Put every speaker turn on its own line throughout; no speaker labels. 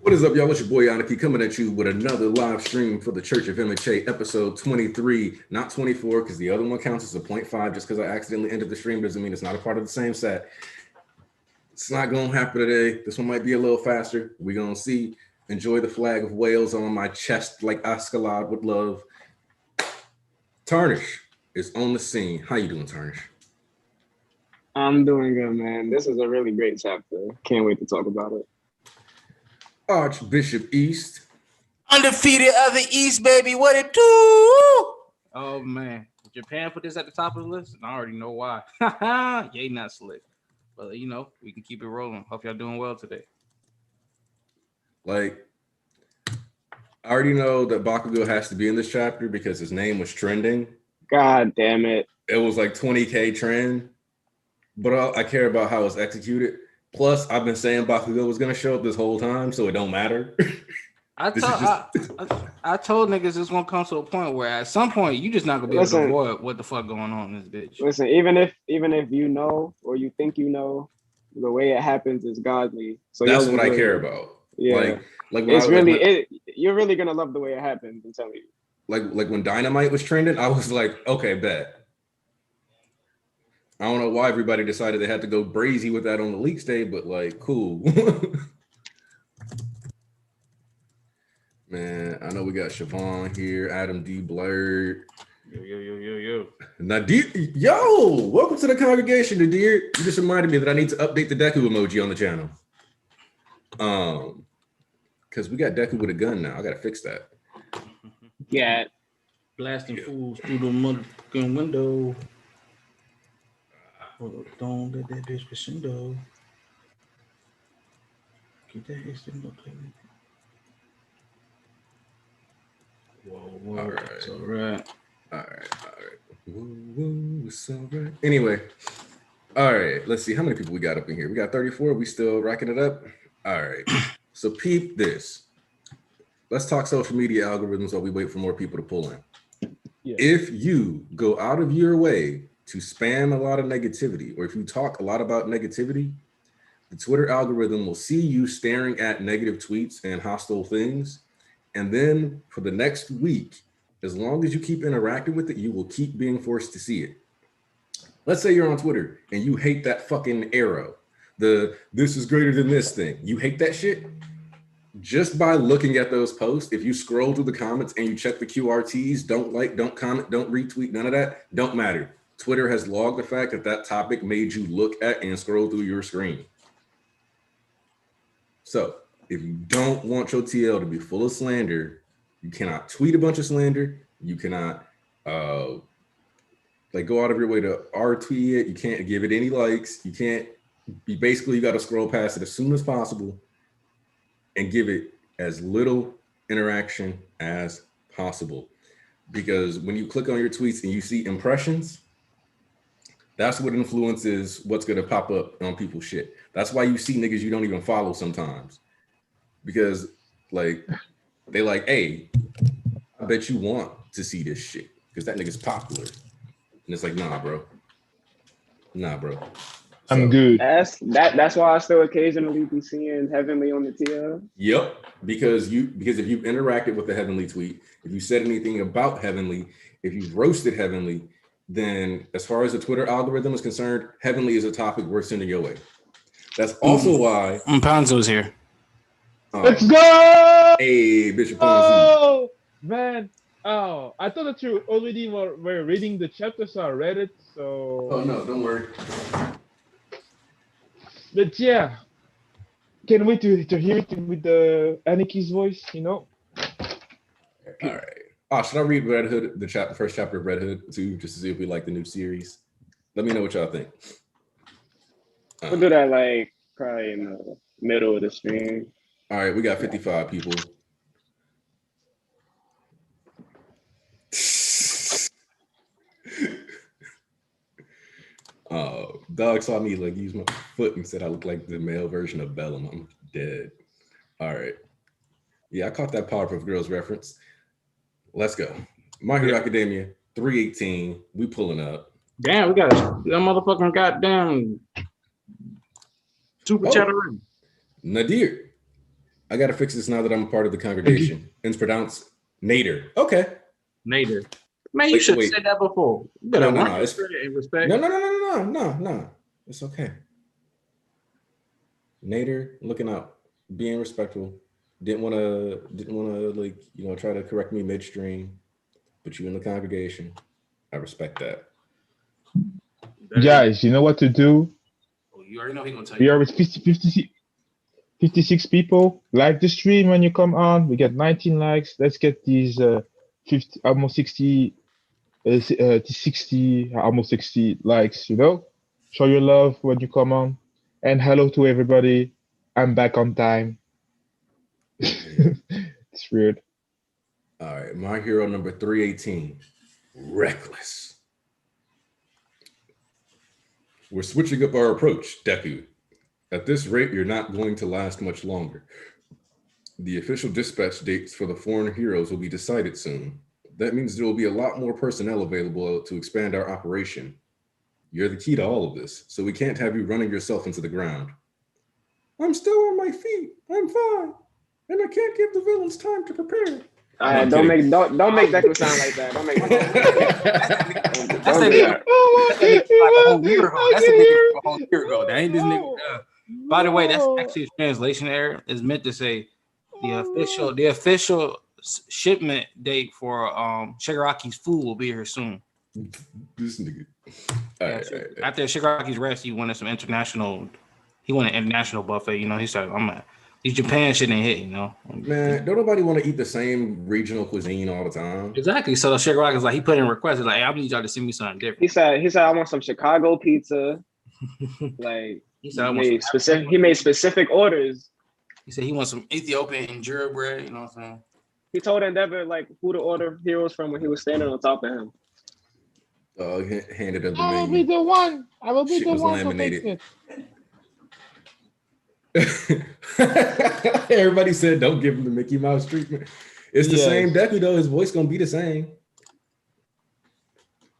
What is up, y'all? It's your boy Aniki coming at you with another live stream for the Church of MHA, episode 23, not 24, because the other one counts as a 0.5. Just because I accidentally ended the stream doesn't mean it's not a part of the same set. It's not going to happen today. This one might be a little faster. We're going to see. Enjoy the flag of Wales on my chest like Ascalad would love. Tarnish is on the scene. How you doing, Tarnish?
I'm doing good, man. This is a really great chapter. Can't wait to talk about it.
Archbishop East.
Undefeated of the East, baby. What it do?
Oh, man. Japan put this at the top of the list, and I already know why. Yay, not slick. But, you know, we can keep it rolling. Hope y'all doing well today.
Like, I already know that Bakugo has to be in this chapter because his name was trending.
God damn it.
It was like 20K trend. But I care about how it's executed. Plus, I've been saying Bakugo was going to show up this whole time, so it don't matter.
I told niggas this won't come to a point where at some point you just not gonna be able to avoid what the fuck going on in this bitch.
Listen, even if you know or you think you know, the way it happens is godly. So
that's what I care about.
Yeah,
like
it's you're really gonna love the way it happens. I'm telling you.
Like when Dynamite was trending, I was like, okay, bet. I don't know why everybody decided they had to go brazy with that on the leaks day, but like, cool. Man, I know we got Siobhan here, Adam D. Blurred.
Yo.
Nadir, yo, welcome to the congregation, Nadir. You just reminded me that I need to update the Deku emoji on the channel. Because we got Deku with a gun now. I gotta fix that.
Yeah.
Blasting fools through the motherfucking window. Don't let that bitch crescendo. Get that extendo play. Whoa, all right. It's all right.
Woo, it's all right. Anyway, all right, let's see how many people we got up in here. We got 34. We still racking it up. All right. So peep this. Let's talk social media algorithms while we wait for more people to pull in. Yeah. If you go out of your way to spam a lot of negativity, or if you talk a lot about negativity, the Twitter algorithm will see you staring at negative tweets and hostile things. And then for the next week, as long as you keep interacting with it, you will keep being forced to see it. Let's say you're on Twitter and you hate that fucking arrow. This is greater than this thing. You hate that shit. Just by looking at those posts, if you scroll through the comments and you check the QRTs, don't like, don't comment, don't retweet, none of that, don't matter. Twitter has logged the fact that that topic made you look at and scroll through your screen. So if you don't want your TL to be full of slander, you cannot tweet a bunch of slander. You cannot like go out of your way to retweet it. You can't give it any likes. You can't be basically, you got to scroll past it as soon as possible and give it as little interaction as possible. Because when you click on your tweets and you see impressions, that's what influences what's going to pop up on people's shit. That's why you see niggas you don't even follow sometimes. Because like they like, hey, I bet you want to see this shit because that nigga's popular. And it's like, nah, bro.
I'm good.
That's why I still occasionally be seeing Heavenly on the TL.
Yep, because if you've interacted with the Heavenly tweet, if you said anything about Heavenly, if you've roasted Heavenly, then as far as the Twitter algorithm is concerned, Heavenly is a topic worth sending your way. That's also why
Ponzo's here.
Let's go!
Hey, Bishop Ponzi.
Oh, man. Oh, I thought that you already were reading the chapter, so I read it. So.
Oh, no, don't worry.
But yeah, can't wait to hear it with the Aniki's voice, you know?
All right. Oh, should I read Red Hood, the first chapter of Red Hood too, just to see if we like the new series? Let me know what y'all think.
We'll do that like probably in the middle of the stream.
All right, we got 55 people. Dog saw me like use my foot and said I look like the male version of Bellum. I'm dead. All right. Yeah, I caught that Powerpuff Girls reference. Let's go. My Hero Academia, 318. We pulling up.
Damn, we got that motherfucking goddamn super chatter.
Nadir. I gotta fix this now that I'm a part of the congregation. And it's pronounced Nader. Okay.
Nader. Man, you should have said that before. You better
No,
learn and respect.
No. It's okay. Nader, looking out, being respectful. Didn't want to like, you know, try to correct me midstream, but you in the congregation. I respect that.
Guys, you know what to do?
Oh, you already know he's gonna tell
We
you.
are with 56 people. Like the stream when you come on. We get 19 likes. Let's get these 50, almost 60, 60, almost 60 likes. You know, show your love when you come on. And hello to everybody. I'm back on time. It's weird.
All right, my hero number 318, Reckless. We're switching up our approach, Deku. At this rate, you're not going to last much longer. The official dispatch dates for the foreign heroes will be decided soon. That means there will be a lot more personnel available to expand our operation. You're the key to all of this, so we can't have you running yourself into the ground. I'm still on my feet. I'm fine. And I can't give the villains time to prepare.
Don't make Deku sound like that. Don't make Deku.
That's
Don't do that.
like a whole year ago. That's a nigga from a whole year ago. That ain't this nigga. By the way, that's actually a translation error. It's meant to say the official shipment date for Shigaraki's food will be here soon.
This nigga.
After Shigaraki's rest, he wanted some international. He wanted an international buffet. You know, he said, these Japan shit ain't hit, you know.
Man, don't nobody want to eat the same regional cuisine all the time.
Exactly. So Shigaraki's like, he put in requests, like, hey, I need y'all to send me something different.
He said I want some Chicago pizza. Like he made specific orders.
He said he wants some Ethiopian injera bread, you know what I'm saying?
He told Endeavor like who to order heroes from when he was standing on top of him.
Handed up the
I will
menu.
be the one. I will be
Shit
the
was
one
laminated.
to fix
Everybody said don't give him the Mickey Mouse treatment. It's the same Deku though. His voice gonna be the same.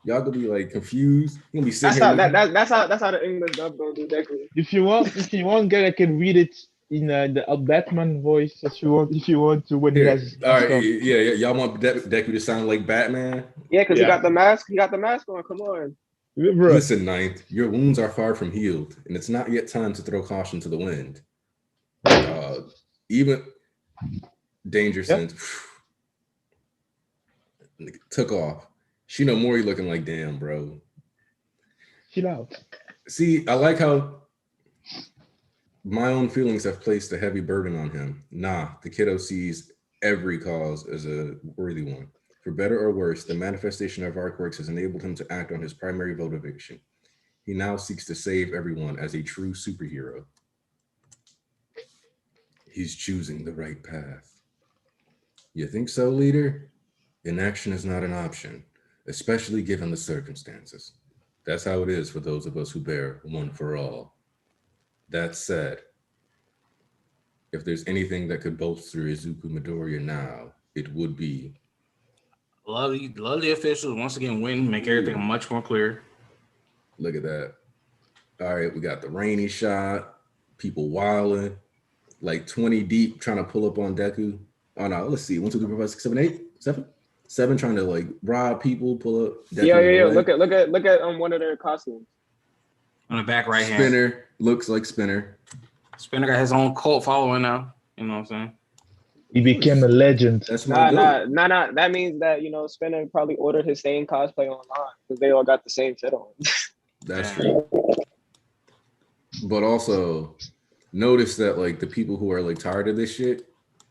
Y'all gonna be like confused. You gonna be sitting
That's how the English dub gonna do Deku.
If you want, guys, I can read it in the Batman voice if you want to when he has.
All right, yeah. Y'all want Deku to sound like Batman?
Yeah, because he got the mask. He got the mask on. Come on.
Listen, Ninth, your wounds are far from healed, and it's not yet time to throw caution to the wind. Even Danger Sense took off. Shinomori looking like, damn, bro.
Chill out.
See, I like how my own feelings have placed a heavy burden on him. Nah, the kiddo sees every cause as a worthy one. For better or worse, the manifestation of our quirks has enabled him to act on his primary motivation. He now seeks to save everyone as a true superhero. He's choosing the right path. You think so, leader? Inaction is not an option, especially given the circumstances. That's how it is for those of us who bear one for all. That said, if there's anything that could bolster Izuku Midoriya now, it would be.
Love the officials once again win, make everything much more clear.
Look at that. All right, we got the rainy shot, people wilding, like 20 deep trying to pull up on Deku. Oh no, let's see. 1, 2, 3, 4, 5, 6, 7, 8, 7? 7 trying to like rob people, pull up. Deku
Yeah. Look at one of their costumes.
On the back right hand.
Spinner looks like Spinner.
Spinner got his own cult following now. You know what I'm saying?
He became a legend.
That's my goal.
Nah. That means that Spinner probably ordered his same cosplay online because they all got the same shit on.
That's true. But also notice that like the people who are like tired of this shit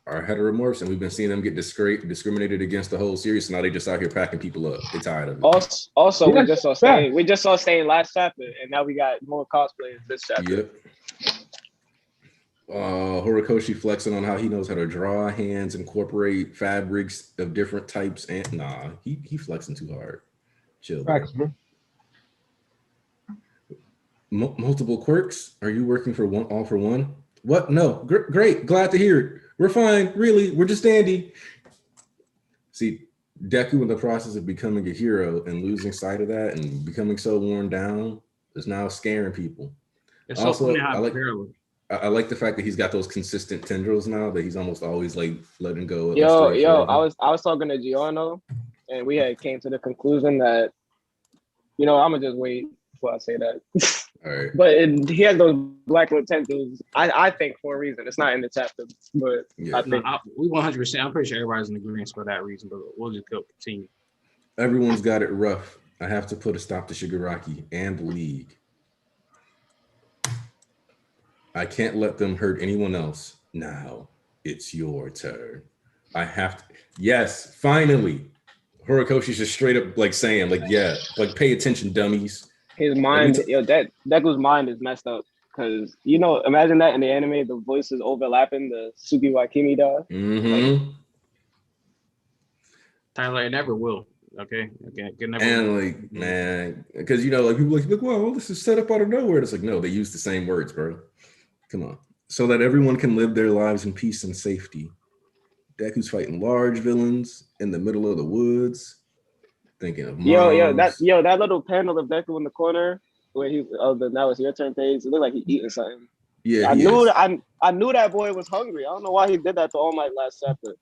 are heteromorphs, and we've been seeing them get discriminated against the whole series. So now they just out here packing people up. They're tired of it.
Also, we just saw Stain last chapter, and now we got more cosplayers this chapter.
Yep. Horikoshi flexing on how he knows how to draw hands, incorporate fabrics of different types, and nah, he flexing too hard. Chill.
Facts, bro.
Multiple quirks? Are you working for one? All for one? What? No. Great. Glad to hear it. We're fine. Really, we're just dandy. See, Deku in the process of becoming a hero and losing sight of that and becoming so worn down is now scaring people.
It's also, funny how
I like the fact that he's got those consistent tendrils now. That he's almost always like letting go. Of the
Yo,
stray
yo,
forever.
I was talking to Giorno, and we had came to the conclusion that, I'm gonna just wait before I say that.
All right.
But he has those black little tentacles. I think for a reason. It's not in the chapter, but
Yeah.
I think
We 100%. I'm pretty sure everybody's in agreement for that reason, but we'll just go continue.
Everyone's got it rough. I have to put a stop to Shigaraki and the League. I can't let them hurt anyone else. Now it's your turn. I have to. Yes, finally. Horikoshi's just straight up like saying, like, yeah, like pay attention, dummies.
his mind, Deku's mind is messed up. Because, imagine that in the anime, the voices overlapping, the Suki Wakimi da.
Mm-hmm.
Tyler, it never will. Okay. Never
And
will.
like, man, because like people like, well, this is set up out of nowhere. It's like, no, they use the same words, bro. Come on. So that everyone can live their lives in peace and safety. Deku's fighting large villains in the middle of the woods. Thinking of moms.
That little panel of Deku in the corner where the now it's your turn page. It looked like he eating something.
Yeah,
I knew that boy was hungry. I don't know why he did that to All Might last chapter.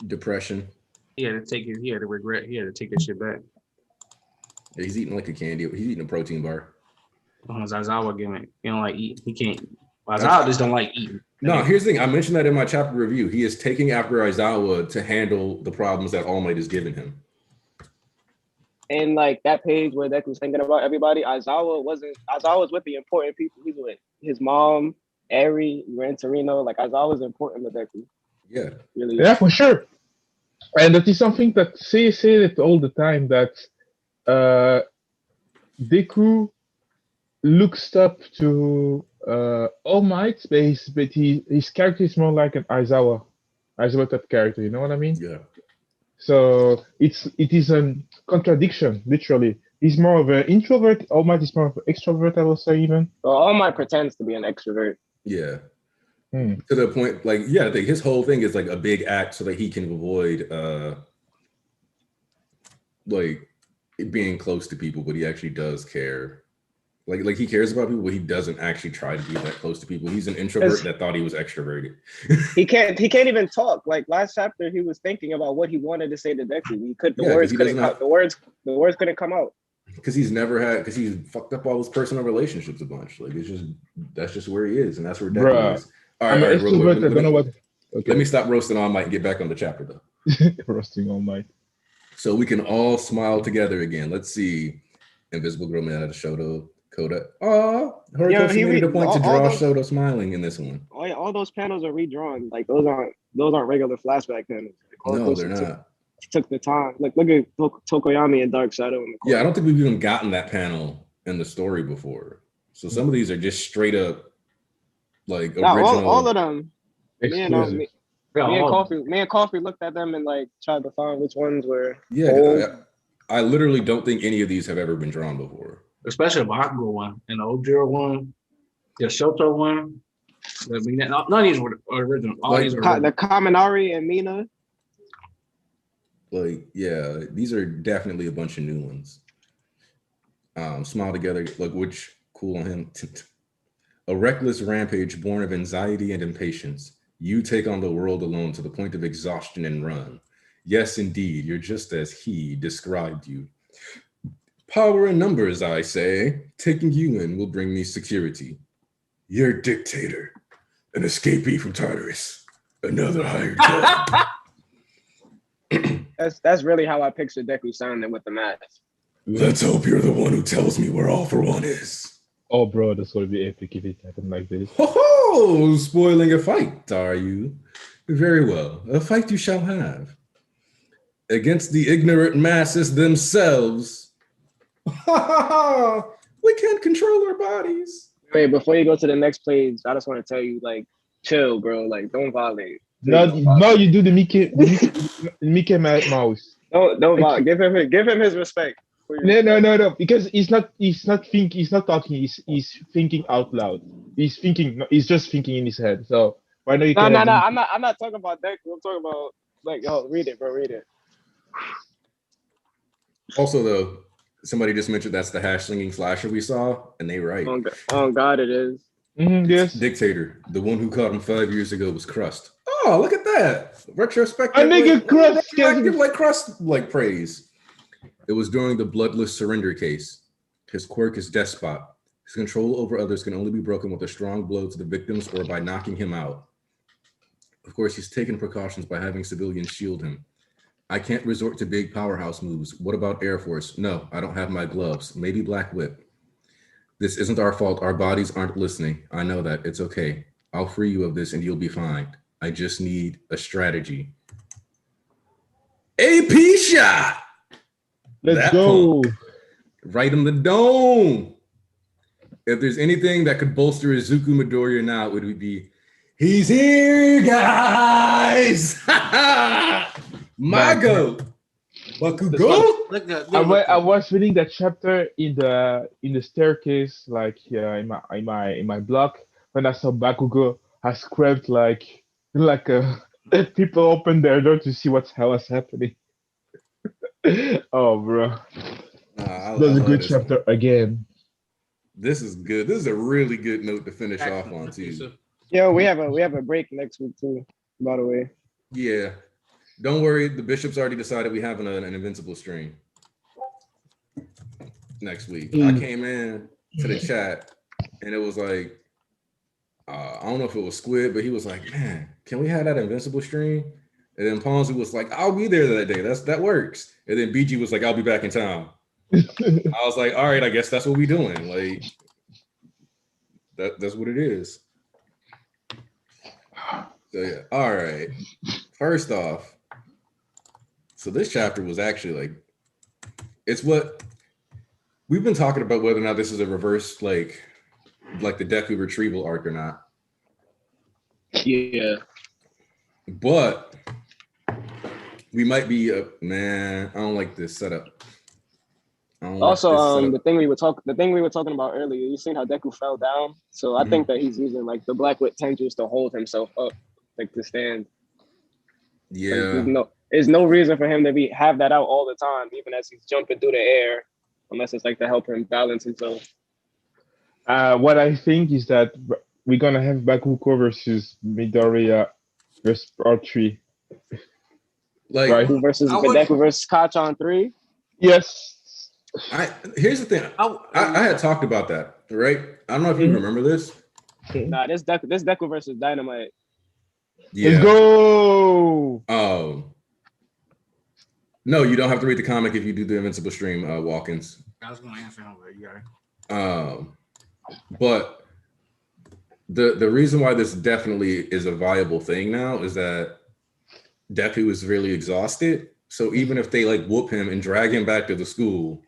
Depression.
He had to regret. He had to take that shit back.
Yeah, he's eating like a candy. He's eating a protein bar.
Zazawa gimmick. He don't like eat. He can't. Aizawa just don't like eating.
No, here's the thing. I mentioned that in my chapter review. He is taking after Aizawa to handle the problems that All Might is giving him.
And like that page where Deku's thinking about everybody, Aizawa was with the important people. He's with his mom, Eri, Gran Torino. Like Aizawa was important to Deku.
Yeah.
Really.
Yeah, for sure. And that is something that say it all the time, that Deku looks up to All Might, but his character is more like an Aizawa type character. You know what I mean?
Yeah.
So it is a contradiction, literally. He's more of an introvert. All Might is more of an extrovert, I will say, even.
Well, All Might pretends to be an extrovert.
Yeah. To the point, like, yeah, I think his whole thing is like a big act so that he can avoid like being close to people, but he actually does care. Like he cares about people, but he doesn't actually try to be that close to people. He's an introvert that thought he was extroverted.
he can't even talk. Like last chapter, he was thinking about what he wanted to say to Deku. The words couldn't come out.
Because he's fucked up all his personal relationships a bunch. Like that's just where he is, and that's where Deku is. All right,
extrovert. I don't know what. Okay.
Let me stop roasting All Might and get back on the chapter though.
Roasting All Might.
So we can all smile together again. Let's see. Invisible Girl made out of Shoto. Coda. Oh, Horikoshi made a point to draw Shoto smiling in this one.
All those panels are redrawn. Like those aren't regular flashback panels.
No, they're not.
Took the time. Like look at Tokoyami and Dark Shadow in the corner.
Yeah, I don't think we've even gotten that panel in the story before. So some of these are just straight up like original.
All of them. Me and
Exclusive.
Coffee looked at them and like tried to find which ones were.
Yeah, I literally don't think any of these have ever been drawn before.
Especially the Bakugo one and the Ojiro one, the Shoto one. None of these were original. All these are original.
The Kaminari and Mina.
Like, yeah, these are definitely a bunch of new ones. Smile together, like which cool on him. A reckless rampage born of anxiety and impatience. You take on the world alone to the point of exhaustion and run. Yes, indeed, you're just as he described you. Power in numbers, I say. Taking you in will bring me security. You're a dictator, an escapee from Tartarus, another hired gun.
That's really how I picture Deku sounding with the mask.
Let's hope you're the one who tells me where All for One is.
Oh, bro, that's going to be epic if it happened like this.
Ho! Spoiling a fight, are you? Very well. A fight you shall have. Against the ignorant masses themselves. We can't control our bodies.
Wait, before you go to the next page, I just want to tell you, like, chill, bro. Like, don't violate.
No, you do the Mickey Mouse.
Don't violate. Give him his respect.
No. Because he's not talking. He's thinking out loud. He's just thinking in his head. So why not?
No. I'm not talking about Deku. I'm talking about like, read it, bro. Read it.
Also, though, somebody just mentioned that's the hash slinging slasher we saw, and they right.
Oh God, it is.
Yes.
Dictator, the one who caught him 5 years ago, was Crust. Oh, look at that. Retrospective.
A nigga Crust
retroactive, like Crust, like praise. It was during the bloodless surrender case. His quirk is despot. His control over others can only be broken with a strong blow to the victims or by knocking him out. Of course, he's taken precautions by having civilians shield him. I can't resort to big powerhouse moves. What about Air Force? No, I don't have my gloves. Maybe Black Whip. This isn't our fault. Our bodies aren't listening. I know that. It's okay. I'll free you of this and you'll be fine. I just need a strategy. AP shot.
Let's
That
go.
punk. Right in the dome. If there's anything that could bolster Izuku Midoriya now, it would be, he's here, guys. My goat. Bakugo.
I was reading that chapter in the staircase, like in my block, when I saw Bakugo, I screamed like people opened their door to see what hell was happening. Oh, bro, that's a good chapter again.
This is good. This is a really good note to finish off on too.
Yeah, we have a break next week too. By the way.
Yeah. Don't worry, the Bishop's already decided we have an Invincible stream next week. I came in to the chat and it was like, I don't know if it was Squid, but he was like, man, can we have that Invincible stream? And then Ponzi was like, I'll be there that day. That works. And then BG was like, I'll be back in town. I was like, all right, I guess that's what we doing. Like, that's what it is. So yeah, all right. First off, so this chapter was actually like, it's what we've been talking about, whether or not this is a reverse, like the Deku retrieval arc or not.
Yeah.
But we might be man, I don't like this setup.
Also, the thing we were talking about earlier, you seen how Deku fell down? So I think that he's using like the Black Whip tendrils to hold himself up, like to stand.
Yeah.
Like, there's no reason for him to have that out all the time, even as he's jumping through the air, unless it's like to help him balance himself.
What I think is that we're gonna have Bakugo versus Midoriya versus part 3.
Like
right?
Deku versus Kachan 3.
Yes.
Here's the thing. I had talked about that, right? I don't know if you remember this.
Nah, this Deku versus Dynamite.
Yeah.
Let's go.
No, you don't have to read the comic if you do the Invincible stream, Walkins.
I was gonna answer him, but you got it.
But the reason why this definitely is a viable thing now is that Deku is really exhausted. So even if they like whoop him and drag him back to the school,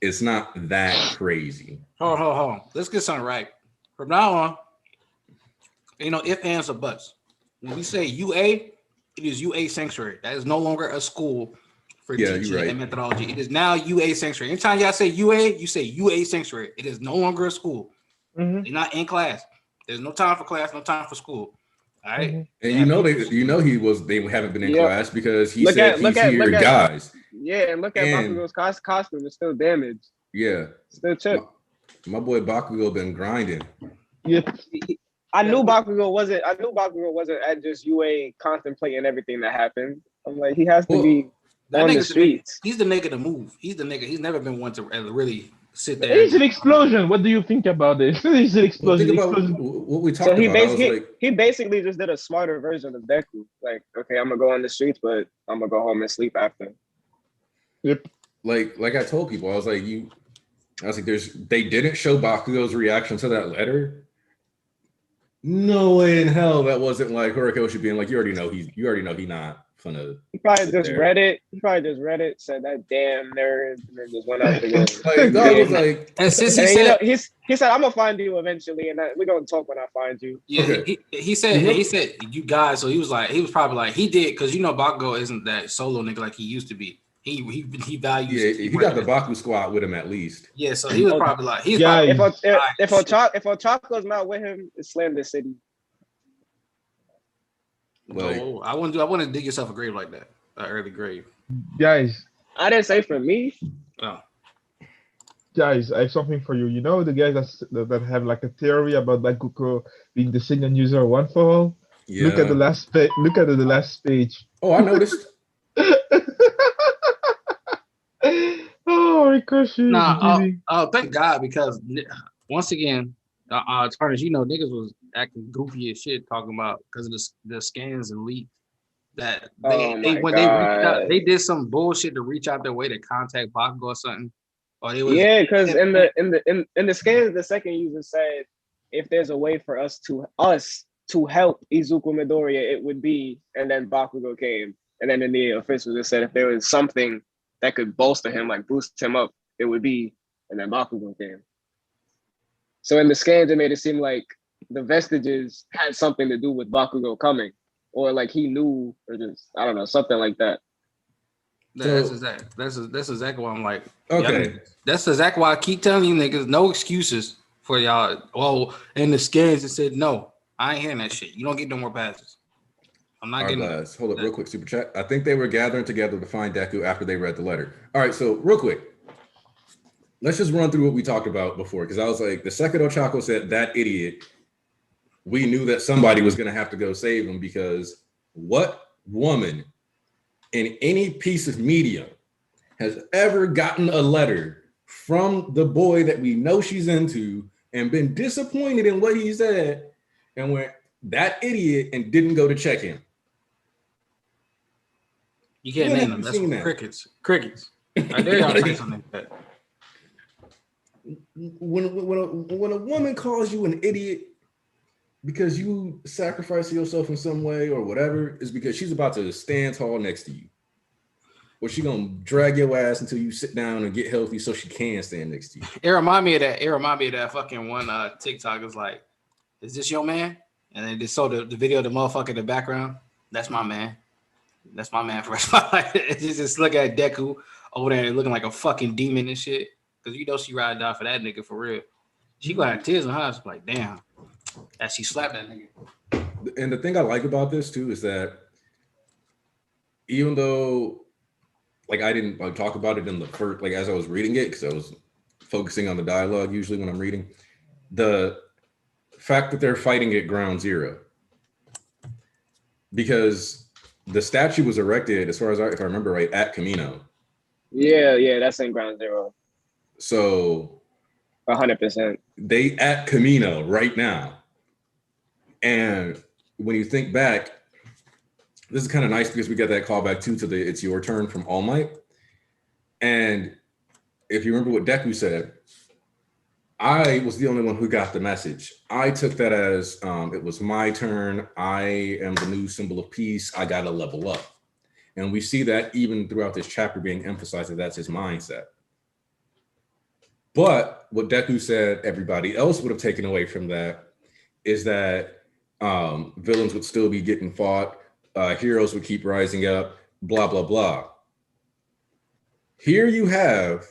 it's not that crazy.
Hold on. Let's get something right. From now on, if, ands, or buts. When we say UA, it is UA Sanctuary. That is no longer a school for teaching and methodology. It is now UA Sanctuary. Anytime y'all say UA, you say UA Sanctuary. It is no longer a school. They're not in class. There's no time for class, no time for school. All right.
And they haven't been in class because he said he's here, guys.
Yeah, and look at Bakugo's costume. It's still damaged.
Yeah.
Still chipped.
My boy Bakugo been grinding.
Yeah.
I knew Bakugo wasn't at just UA contemplating everything that happened. I'm like, he has to be on the streets.
He's the nigga to move. He's the nigga. He's never been one to really sit there.
It's an explosion. What do you think about this? It's an explosion.
Well, think about what we talked about.
He basically just did a smarter version of Deku. Like, okay, I'm gonna go on the streets, but I'm gonna go home and sleep after.
Yep.
Like I told people, I was like, they didn't show Bakugo's reaction to that letter. No way in hell that wasn't like Horikoshi being like, you already know he not gonna.
He probably just read it, said that damn nerd, and then just went out the
and since he
said, I'm gonna find you eventually, and we're gonna talk when I find you.
Yeah, okay. he said you guys. So he was probably like he did because Bakugo isn't that solo nigga like he used to be. He values.
Yeah, he got the Baku squad with him at least.
Yeah, so he was probably like
if Ochako's not with him, it's Slam the City.
Like,
no, I want to dig yourself a grave like that, an early grave.
Guys,
I didn't say for me.
Oh.
guys, I have something for you. You know the guys that have like a theory about Bakugo being the single user one for all. Look at the
Yeah.
last page. Look at the last page.
Oh, I noticed.
Oh, Ricochet,
Nah,
Giddy.
thank God, because once again, as far as you know, niggas was acting goofy as shit talking about because of the scans and leaks that
Oh
they
my
when they reached out,
god.
they did some bullshit to reach out their way to contact Bakugo or something, or it was
Yeah, because in the scans, the second user said if there's a way for us to help Izuku Midoriya, it would be, and then Bakugo came, and then in the official just said if there was something that could bolster him, like boost him up, it would be, and then Bakugo came. So in the scans, it made it seem like the vestiges had something to do with Bakugo coming, or like he knew, or just I don't know, something like that.
that's
So
that's exactly why I'm like,
okay.
that's exactly why I keep telling you niggas no excuses for y'all. Oh, and the scans it said no. I ain't hearing that shit. You don't get no more passes. I'm not getting
Hourglass. Hold up, real quick. Super chat. I think they were gathering together to find Deku after they read the letter. All right, so real quick, let's just run through what we talked about before, because I was like, the second Ochako said that idiot, we knew that somebody was going to have to go save him, because what woman in any piece of media has ever gotten a letter from the boy that we know she's into and been disappointed in what he said and went that idiot and didn't go to check him?
You can't
When
name
have
them.
you
That's
seen that?
Crickets. I dare y'all say something like that.
When a woman calls you an idiot because you sacrifice yourself in some way or whatever, is because she's about to stand tall next to you, or she gonna drag your ass until you sit down and get healthy so she can stand next to you.
It remind me of that. It remind me of that fucking one TikTok is like, is this your man? And then they saw the video of the motherfucker in the background. That's my man. That's my man for the rest of my life. It's just look at Deku over there looking like a fucking demon and shit. Cause you know she ride down for that nigga for real. She gonna have tears in her eyes like, damn. As she slapped that nigga.
And the thing I like about this too is that even though like I didn't like talk about it in the first, like as I was reading it, because I was focusing on the dialogue usually when I'm reading, the fact that they're fighting at ground zero, because the statue was erected, as far as if I remember right, at Camino.
Yeah, that's in Ground Zero.
So
100%.
they at Camino right now. And when you think back, this is kind of nice because we get that callback too to the "It's Your Turn" from All Might. And if you remember what Deku said, I was the only one who got the message. I took that as it was my turn. I am the new symbol of peace. I got to level up. And we see that even throughout this chapter being emphasized that that's his mindset. But what Deku said everybody else would have taken away from that is that villains would still be getting fought. Heroes would keep rising up, blah, blah, blah. Here you have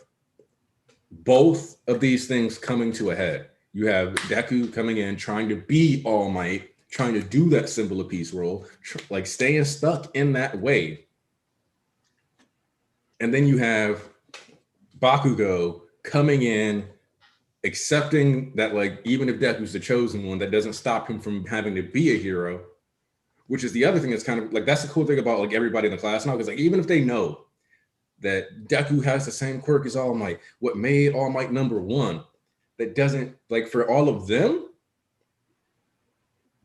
both of these things coming to a head. You have Deku coming in, trying to be All Might, trying to do that symbol of peace role, like staying stuck in that way. And then you have Bakugo coming in, accepting that, like, even if Deku's the chosen one, that doesn't stop him from having to be a hero, which is the other thing that's kind of like, that's the cool thing about like everybody in the class now, because like even if they know that Deku has the same quirk as All Might, what made All Might number one, that doesn't, like, for all of them,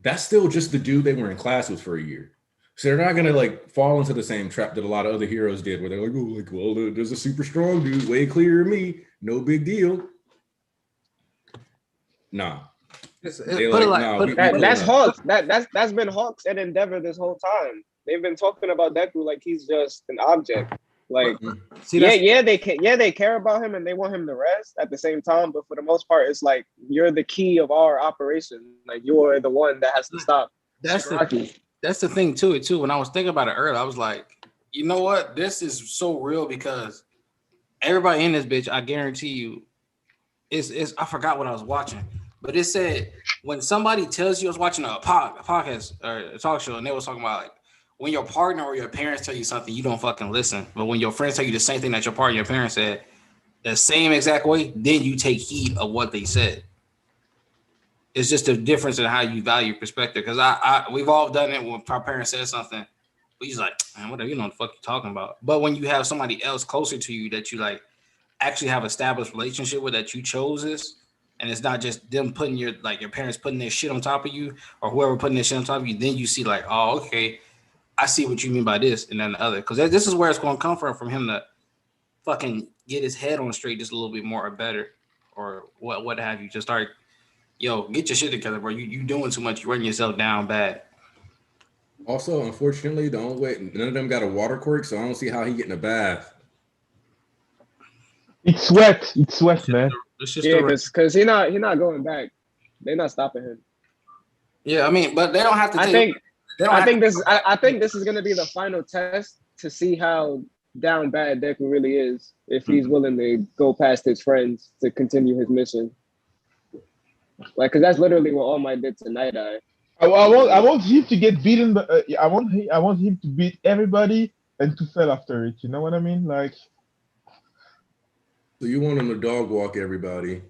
that's still just the dude they were in class with for a year. So they're not gonna like fall into the same trap that a lot of other heroes did, where they're like, oh, like, well, there's a super strong dude, way clearer than me, no big deal. Nah.
That's Hawks. That's been Hawks and Endeavor this whole time. They've been talking about Deku like he's just an object. Like, they care about him and they want him to rest at the same time, but for the most part, it's like you're the key of our operation. Like you're the one that has to stop.
That's the thing too. When I was thinking about it earlier, I was like, you know what? This is so real because everybody in this bitch, I guarantee you, is I forgot what I was watching, but it said when somebody tells you, I was watching a podcast or a talk show, and they was talking about like when your partner or your parents tell you something, you don't fucking listen. But when your friends tell you the same thing that your partner or your parents said, the same exact way, then you take heed of what they said. It's just a difference in how you value perspective. Because we've all done it when our parents said something. But he's like, man, whatever, you know what the fuck you talking about. But when you have somebody else closer to you that you like actually have established relationship with that you chose this, and it's not just them putting your parents putting their shit on top of you or whoever putting their shit on top of you, then you see like, oh, okay, I see what you mean by this and then the other. Because this is where it's going to come from him to fucking get his head on straight just a little bit more or better or what have you. Just start, yo, get your shit together, bro. You doing too much. You running yourself down bad.
Also, unfortunately, the only way none of them got a water quirk, so I don't see how he getting a bath.
It's wet. It's wet, man.
Yeah, because he's not going back. They're not stopping him.
Yeah, I mean, but they don't have to.
I think this is gonna be the final test to see how down bad Deku really is. If he's willing to go past his friends to continue his mission, like, because that's literally what All Might did to Night Eye.
I want him to get beaten, but I want him to beat everybody and to fail after it. You know what I mean? Like.
So you want him to dog walk everybody?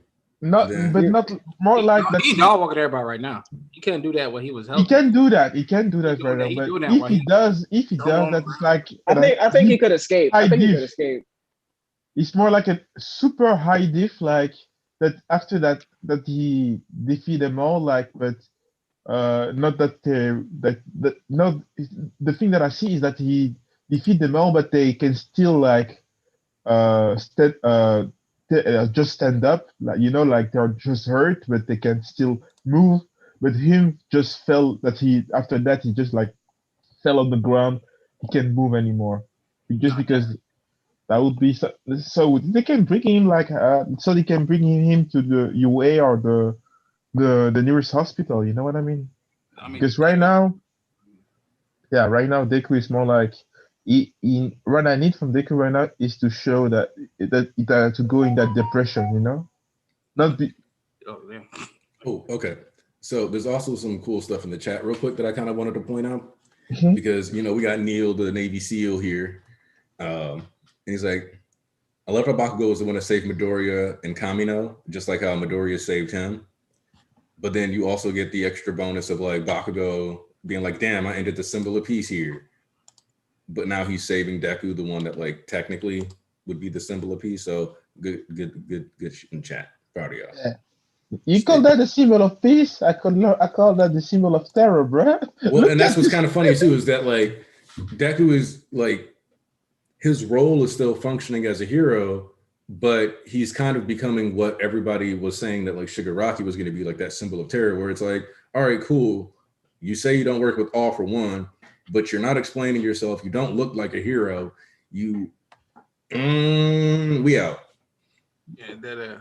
Not like that.
He's dog walking everybody right now. He can't do that when he was healthy.
He can do that. He can do that right now. But if he does, that is like.
I think he could escape. I think he could escape.
It's more like a super high diff, like that. After that he defeat them all, like, but not that the thing that I see is that he defeat them all, but they can still like just stand up, like, you know, like they're just hurt, but they can still move. But him just fell after that he just like fell on the ground. He can't move anymore, just because that would be so they can bring him so they can bring him to the UA or the nearest hospital. You know what I mean? Because right now Deku is more like. What I need from Deku right now is to show that to go in that depression, you know, not the.
Oh, okay. So there's also some cool stuff in the chat, real quick, that I kind of wanted to point out because we got Neil, the Navy SEAL here, and he's like, I love how Bakugo was the one that saved Midoriya and Kamino, just like how Midoriya saved him. But then you also get the extra bonus of like Bakugo being like, damn, I ended the symbol of peace here. But now he's saving Deku, the one that like technically would be the symbol of peace. So good in chat. Proud of y'all.
Yeah. You call that the symbol of peace? I call that the symbol of terror, bro.
Well, and that's what's kind of funny too, is that like Deku is like his role is still functioning as a hero, but he's kind of becoming what everybody was saying that like Shigaraki was going to be, like that symbol of terror, where it's like, all right, cool. You say you don't work with All for One, but you're not explaining yourself. You don't look like a hero. We out.
Yeah, that is.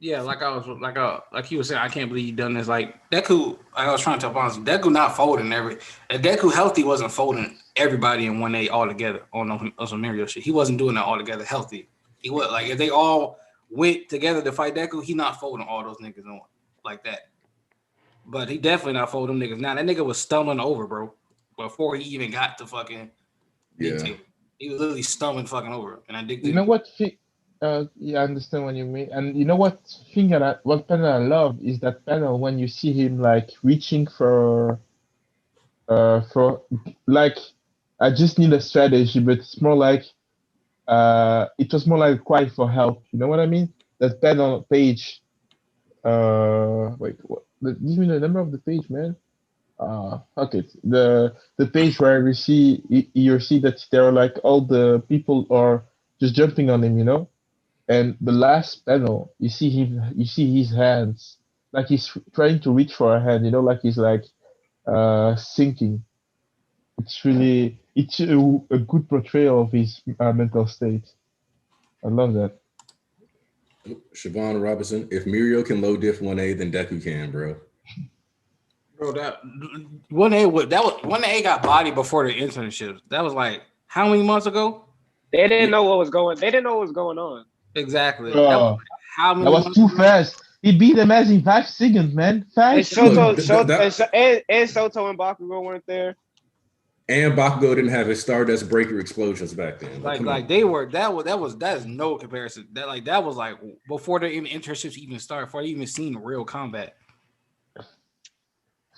Yeah, like he was saying, I can't believe you done this. Like Deku, I was trying to tell Bonds, Deku not folding Deku healthy wasn't folding everybody in 1A all together on some Mario shit. He wasn't doing that all together healthy. He was like, if they all went together to fight Deku, he not folding all those niggas on like that. But he definitely not folding them niggas. Now that nigga was stumbling over, bro. Before he even got to fucking table. He was literally stumbling fucking over. And I think
you know what? I understand what you mean. And you know what what panel I love is that panel when you see him like reaching for like, I just need a strategy, but it's more like it was more like a cry for help. You know what I mean? That panel page. Wait, what? Give me the number of the page, man. Okay, the page where you see that there are like all the people are just jumping on him, you know, and the last panel you see his hands, like he's trying to reach for a hand, you know, like he's like sinking. It's a good portrayal of his mental state. I love that.
Siobhan Robinson, if Mirio can low diff 1A, then Deku can, bro.
Bro, that 1A got bodied before the internships. That was like how many months ago?
They didn't know what was going on.
Exactly.
That was too fast. He beat them as in 5 seconds, man. 5 seconds.
And Soto and Bakugo weren't there.
And Bakugo didn't have his Stardust Breaker explosions back then.
Like they were that is no comparison. That was like before the internships even started, before they even seen real combat.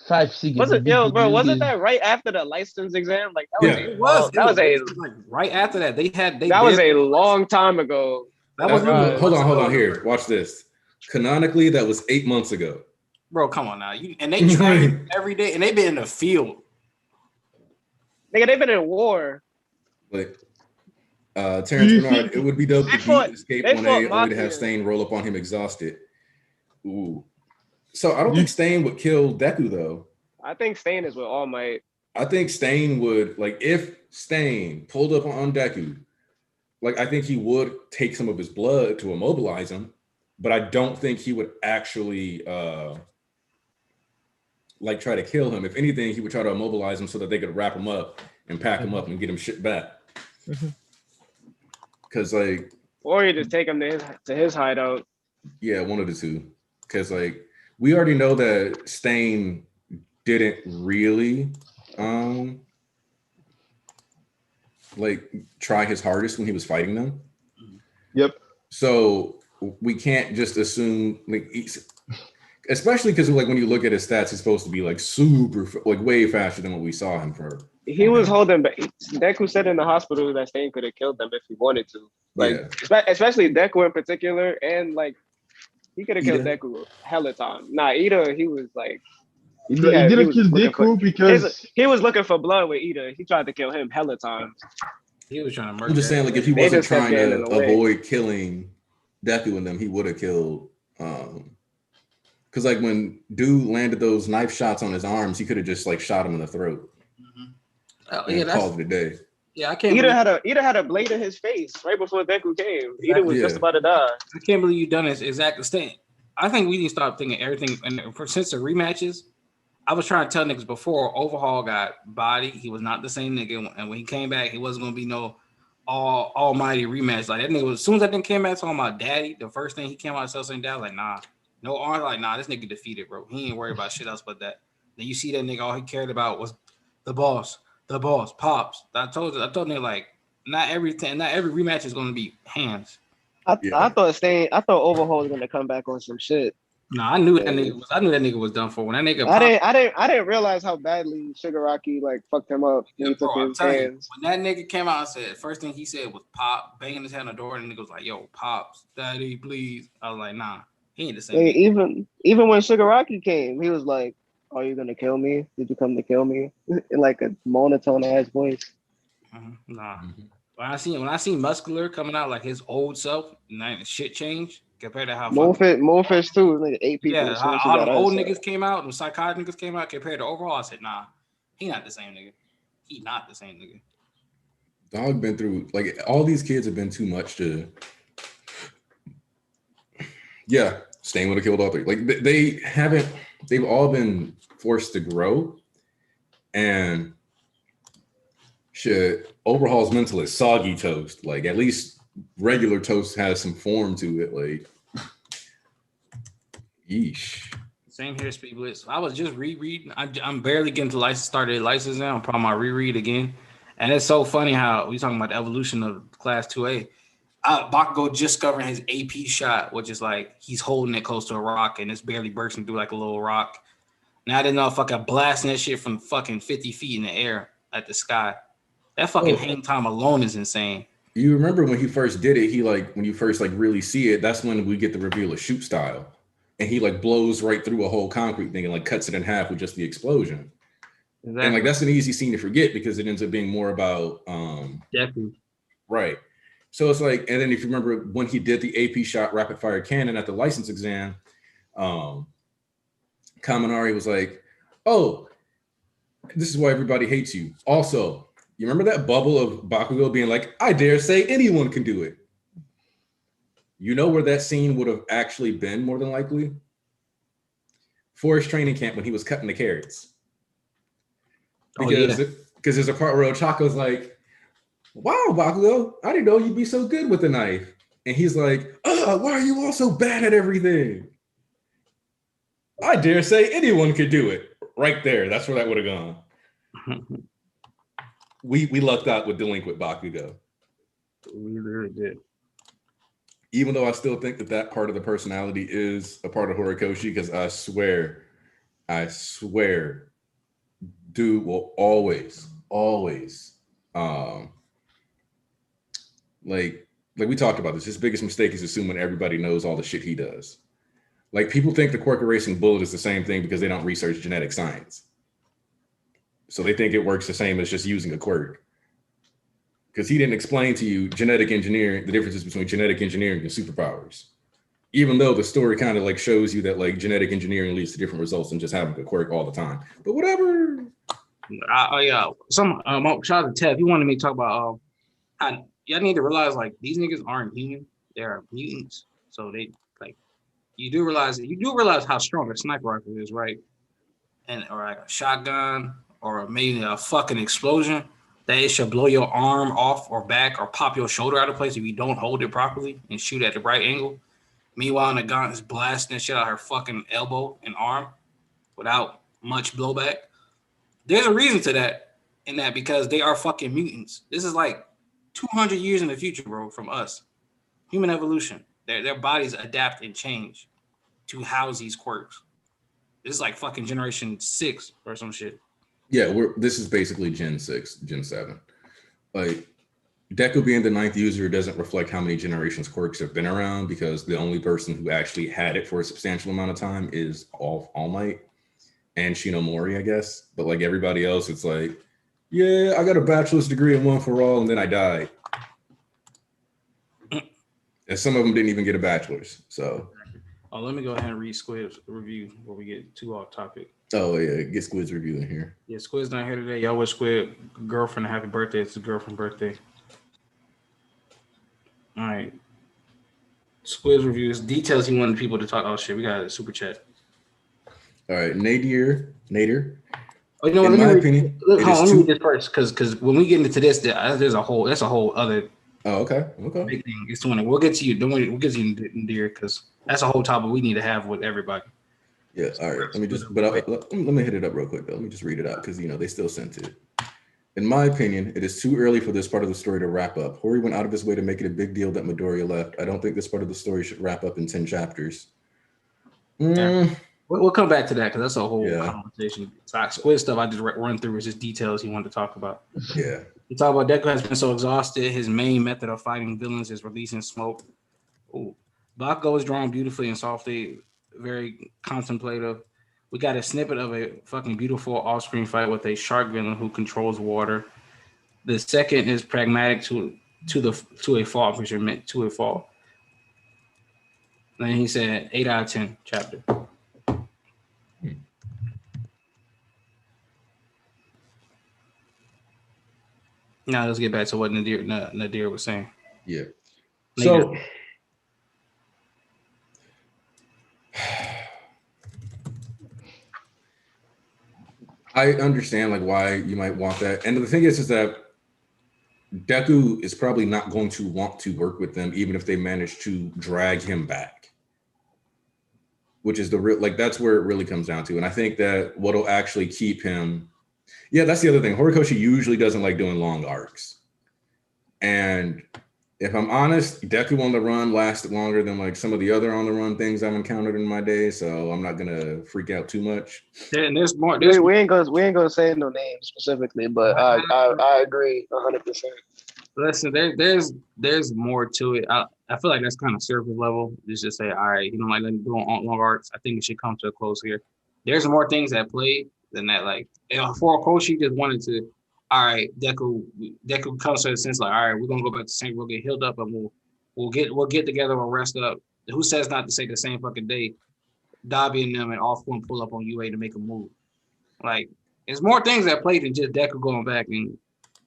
5-6
Was it, yo, bro? Wasn't
is-
that right after the license exam? Like that
Yeah.
was that was a
like right after that.
that was a long time ago.
That was
hold on here. Watch this. Canonically, that was 8 months ago.
Bro, come on now. And they train every day, and they been in the field.
Nigga, they've been in war.
Like Terrence Bernard, it would be dope to beat Escape
they
1A
fought
only to
Mafia.
have Stain roll up on him exhausted. Ooh. So I don't think Stain would kill Deku though.
I think Stain is with All Might.
I think Stain would, like, if Stain pulled up on Deku, like, I think he would take some of his blood to immobilize him, but I don't think he would actually like try to kill him. If anything, he would try to immobilize him so that they could wrap him up and pack him up and get him shipped back. Because like,
Or you just take him to his hideout.
yeah, one of the two. Because like, we already know that Stain didn't really like try his hardest when he was fighting them.
Yep.
So we can't just assume, like, especially because like when you look at his stats, he's supposed to be like super, like way faster than what we saw him for.
He was holding back. Deku said in the hospital that Stain could have killed them if he wanted to. Like, especially Deku in particular, and like he could have killed Deku hella time. Nah, Ida, he was like,
he didn't kill Deku because
he was looking for blood with Ida. He tried to kill him hella times.
He was trying to murder.
I'm just saying, like, if he wasn't trying to avoid killing Deku and them, he would have killed. Because like when dude landed those knife shots on his arms, he could have just like shot him in the throat. And called it a day.
Yeah, I can't.
Ida had a blade in his face right before Deku came. Ida was just about to die.
I can't believe you done this exact thing. I think we need to stop thinking everything. And since the rematches, I was trying to tell niggas before Overhaul got body, he was not the same nigga. And when he came back, he wasn't gonna be no almighty rematch. Like that nigga was, as soon as that thing came back talking about daddy, the first thing he came out and saying dad, like, nah, no arms, like, nah, this nigga defeated, bro. He ain't worried about shit else but that. Then you see that nigga, all he cared about was the boss, Pops. I told nigga, like, not every rematch is gonna be hands.
I thought Overhaul was gonna come back on some shit.
No, I knew that nigga was done for. When that nigga
I didn't realize how badly Shigaraki like fucked him up when he took his hands.
When that nigga came out and said, first thing he said was Pop, banging his head on the door, and the nigga was like, yo, Pops, daddy, please. I was like, nah, he ain't the same.
Even when Shigaraki came, he was like, are you gonna kill me? Did you come to kill me? In like a monotone ass voice.
Nah. When I seen Muscular coming out like his old self, shit changed compared to how
Moonfish too, like 8 people.
Yeah, how the old niggas came out, the psychotic niggas came out compared to Overhaul. I said, nah, he not the same nigga. He not the same nigga.
Dog been through, like, all these kids have been too much to. Yeah, Stain would have killed all three. Like they've all been forced to grow, and shit. Overhaul's mental is soggy toast. Like, at least regular toast has some form to it. Like, yeesh.
Same here, Speed Blitz. I was just rereading. I'm barely getting to started license now. I'm probably my reread again. And it's so funny how we talking about the evolution of Class 2A. Bakugo just covering his AP shot, which is like he's holding it close to a rock and it's barely bursting through like a little rock. Now they know fucking blasting that shit from fucking 50 feet in the air at the sky. That fucking hang time alone is insane.
You remember when he first did it, when you first like really see it, that's when we get the reveal of shoot style. And he like blows right through a whole concrete thing and like cuts it in half with just the explosion. Exactly. And like that's an easy scene to forget because it ends up being more about
Deku.
Right. So it's like, and then if you remember when he did the AP shot rapid fire cannon at the license exam, Kaminari was like, oh, this is why everybody hates you. Also, you remember that bubble of Bakugo being like, I dare say anyone can do it. You know where that scene would have actually been more than likely? Forest training camp when he was cutting the carrots. Because there's a part where Ochako's like, wow, Bakugo, I didn't know you'd be so good with the knife. And he's like, why are you all so bad at everything? I dare say anyone could do it. Right there. That's where that would have gone. we lucked out with delinquent Bakugo.
We really did.
Even though I still think that part of the personality is a part of Horikoshi, because I swear, dude will always, like we talked about this. His biggest mistake is assuming everybody knows all the shit he does. Like, people think the quirk erasing bullet is the same thing because they don't research genetic science. So they think it works the same as just using a quirk. Because he didn't explain to you genetic engineering, the differences between genetic engineering and superpowers. Even though the story kind of like shows you that like genetic engineering leads to different results than just having a quirk all the time. But whatever.
Yeah. Shout out to Tev. He wanted me to talk about y'all need to realize like these niggas aren't human. They're mutants. So they like you do realize how strong a sniper rifle is, right? And or like a shotgun or maybe a fucking explosion that it should blow your arm off or back or pop your shoulder out of place if you don't hold it properly and shoot at the right angle. Meanwhile, the gun is blasting shit out her fucking elbow and arm without much blowback. There's a reason to that, in that because they are fucking mutants. This is like 200 years in the future, bro, from us. Human evolution. Their bodies adapt and change to house these quirks. This is like fucking generation 6 or some shit.
Yeah, this is basically Gen 6, Gen 7. Like, Deku being the 9th user doesn't reflect how many generations quirks have been around, because the only person who actually had it for a substantial amount of time is All Might and Shinomori, I guess. But like everybody else, it's like, yeah, I got a bachelor's degree in One for All, and then I died. And some of them didn't even get a bachelor's. So,
let me go ahead and read Squid's review before we get too off topic.
Oh yeah, get Squid's review in here.
Yeah, Squid's not here today. Y'all wish Squid girlfriend a happy birthday. It's his girlfriend's birthday. All right. Squid's reviews, details he wanted people to talk. Oh shit, we got a super chat.
All right, Nadir.
Oh, you know what?
In my opinion,
let me read this first, because when we get into this, there's a whole other.
Oh, okay.
Big thing. It's one. We'll get to you. Don't worry, we'll get to you, Nadir, because that's a whole topic we need to have with everybody.
Yeah. All right. Let me hit it up real quick though. Let me just read it out because they still sent it. In my opinion, it is too early for this part of the story to wrap up. Hori went out of his way to make it a big deal that Midoriya left. I don't think this part of the story should wrap up in 10 chapters.
Yeah. We'll come back to that because that's a whole conversation. Squid stuff I just run through is just details he wanted to talk about.
Yeah.
He talked about Deku has been so exhausted. His main method of fighting villains is releasing smoke. Ooh. Bakugo is drawn beautifully and softly, very contemplative. We got a snippet of a fucking beautiful off-screen fight with a shark villain who controls water. The second is pragmatic to a fault, which are meant to a fault. And he said 8 out of 10 chapter. Now let's get back to what Nadir was saying.
Yeah.
So
I understand like why you might want that. And the thing is that Deku is probably not going to want to work with them, even if they manage to drag him back. Which is the real, like, that's where it really comes down to. And I think that what'll actually keep him. Yeah, that's the other thing. Horikoshi usually doesn't like doing long arcs. And if I'm honest, Deku on the run lasted longer than like some of the other on the run things I've encountered in my day. So I'm not gonna freak out too much.
And there's more.
We ain't gonna say no names specifically, but I agree 100%.
Listen, there's more to it. I feel like that's kind of surface level. Just to say, all right, like doing long arcs. I think it should come to a close here. There's more things at play than that. Like, for Koshi just wanted to. All right, Deku comes to the sense like, all right, we're gonna go back to Saint. We'll get healed up and we'll get together. We'll rest up. Who says not to say the same fucking day? Dabi and them and all four pull up on UA to make a move. Like, there's more things at play than just Deku going back and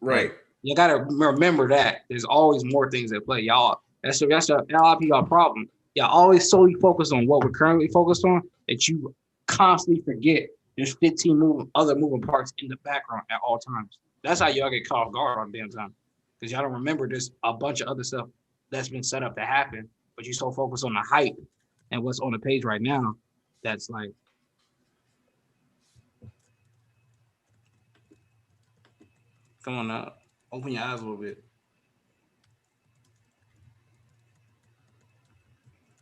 right.
You gotta remember that there's always more things at play, y'all. That's a lot of y'all problem. Y'all always solely focused on what we're currently focused on that you constantly forget. There's 15 other moving parts in the background at all times. That's how y'all get caught off guard on damn time. Because y'all don't remember there's a bunch of other stuff that's been set up to happen, but you so focused on the hype and what's on the page right now, that's like. Come on now. Open your eyes a little bit.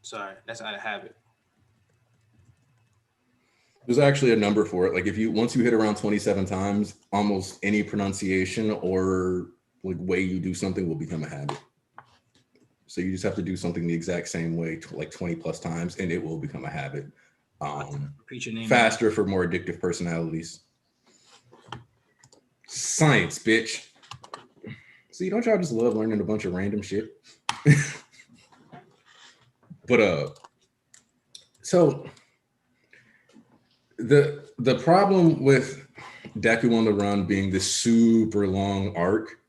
Sorry, that's out of habit.
There's actually a number for it. Like if you once you hit around 27 times, almost any pronunciation or like way you do something will become a habit. So you just have to do something the exact same way, like 20 plus times, and it will become a habit.
Repeat your name.
Faster for more addictive personalities. Science, bitch. See, don't y'all just love learning a bunch of random shit? But so the problem with Deku on the Run being this super long arc,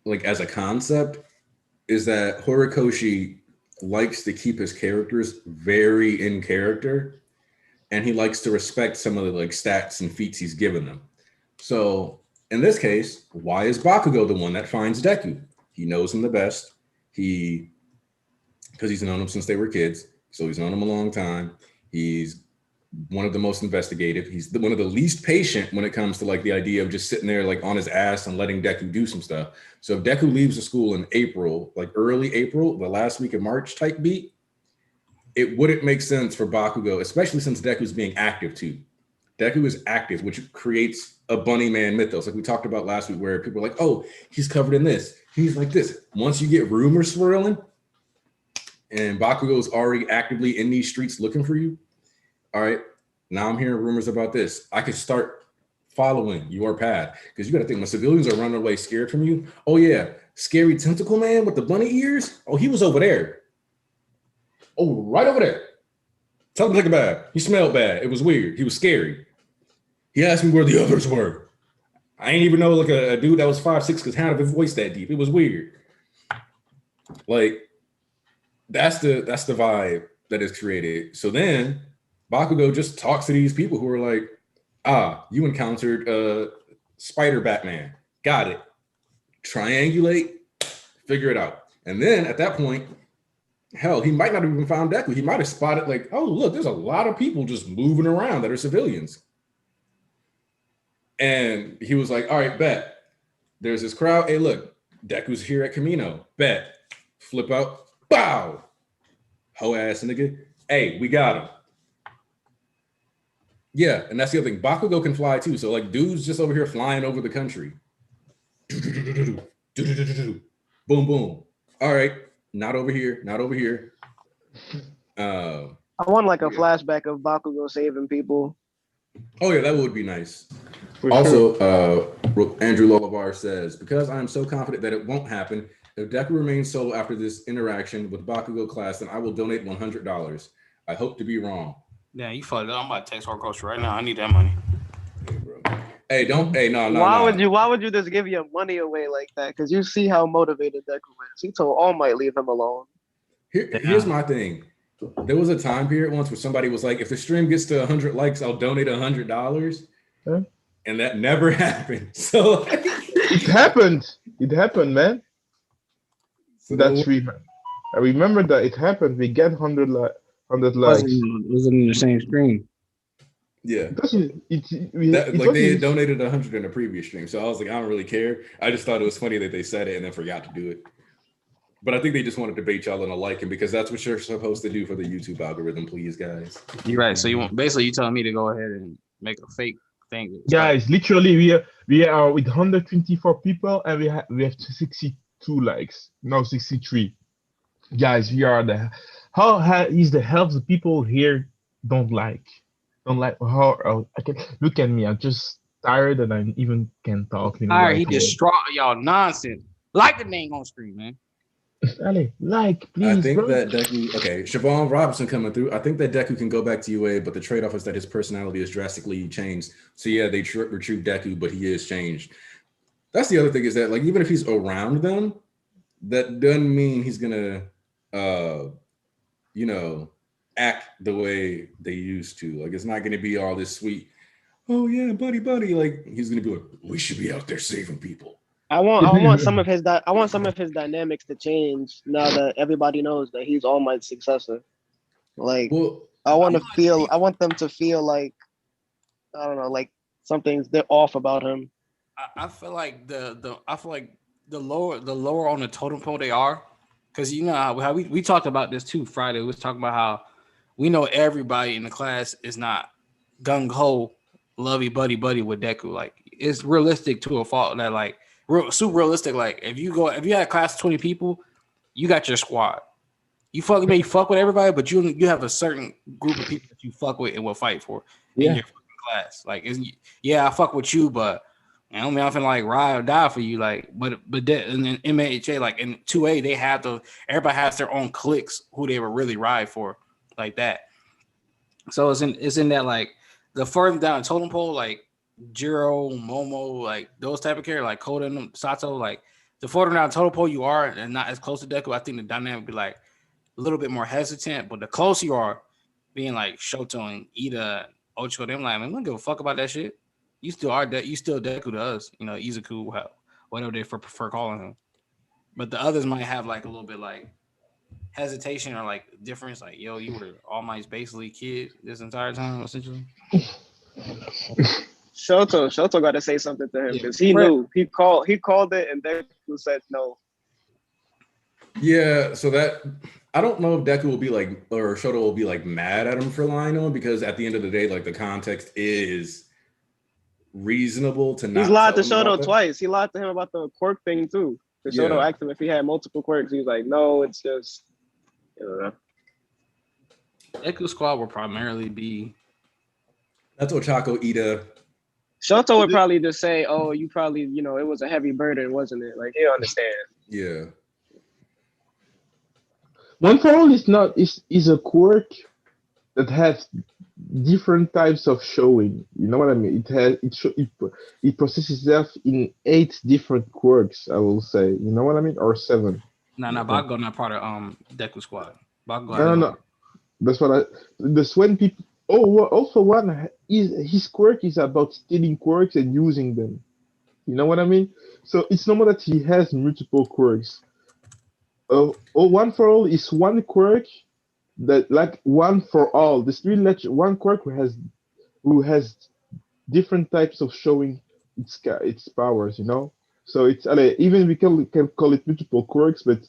like as a concept, is that Horikoshi likes to keep his characters very in character, and he likes to respect some of the like stats and feats he's given them. So in this case, why is Bakugo the one that finds Deku? He knows him the best. Because he's known him since they were kids, so he's known him a long time. He's one of the most investigative. He's one of the least patient when it comes to like the idea of just sitting there like on his ass and letting Deku do some stuff. So if Deku leaves the school in April, like early April, the last week of March type beat, it wouldn't make sense for Bakugo, especially since Deku's being active too. Deku is active, which creates a bunny man mythos, like we talked about last week, where people are like, oh, he's covered in this. He's like this. Once you get rumors swirling, and Bakugo is already actively in these streets looking for you. All right, now I'm hearing rumors about this. I could start following your path because you got to think when civilians are running away scared from you. Oh yeah, scary tentacle man with the bunny ears. Oh, he was over there. Oh, right over there. Tell him to take a bath. He smelled bad. It was weird. He was scary. He asked me where the others were. I ain't even know like a dude that was 5'6" could have his voice that deep. It was weird. Like. That's the vibe that is created. So then Bakugo just talks to these people who are like, you encountered Spider Batman. Got it. Triangulate, figure it out. And then at that point, hell, he might not have even found Deku. He might have spotted like, oh, look, there's a lot of people just moving around that are civilians. And he was like, all right, bet. There's this crowd. Hey, look, Deku's here at Kamino. Bet. Flip out. Bow! Ho ass nigga. Hey, we got him. Yeah, and that's the other thing. Bakugo can fly too. So like dudes just over here flying over the country. Boom, boom. All right. Not over here. Not over here.
I want like a flashback of Bakugo saving people.
Oh yeah, that would be nice.
For
Also,
sure.
Andrew Lolabar says, because I'm so confident that it won't happen, if Deku remains solo after this interaction with Bakugo class, then I will donate $100. I hope to be wrong.
Yeah, you fucked up. I'm about to text Horikoshi right now. I need that money.
Hey, bro. Hey, don't. Hey, no.
Why would you just give your money away like that? Because you see how motivated Deku is. He told All Might leave him alone.
Here's my thing. There was a time period once where somebody was like, if the stream gets to 100 likes, I'll donate $100.
Huh?
And that never happened. So
it happened. It happened, man.
So
I remember that it happened. We get 100 likes.
Wasn't in the same screen.
Yeah.
They
had donated 100 in the previous stream. So I was like, I don't really care. I just thought it was funny that they said it and then forgot to do it. But I think they just wanted to bait y'all into liking because that's what you're supposed to do for the YouTube algorithm, please, guys.
You're right. So you telling me to go ahead and make a fake thing.
Guys, literally we are with 124 people and we have 62 likes. No, 63. Guys, we are is the half the people here don't like how I can look at me. I'm just tired and I even can't talk.
All right, he distraught y'all nonsense. Like the name on screen, man.
Ali, please.
I think
bro.
that Deku, Siobhan Robinson coming through. I think that Deku can go back to UA, but the trade-off is that his personality is drastically changed. So yeah, they retrieve Deku, but he is changed. That's the other thing is that like even if he's around them, that doesn't mean he's gonna act the way they used to. Like it's not gonna be all this sweet, oh yeah, buddy. Like he's gonna be like, we should be out there saving people.
I want some of his dynamics to change now that everybody knows that he's All Might's successor. Like I want them to feel like I don't know, like they're off about him.
I feel like the lower on the totem pole they are, because you know how we talked about this too Friday. We was talking about how we know everybody in the class is not gung ho, lovey buddy with Deku. Like it's realistic to a fault that like super realistic. Like if you had a class of 20 people, you got your squad. You fuck with everybody, but you have a certain group of people that you fuck with and will fight for in
Yeah.
your fucking class. Like, I fuck with you, but I don't mean I'm finna like ride or die for you. Like, but and then MHA, like in 2A, everybody has their own cliques who they would really ride for, like that. So it's in that like the further down the totem pole, like Jiro, Momo, like those type of characters, like Koda and Sato, like the further down the totem pole you are and not as close to Deku, I think the dynamic would be like a little bit more hesitant, but the closer you are, being like Shoto and Ida, Ocho, them like, man, we don't give a fuck about that shit. You still are you still Deku to us, you know, Izuku, whatever they prefer calling him. But the others might have like a little bit like hesitation or like difference, like, yo, you were All Might's basically kid this entire time, essentially.
Shoto got to say something to him because he knew he called it and Deku said no.
Yeah, so that I don't know if Deku will be like, or Shoto will be like mad at him for lying to him, because at the end of the day, like the context is reasonable to not.
He's lied to Shoto twice. He lied to him about the quirk thing too. Because Shoto asked him if he had multiple quirks. He was like, no, it's just,
Deku squad will primarily be.
That's Ochako, Ida.
Shoto would probably just say, oh, you probably, it was a heavy burden, wasn't it? Like, he'll understand.
Yeah.
One for all is a quirk that has different types of showing. You know what I mean? It processes itself in 8 different quirks, I will say. You know what I mean? Or 7.
No, Bakugo not part of Deku squad.
Bakugo no. That's what that's when people. Oh, also one is his quirk is about stealing quirks and using them. You know what I mean? So it's normal that he has multiple quirks. One for all is one quirk that like one for all. This really one quirk who has different types of showing its powers. You know, so it's even we can call it multiple quirks, but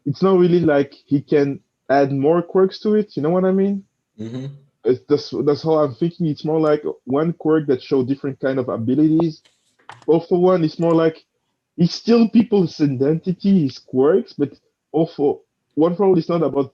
it's not really like he can add more quirks to it. You know what I mean?
Mm-hmm.
That's how I'm thinking. It's more like one quirk that show different kind of abilities. Also, one is more like it's still people's identity, his quirks, but also one for all is not about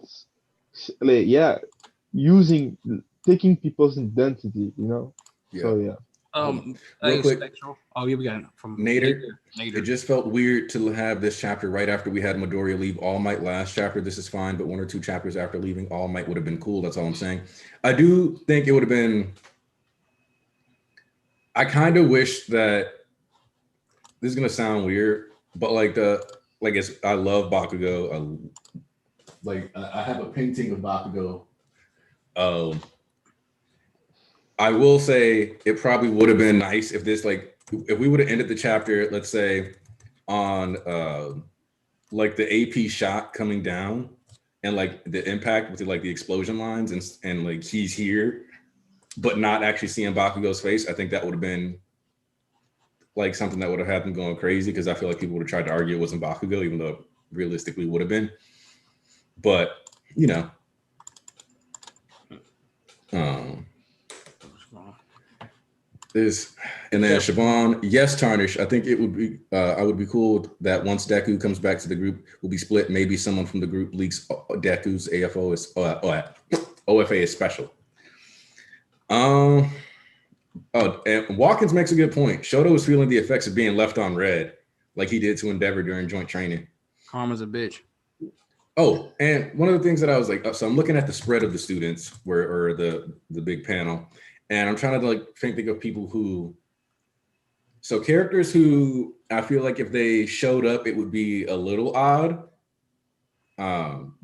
taking people's identity. You know?
Yeah.
So yeah.
Real quick.
We got it from
Nader. It just felt weird to have this chapter right after we had Midoriya leave All Might last chapter. This is fine, but 1 or 2 chapters after leaving All Might would have been cool. That's all I'm saying. I do think it would have been. I kind of wish that this is gonna sound weird, but I love Bakugo. I have a painting of Bakugo. I will say it probably would have been nice if if we would have ended the chapter, let's say, on the AP shot coming down and like the impact with the explosion lines and like he's here, but not actually seeing Bakugo's face. I think that would have been like something that would have had them going crazy, because I feel like people would have tried to argue it wasn't Bakugo, even though it realistically would have been. But and then Siobhan, yes, Tarnish. I think it would be. I would be cool that once Deku comes back to the group, will be split. Maybe someone from the group leaks Deku's AFO is OFA is special. And Watkins makes a good point. Shoto was feeling the effects of being left on red, like he did to Endeavor during joint training.
Karma's a bitch.
Oh, and one of the things that I was like, so I'm looking at the spread of the students, or the big panel. And I'm trying to think of people characters who I feel like if they showed up, it would be a little odd,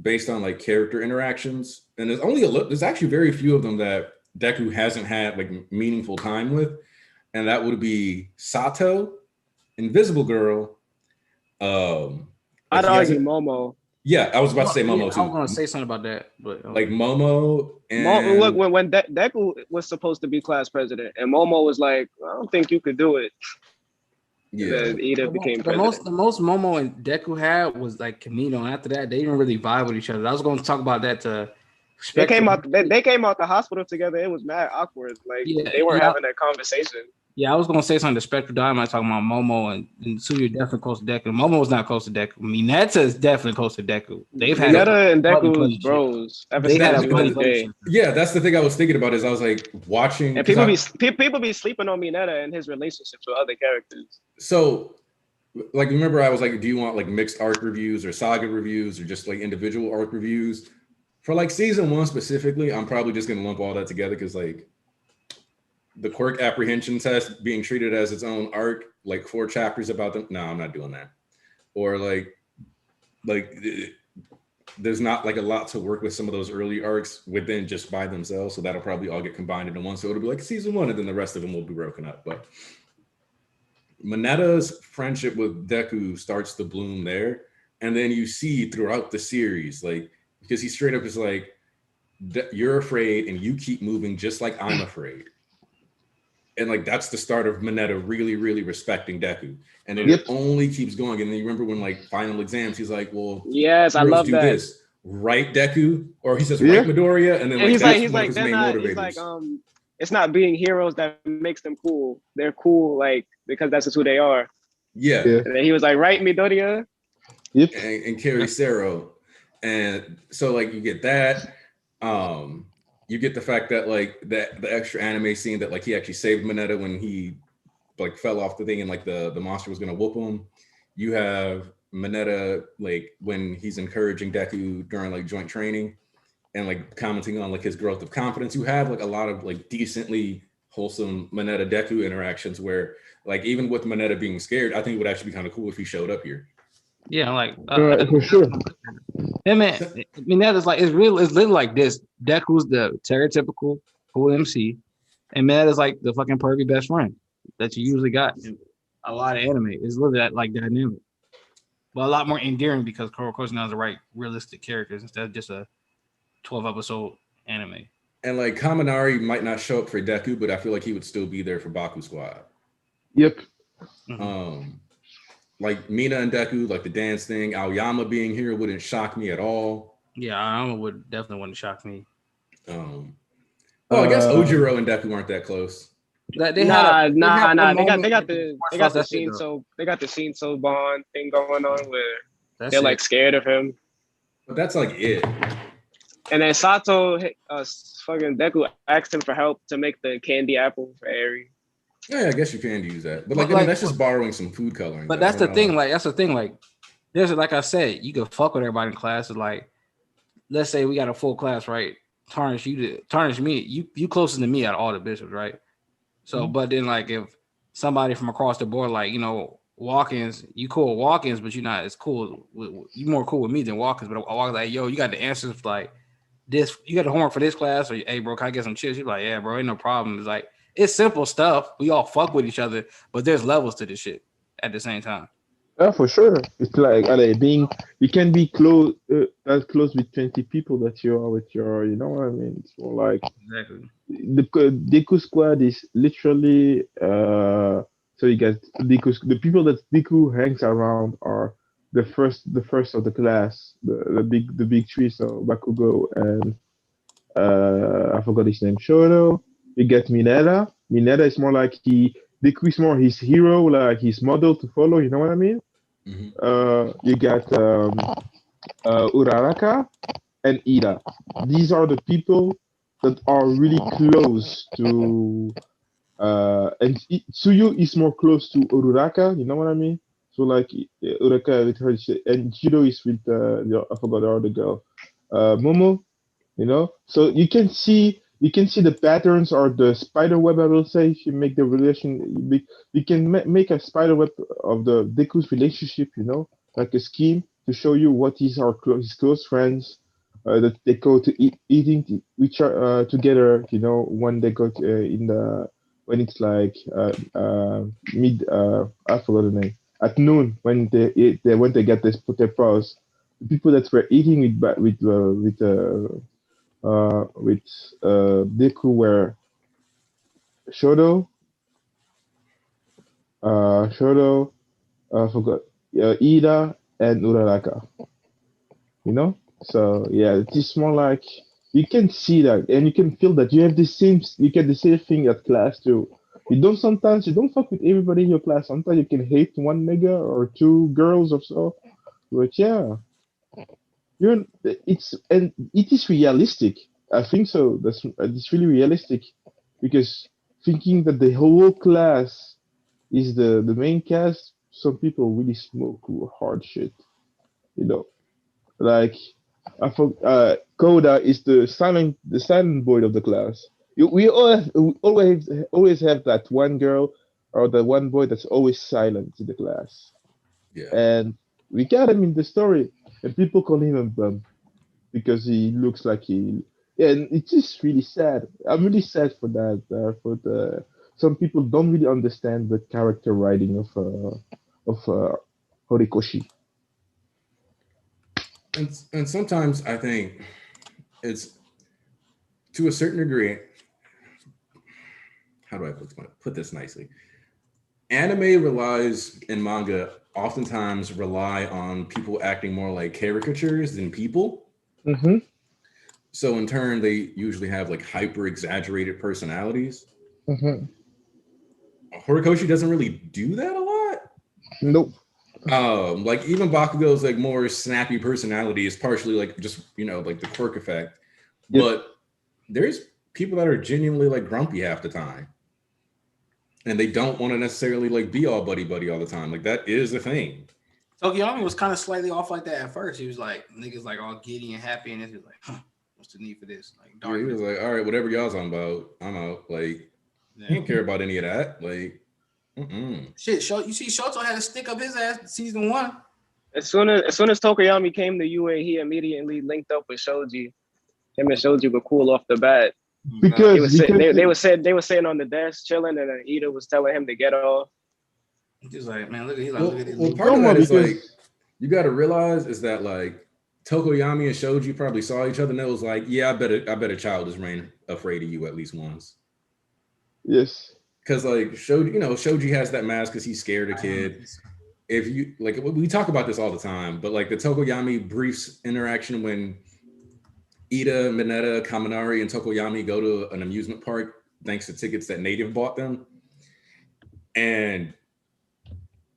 based on character interactions. And there's actually very few of them that Deku hasn't had meaningful time with, and that would be Sato, Invisible Girl.
I'd argue Momo.
Yeah, I was about to say Momo too.
I was going to say something about that, but
Momo and
look, when Deku was supposed to be class president, and Momo was like, "I don't think you could do it." And then Ida became president.
The most Momo and Deku had was like Kamino. And after that, they didn't really vibe with each other. I was going to talk about that to
They came out the hospital together. It was mad awkward. Like they weren't having that conversation.
Yeah, I was gonna say something to Spectral Diamond talking about Momo and Tsuyu definitely close to Deku. Momo was not close to Deku. Mineta is definitely close to Deku. They've had
Mineta and Deku's bros.
They had a buddy day.
Yeah, that's the thing I was thinking about. Is I was like watching,
and people be sleeping on Mineta and his relationships with other characters.
So, like, remember I was like, do you want like mixed arc reviews or saga reviews or just like individual arc reviews? For like season 1 specifically, I'm probably just gonna lump all that together because like the quirk apprehension test being treated as its own arc, like 4 chapters about them. No, I'm not doing that. Or like there's not like a lot to work with some of those early arcs within just by themselves. So that'll probably all get combined into one. So it'll be like season 1 and then the rest of them will be broken up. But Mineta's friendship with Deku starts to bloom there. And then you see throughout the series, like, because he straight up is like, you're afraid and you keep moving just like I'm afraid. And like that's the start of Mineta really, really respecting Deku, and then it only keeps going. And then you remember when like final exams, he's like, "Well,
yes, I love that.
This, right, Deku?" Or he says, "Right, Midoriya," and then like,
he's
that's
like,
his main motivators.
He's like, it's not being heroes that makes them cool. They're cool like because that's just who they are.
Yeah.
And then he was like, "Right, Midoriya."
Yep. And Carry Sero, and so like you get that. You get the fact that like that the extra anime scene that like he actually saved Mineta when he like fell off the thing and like the monster was gonna whoop him. You have Mineta like when he's encouraging Deku during like joint training and like commenting on like his growth of confidence. You have like a lot of like decently wholesome Mineta Deku interactions where like even with Mineta being scared, I think it would actually be kind of cool if he showed up here.
Yeah, like
for sure.
Yeah, man. I mean, that is like it's literally like this. Deku's the stereotypical cool MC, and Matt is like the fucking pervy best friend that you usually got in a lot of anime. It's literally that like dynamic, but a lot more endearing because Kuroko now is the right realistic characters instead of just a 12 episode anime.
And like Kaminari might not show up for Deku, but I feel like he would still be there for Baku Squad.
Yep.
Like Mina and Deku, like the dance thing, Aoyama being here wouldn't shock me at all.
Yeah, Aoyama wouldn't shock me.
I guess Ojiro and Deku aren't that close.
They got the scene so bond thing going on where they're like scared of him.
But that's like it.
And then Sato, fucking Deku asked him for help to make the candy apple for Eri.
Yeah, I guess you can use that. But like, I mean, that's just borrowing some food coloring.
But that's the thing. Like, there's like I said, you can fuck with everybody in class. Like, let's say we got a full class, right? Tarnish me. You closest to me out of all the bishops, right? So, but then like if somebody from across the board, like Walkins, you cool with Walkins, but you're not as cool. You more cool with me than Walkins. But I was like, yo, you got the answers for like this. You got the homework for this class, or hey, bro, can I get some chips? You're like, yeah, bro, ain't no problem. It's like. It's simple stuff. We all fuck with each other, but there's levels to this shit at the same time.
Yeah, for sure. It's like you can be close, as close with 20 people that you are with your, you know what I mean? It's more like
exactly.
The Deku squad is literally so you guys the people that Deku hangs around are the first of the class, the big three. So Bakugo and I forgot his name, Shoto. You get Mineta. Mineta is more like Deku is more his hero, like his model to follow. You know what I mean? Mm-hmm. You got Uraraka and Ida. These are the people that are really close to. And Tsuyu is more close to Uraraka. You know what I mean? So like Uraraka with her, and Jiro is with I forgot the other girl, Momo. You know, so you can see the patterns or the spider web. I will say if you make the relation, you can make a spider web of the Deku's relationship. You know, like a scheme to show you what is his close friends that they go to eating which are together. You know, when they go to, when it's like mid. I forgot the name. At noon when they get their paws. The people that were eating with Deku were Shoto, Shoto, I forgot, Ida and Uraraka. You know, so yeah, it's just more like you can see that and you can feel that you have the same, you get the same thing at class too. You don't fuck with everybody in your class. Sometimes you can hate one nigga or two girls or so. But yeah, you're it's and it is realistic. I think so. That's it's really realistic because thinking that the whole class is the main cast, some people really smoke hard shit. You know, like I thought Koda is the silent boy of the class. We always have that one girl or the one boy that's always silent in the class,
Yeah.
and we got him in the story, and people call him a bum because he looks like he. Yeah, and it's just really sad. I'm really sad for that. For the some people don't really understand the character writing of Horikoshi.
And sometimes I think it's to a certain degree. How do I put this nicely? Anime relies and manga oftentimes rely on people acting more like caricatures than people.
Mm-hmm.
So in turn, they usually have like hyper exaggerated personalities.
Mm-hmm.
Horikoshi doesn't really do that a lot.
Nope.
Like even Bakugo's like more snappy personality is partially like just like the quirk effect.
Yep.
But there's people that are genuinely like grumpy half the time. And they don't want to necessarily like be all buddy buddy all the time. Like that is a thing.
Tokiyami was kind of slightly off like that at first. He was like niggas like all giddy and happy, and he was like, huh, what's the need for this? Like
Yeah, he was like, all right, whatever y'all's on about, I'm out. Like, he don't care about any of that. Like,
shit. You see, Shoto had to stick up his ass season 1.
As soon as Tokoyami came to UA, he immediately linked up with Shoji. Him and Shoji were cool off the bat.
Because
they were sitting on the desk chilling, and then Ida was telling him to get off.
He's like, man, look at this.
Well, part of that is like you got to realize is that like Tokoyami and Shoji probably saw each other and it was like, yeah, I bet a child is afraid of you at least once.
Yes.
Because like Shoji has that mask because he's scared a kid. If you like, we talk about this all the time, but like the Tokoyami briefs interaction when Ida, Mineta, Kaminari, and Tokoyami go to an amusement park thanks to tickets that Native bought them, and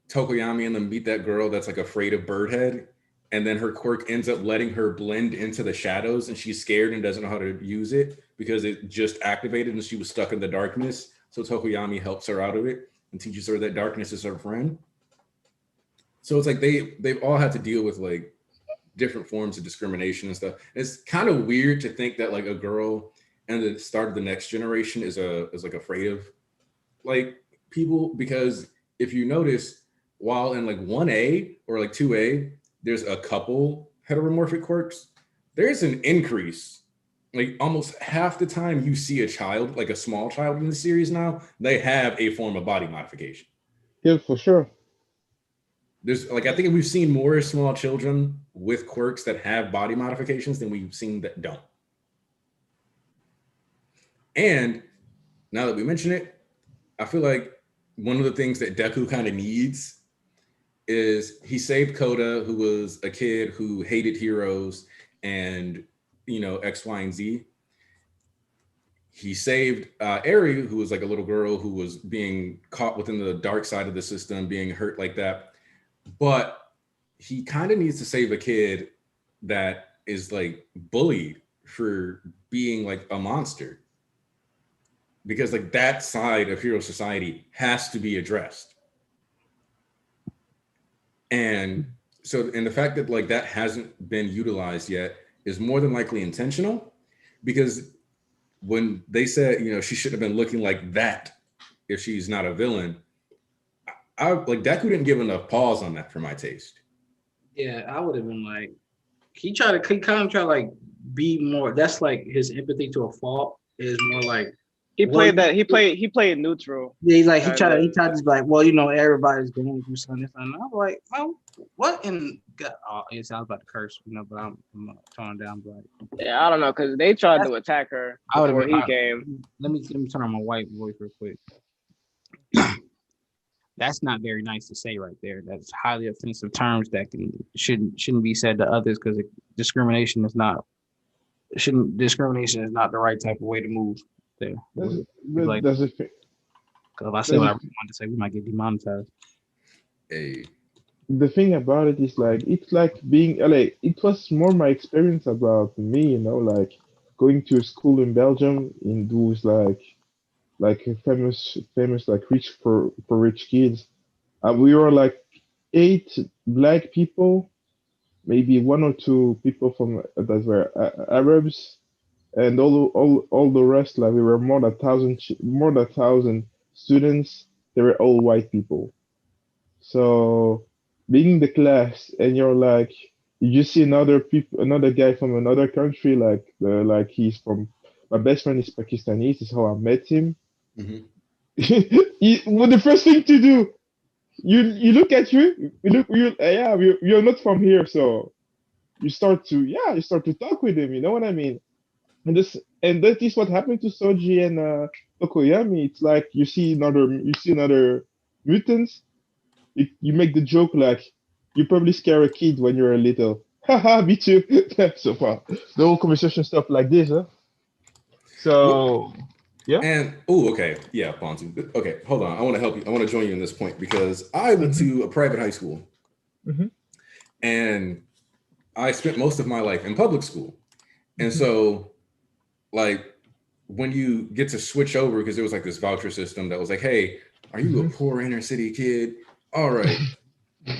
Tokoyami and them meet that girl that's like afraid of Birdhead, and then her quirk ends up letting her blend into the shadows, and she's scared and doesn't know how to use it because it just activated and she was stuck in the darkness. So Tokoyami helps her out of it and teaches her that darkness is her friend. So it's like they've all had to deal with like different forms of discrimination and stuff. And it's kind of weird to think that like a girl and the start of the next generation is like afraid of like people, because if you notice, while in like 1A or like 2A, there's a couple heteromorphic quirks, there's an increase. Like almost half the time you see a child, like a small child in the series now, they have a form of body modification.
Yeah, for sure.
There's like, I think we've seen more small children with quirks that have body modifications than we've seen that don't. And now that we mention it, I feel like one of the things that Deku kind of needs is he saved Koda, who was a kid who hated heroes and, X, Y, and Z. He saved Eri, who was like a little girl who was being caught within the dark side of the system, being hurt like that. But he kind of needs to save a kid that is like bullied for being like a monster. Because like that side of hero society has to be addressed. And the fact that like that hasn't been utilized yet is more than likely intentional, because when they said, she shouldn't have been looking like that if she's not a villain, I like Deku didn't give enough pause on that for my taste.
Yeah, I would have been like, he kind of try to like be more. That's like his empathy to a fault is more like
he played that. He played neutral.
Yeah, he's like he tried to be like, well, everybody's going through something. And I'm like, well, what in God? Oh, it sounds about to curse, but I'm toning down. But
yeah, I don't know, because they tried to attack her before he came.
Let me turn on my white voice real quick. That's not very nice to say right there. That's highly offensive terms that shouldn't be said to others because discrimination is not the right type of way to move there.
That's,
Like,
that's a thing.
because if I say
That's
what
a
I really wanted to say, we might get demonetized.
Hey,
the thing about it is like it's like being like it was more my experience about me, like going to a school in Belgium in those like a famous like rich for rich kids. We were like eight black people, maybe one or two people from that were Arabs, and all the rest like we were more than 1,000 students. They were all white people. So being in the class and you're like you just see another guy from another country like he's from my best friend is Pakistani. This is how I met him.
mhm.
Well, the first thing to do, you look at you look you yeah you're not from here, so you start to talk with him. You know what I mean? And that is what happened to Soji and Tokoyami. It's like you see another mutants. You make the joke like you probably scare a kid when you're a little. Haha, me too. So far, the whole conversation stuff like this, huh? So yeah.
And okay, yeah, Ponzu. Okay, hold on. I want to help you. I want to join you in this point because I went
Mhm.
to a private high school,
Mhm.
and I spent most of my life in public school. And
Mhm.
so, like, when you get to switch over, because there was like this voucher system that was like, hey, are you a
Mhm.
poor inner city kid? All right,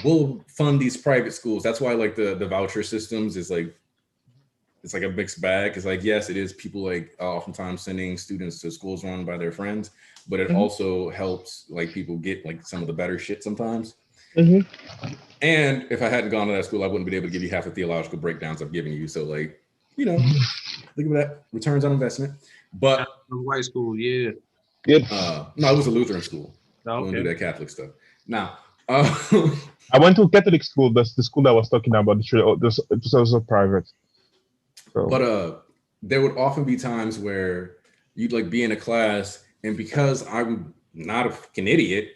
we'll fund these private schools. That's why like the voucher systems is like it's like a mixed bag. It's like yes, it is people like oftentimes sending students to schools run by their friends, but it
Mhm.
also helps like people get like some of the better shit sometimes.
Mhm.
And if I hadn't gone to that school, I wouldn't be able to give you half the theological breakdowns I've given you. So like, you know, think of that returns on investment.
That's
But
white school, yeah.
Yep.
no, it was a Lutheran school. We don't do
Okay.
that Catholic stuff. Now, uh,
I went to a Catholic school. That's the school that I was talking about. It was also private. So.
but there would often be times where you'd like be in a class, and because I'm not a fucking idiot,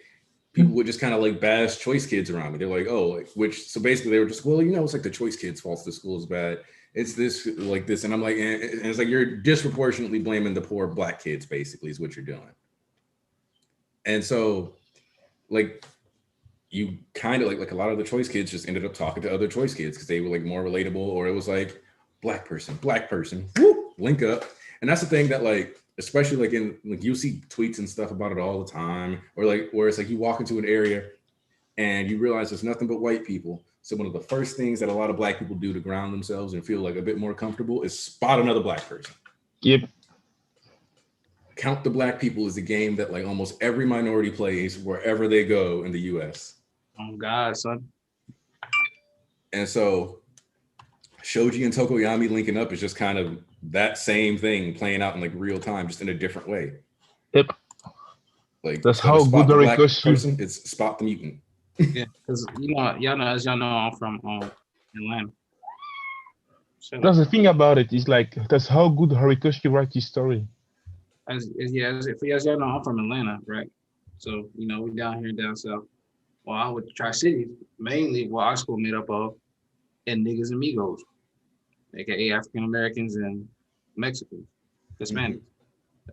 people would just kind of like bash choice kids around me. They're like, oh, like, which so basically they were just, well, it's like the choice kids' fault. The school is bad. It's this like this, and I'm like, and it's like you're disproportionately blaming the poor black kids. Basically, is what you're doing. And so, like, you kind of like a lot of the choice kids just ended up talking to other choice kids because they were like more relatable, or it was like black person, whoop, link up. And that's the thing that like, especially like in like you see tweets and stuff about it all the time, or like where it's like you walk into an area and you realize there's nothing but white people. So one of the first things that a lot of black people do to ground themselves and feel like a bit more comfortable is spot another black person.
Yep.
Count the Black People is a game that like almost every minority plays wherever they go in the US.
Oh God, son.
And so Shoji and Tokoyami linking up is just kind of that same thing playing out in like real time, just in a different way.
Yep.
Like
That's
instead of
how good
spot the black
Horikoshi.
person, it's spot the mutant.
Yeah, because y'all know, I'm from Atlanta. So
That's the thing about it. It's like that's how good Horikoshi writes his story.
as y'all know, I'm from Atlanta, right? So we down here down south. Well, I went to Tri Cities mainly. Well, our school made up of and niggas and Migos, aka African Americans and Mexicans, Hispanics.
Mhm.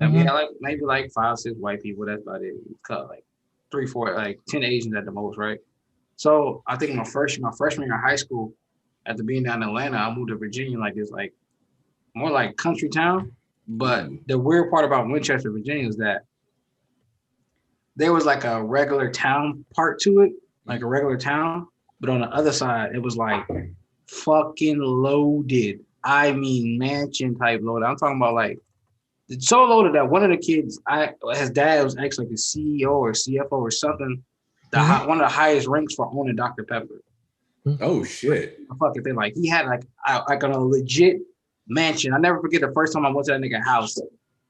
And we
Mhm.
had like maybe like 5, 6 white people. That's about it. We cut like 3, 4, like 10 Asians at the most, right? So I think my freshman year of high school, after being down in Atlanta, I moved to Virginia, like this, like more like country town. But
Ooh.
the weird part about Winchester, Virginia, is that there was like a regular town part to it, like a regular town. But on the other side, it was like fucking loaded. I mean, mansion type loaded. I'm talking about like it's so loaded that one of the kids, his dad was actually like a CEO or CFO or something. One of the highest ranks for owning Dr. Pepper.
Oh shit.
Fucking thing, like he had like a legit mansion. I never forget the first time I went to that nigga house,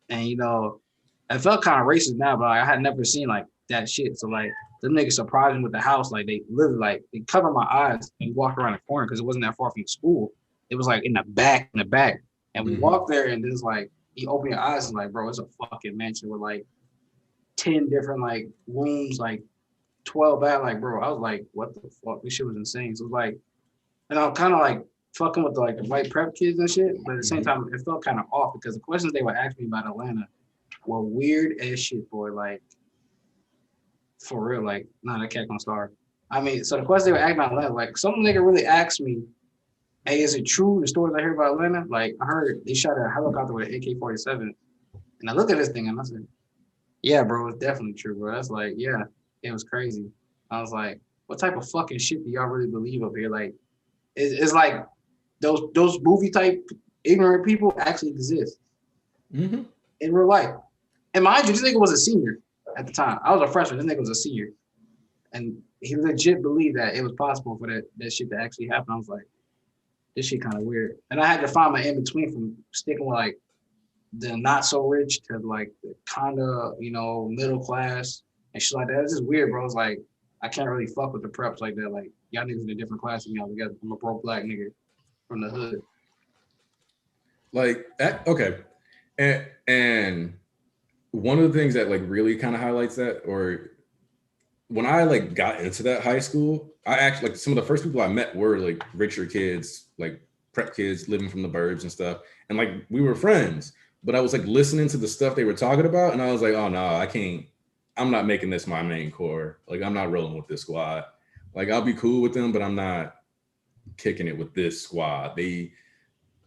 and it felt kind of racist now, but like, I had never seen like that shit. So like them niggas surprised me with the house. Like they literally like they covered my eyes and walked around the corner because it wasn't that far from the school. It was like in the back, and we
Mhm.
walked there, and there's like you open your eyes and like, bro, it's a fucking mansion with like 10 different like rooms, like 12 back, like, bro, I was like, what the fuck? This shit was insane. So it was like, and I'm kind of like fucking with the white prep kids and shit, but at the same time, it felt kind of off because the questions they would ask me about Atlanta were weird as shit, boy. Like, for real, like, nah, that cat gonna starve. I mean, so the questions they were asking about Atlanta, like, some nigga really asked me, hey, is it true the stories I hear about Atlanta? Like, I heard they shot a helicopter with an AK-47, and I looked at this thing and I said, yeah, bro, it's definitely true, bro. That's like, yeah, it was crazy. I was like, what type of fucking shit do y'all really believe up here? Like, it's like those movie type ignorant people actually exist in real life. And mind you, this nigga was a senior at the time. I was a freshman. This nigga was a senior. And he legit believed that it was possible for that shit to actually happen. I was like, this shit kind of weird. And I had to find my in-between from sticking with like the not so rich to like the kind of, middle class and shit like that. It's just weird, bro. It's like, I can't really fuck with the preps like that. Like, y'all niggas in a different class than y'all together. I'm a broke black nigga from the hood.
Like, okay. And one of the things that like really kind of highlights that, or when I like got into that high school, I actually like some of the first people I met were like richer kids, like prep kids living from the burbs and stuff. And like we were friends, but I was like listening to the stuff they were talking about, and I was like, oh no, I can't. I'm not making this my main core. Like I'm not rolling with this squad. Like I'll be cool with them, but I'm not kicking it with this squad. They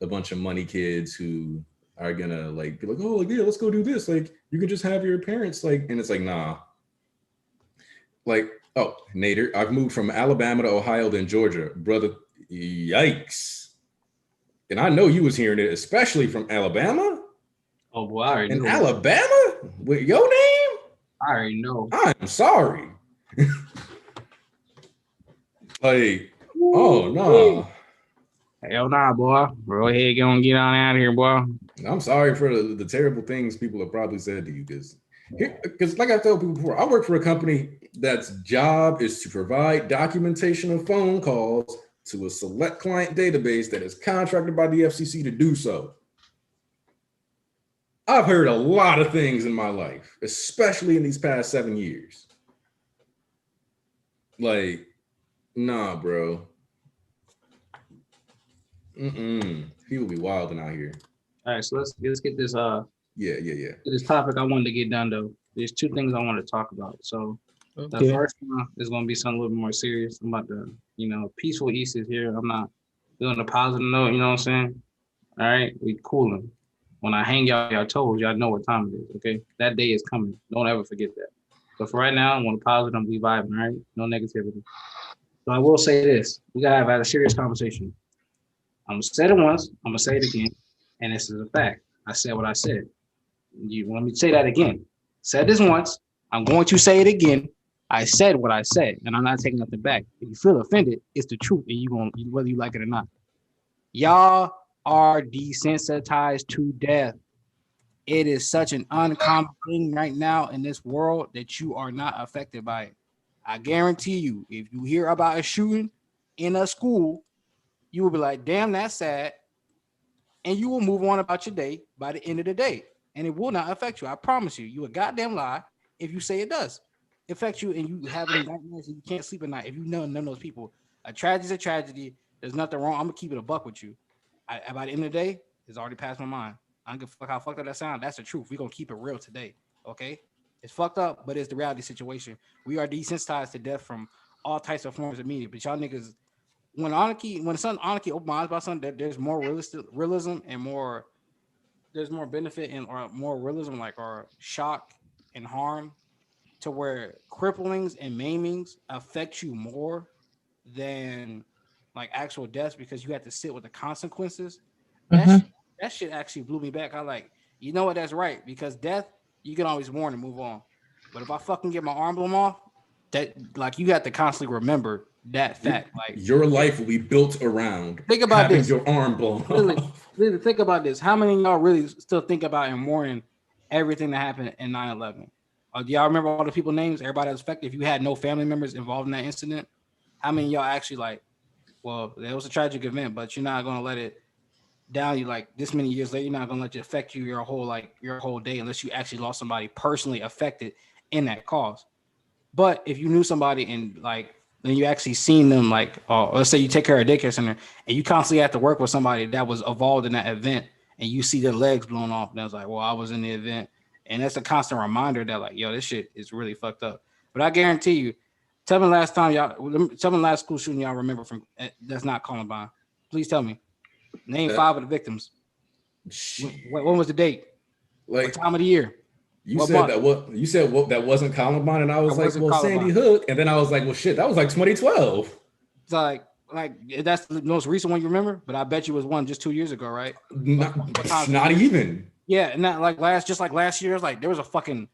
a bunch of money kids who are gonna like be like, oh yeah, let's go do this. Like you can just have your parents like, and it's like, nah. Like, oh, Nader, I've moved from Alabama to Ohio, then Georgia. Brother, yikes. And I know you was hearing it, especially from Alabama.
Oh boy, I already
in
know.
Alabama with your name?
I already know.
I'm sorry. Like, oh no.
Hell nah, boy. Go ahead, get on out of here, boy.
I'm sorry for the terrible things people have probably said to you, because like I told people before, I work for a company that's job is to provide documentation of phone calls to a select client database that is contracted by the FCC to do so. I've heard a lot of things in my life, especially in these past 7 years. Like, nah, bro. People be wilding out here.
All right, so let's get this
Yeah.
this topic I wanted to get done though. There's two things I want to talk about. So
Okay.
the first one is going to be something a little bit more serious. I'm about to, peaceful East is here. I'm not doing a positive note. You know what I'm saying? All right, we cooling. When I hang y'all toes, y'all know what time it is. Okay, that day is coming. Don't ever forget that. But for right now, I want to positive. I'm be vibing. All right, no negativity. So I will say this: we gotta have a serious conversation. I'm gonna say it once. I'm gonna say it again, and this is a fact. I said what I said. You want me to say that again? Said this once. I'm going to say it again. I said what I said, and I'm not taking nothing back. If you feel offended, it's the truth, and whether you like it or not. Y'all are desensitized to death. It is such an uncommon thing right now in this world that you are not affected by it. I guarantee you, if you hear about a shooting in a school, you will be like, damn, that's sad. And you will move on about your day by the end of the day. And it will not affect you. I promise you. You a goddamn lie if you say it does. It affects you and you have any nightmares and you can't sleep at night. If you know none of those people, a tragedy is a tragedy. There's nothing wrong. I'm going to keep it a buck with you. By the end of the day, it's already passed my mind. I don't give a fuck how fucked up that sound. That's the truth. We're going to keep it real today. Okay? It's fucked up, but it's the reality situation. We are desensitized to death from all types of forms of media. But y'all niggas, when Anarchy opened my eyes about something, there's more realism and there's more benefit and or more realism, like or shock and harm, to where cripplings and maimings affect you more than like actual deaths because you have to sit with the consequences. That shit actually blew me back. I like, you know what? That's right, because death you can always mourn and move on. But if I fucking get my arm blown off, that like you have to constantly remember that fact. Like
your life will be built around
think about
having
this.
your arm blown off.
Really think about this. How many of y'all really still think about and mourning everything that happened in 9/11? Do y'all remember all the people's names? Everybody that was affected. If you had no family members involved in that incident, how many of y'all actually like? Well, it was a tragic event, but you're not gonna let it down you like this many years later. You're not gonna let it affect you your whole day unless you actually lost somebody personally affected in that cause. But if you knew somebody and like, then you actually seen them, like, let's say you take care of a daycare center and you constantly have to work with somebody that was involved in that event, and you see their legs blown off, and I was like, well, I was in the event, and that's a constant reminder that like, yo, this shit is really fucked up. But I guarantee you, tell me last school shooting y'all remember from that's not Columbine. Please tell me. Name 5 of the victims. When was the date? What
Like
time of the year?
you
What
said
month?
that what you said what that wasn't Columbine, and I was
That
like,
wasn't
well, Sandy
Columbine.
Hook, and then I was like, well, shit, that was like 2012.
It's like that's the most recent one you remember, but I bet you was one just 2 years ago, right?
Not even.
Yeah, not like last year. It's like there was a fucking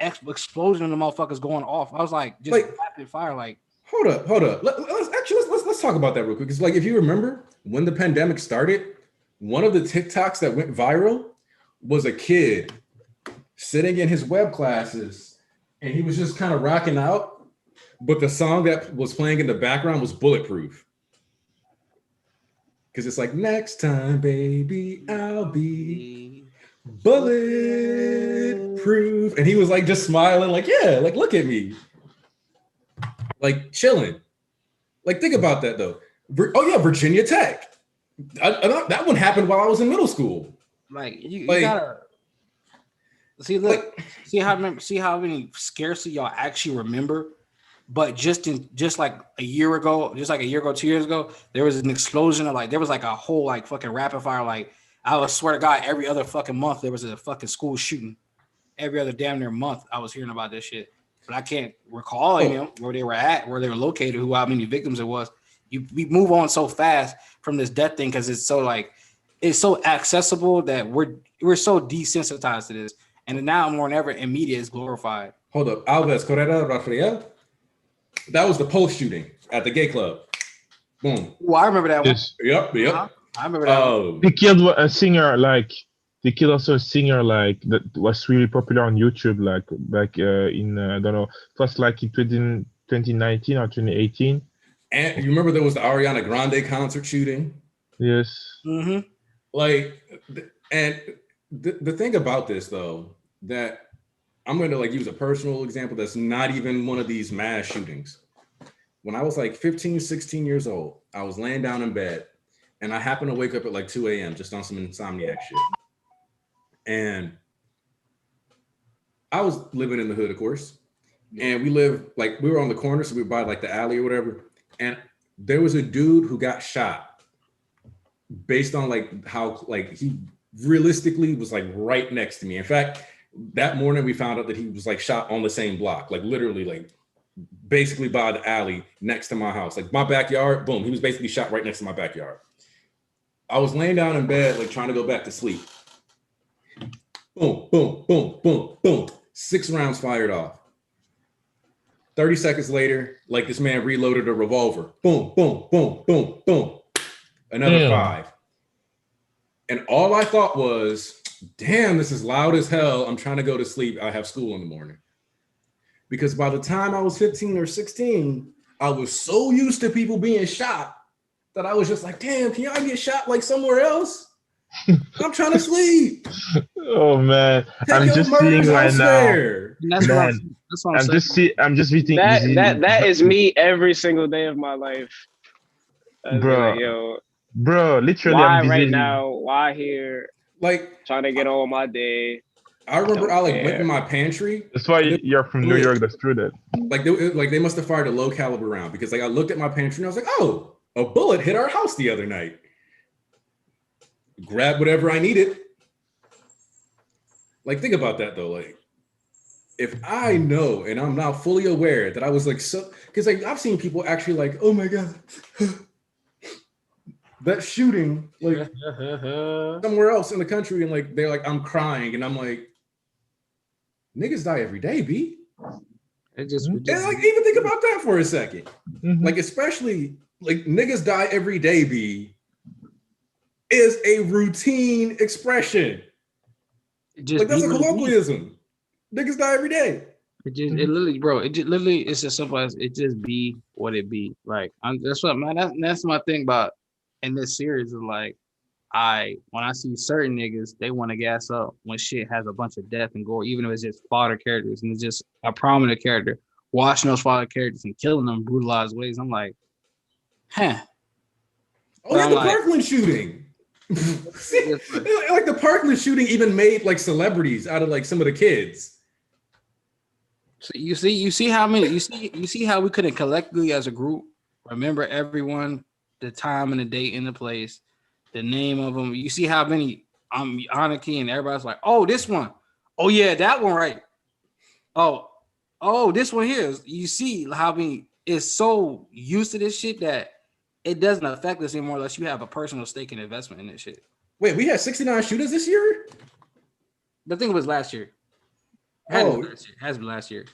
explosion of the motherfuckers going off. I was like, just
Like,
rapid fire. Like,
hold up. Let's talk about that real quick. Because like, if you remember when the pandemic started, one of the TikToks that went viral was a kid sitting in his web classes, and he was just kind of rocking out, but the song that was playing in the background was Bulletproof. Because it's like, next time, baby, I'll be bulletproof. And he was like just smiling, like, yeah, like, look at me. Like, chilling. Like, think about that, though. Oh, yeah, Virginia Tech. That one happened while I was in middle school.
like you
Like,
gotta see. Look,
like,
see how many scarcely y'all actually remember. But just like a year ago, 2 years ago, there was an explosion of like there was like a whole like fucking rapid fire. Like I would swear to God, every other fucking month there was a fucking school shooting. Every other damn near month, I was hearing about this shit. But I can't recall any of them, where they were at, where they were located, how many victims it was. We move on so fast from this death thing because it's so accessible that we're so desensitized to this, and now more than ever, in media is glorified.
hold up. Alves Correa Rafael. That was the post shooting at the gay club. Boom.
Well, I remember that one.
Yes.
Yep.
I remember that one.
They killed a singer, like they killed also a singer like that was really popular on YouTube, like back in I don't know, it was like in 2019 or 2018.
And you remember there was the Ariana Grande concert shooting?
Yes.
Mm-hmm.
Like, and the thing about this though, that I'm going to like use a personal example that's not even one of these mass shootings. When I was like 15, 16 years old, I was laying down in bed and I happened to wake up at like 2 a.m. just on some insomniac shit. And I was living in the hood, of course. And we were on the corner, so we were by like the alley or whatever. And there was a dude who got shot based on like how like he realistically was like right next to me. In fact, that morning we found out that he was like shot on the same block, like literally like basically by the alley next to my house, like my backyard. Boom, he was basically shot right next to my backyard. I was laying down in bed, like trying to go back to sleep. Boom, boom, boom, boom, boom. 6 rounds fired off. 30 seconds later, like this man reloaded a revolver. Boom, boom, boom, boom, boom. Another 5. And all I thought was, damn, this is loud as hell. I'm trying to go to sleep. I have school in the morning. Because by the time I was 15 or 16, I was so used to people being shot that I was just like, damn, can y'all get shot like somewhere else? I'm trying to sleep.
Oh man, I'm just seeing right
elsewhere.
now. Man, that's what I'm saying. I'm just reading
that is me every single day of my life.
Bro,
like, yo,
bro, literally,
why
I'm busy
right now? Why here?
Like
trying to get on my day.
I remember I like went in my pantry.
That's why you're from New York. That's true. That
like they must have fired a low caliber round because like I looked at my pantry and I was like, oh, a bullet hit our house the other night. Grab whatever I needed. Like think about that though. Like if I know and I'm now fully aware that I was like so because like I've seen people actually like, oh my god. That shooting like somewhere else in the country and like they're like I'm crying and I'm like niggas die every day, B.
It just
and like even think about that for a second.
Mm-hmm.
Like especially like niggas die every day, B is a routine expression. Like that's a colloquialism. Niggas die every day.
It literally, bro. It's as simple as it just be what it be. Like that's what man. That's my thing about in this series is like when I see certain niggas, they want to gas up when shit has a bunch of death and gore, even if it's just fodder characters and it's just a prominent character. watching those father characters and killing them in brutalized ways. I'm like, huh.
Oh, yeah, the Parkland shooting. Like the Parkland shooting even made like celebrities out of like some of the kids.
So you see how we couldn't collectively as a group remember everyone, the time and the date and the place, the name of them. You see how many Anarchy and everybody's like, oh, this one. Oh yeah, that one right. Oh, this one here. You see how many is so used to this shit that it doesn't affect us anymore unless you have a personal stake and investment in this shit.
Wait, we had 69 shooters this year?
The thing was last year. Has been last year.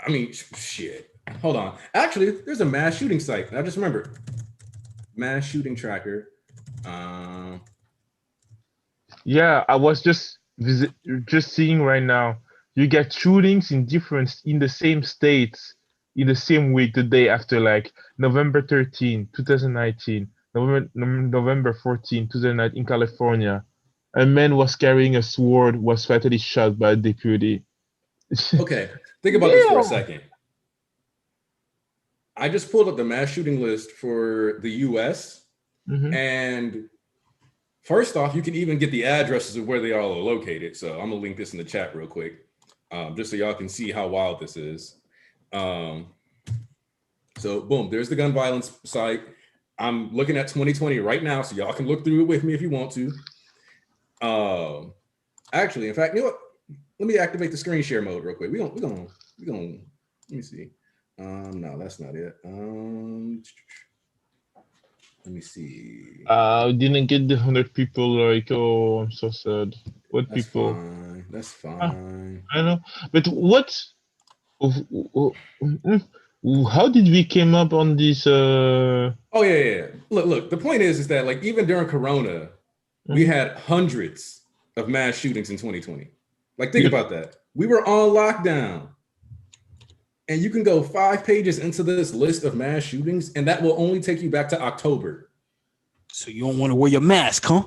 I mean, shit. Hold on. Actually, there's a mass shooting site. I just remembered. Mass shooting tracker.
Yeah, I was just seeing right now. You get shootings in the same states in the same week, the day after, like November 13, 2019, November 14, 2009 in California. A man was carrying a sword, was fatally shot by a deputy.
Okay, think about this for a second. I just pulled up the mass shooting list for the US. Mm-hmm. And first off, you can even get the addresses of where they all are located. So I'm gonna link this in the chat real quick, just so y'all can see how wild this is. So boom, there's the gun violence site. I'm looking at 2020 right now, so y'all can look through it with me if you want to. Actually, in fact, you know what? Let me activate the screen share mode real quick. We gonna let me see. No, that's not it. Let me see.
Didn't get the 100 people. Like, oh, I'm so sad. What
That's
people?
Fine. That's fine.
I know, but what? How did we came up on this?
Oh yeah. Look. The point is that like even during Corona, we had hundreds of mass shootings in 2020. Like think about that. We were on lockdown. And you can go 5 pages into this list of mass shootings, and that will only take you back to October.
So you don't want to wear your mask, huh?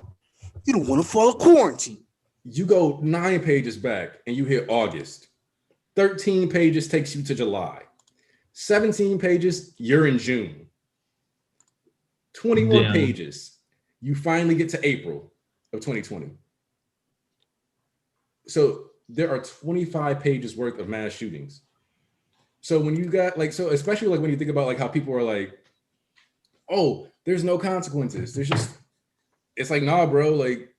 You don't want to follow quarantine.
You go 9 pages back, and you hit August. 13 pages takes you to July. 17 pages, you're in June. 21 pages, you finally get to April of 2020. So there are 25 pages worth of mass shootings. So when you got like, so especially like when you think about like how people are like, oh, there's no consequences. It's like, nah, bro, like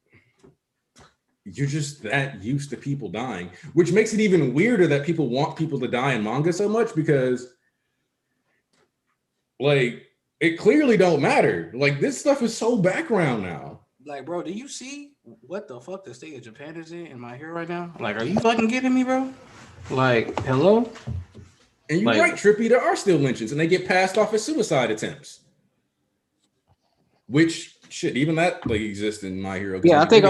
you're just that used to people dying, which makes it even weirder that people want people to die in manga so much because like, it clearly don't matter. Like this stuff is so background now.
Like, bro, do you see what the fuck the state of Japan is in My Hero right now? Like, are you fucking kidding me, bro? Like, hello?
And you're right, Trippy, there are still lynchings and they get passed off as suicide attempts. Which shit, even that like exists in My Hero.
Yeah, I think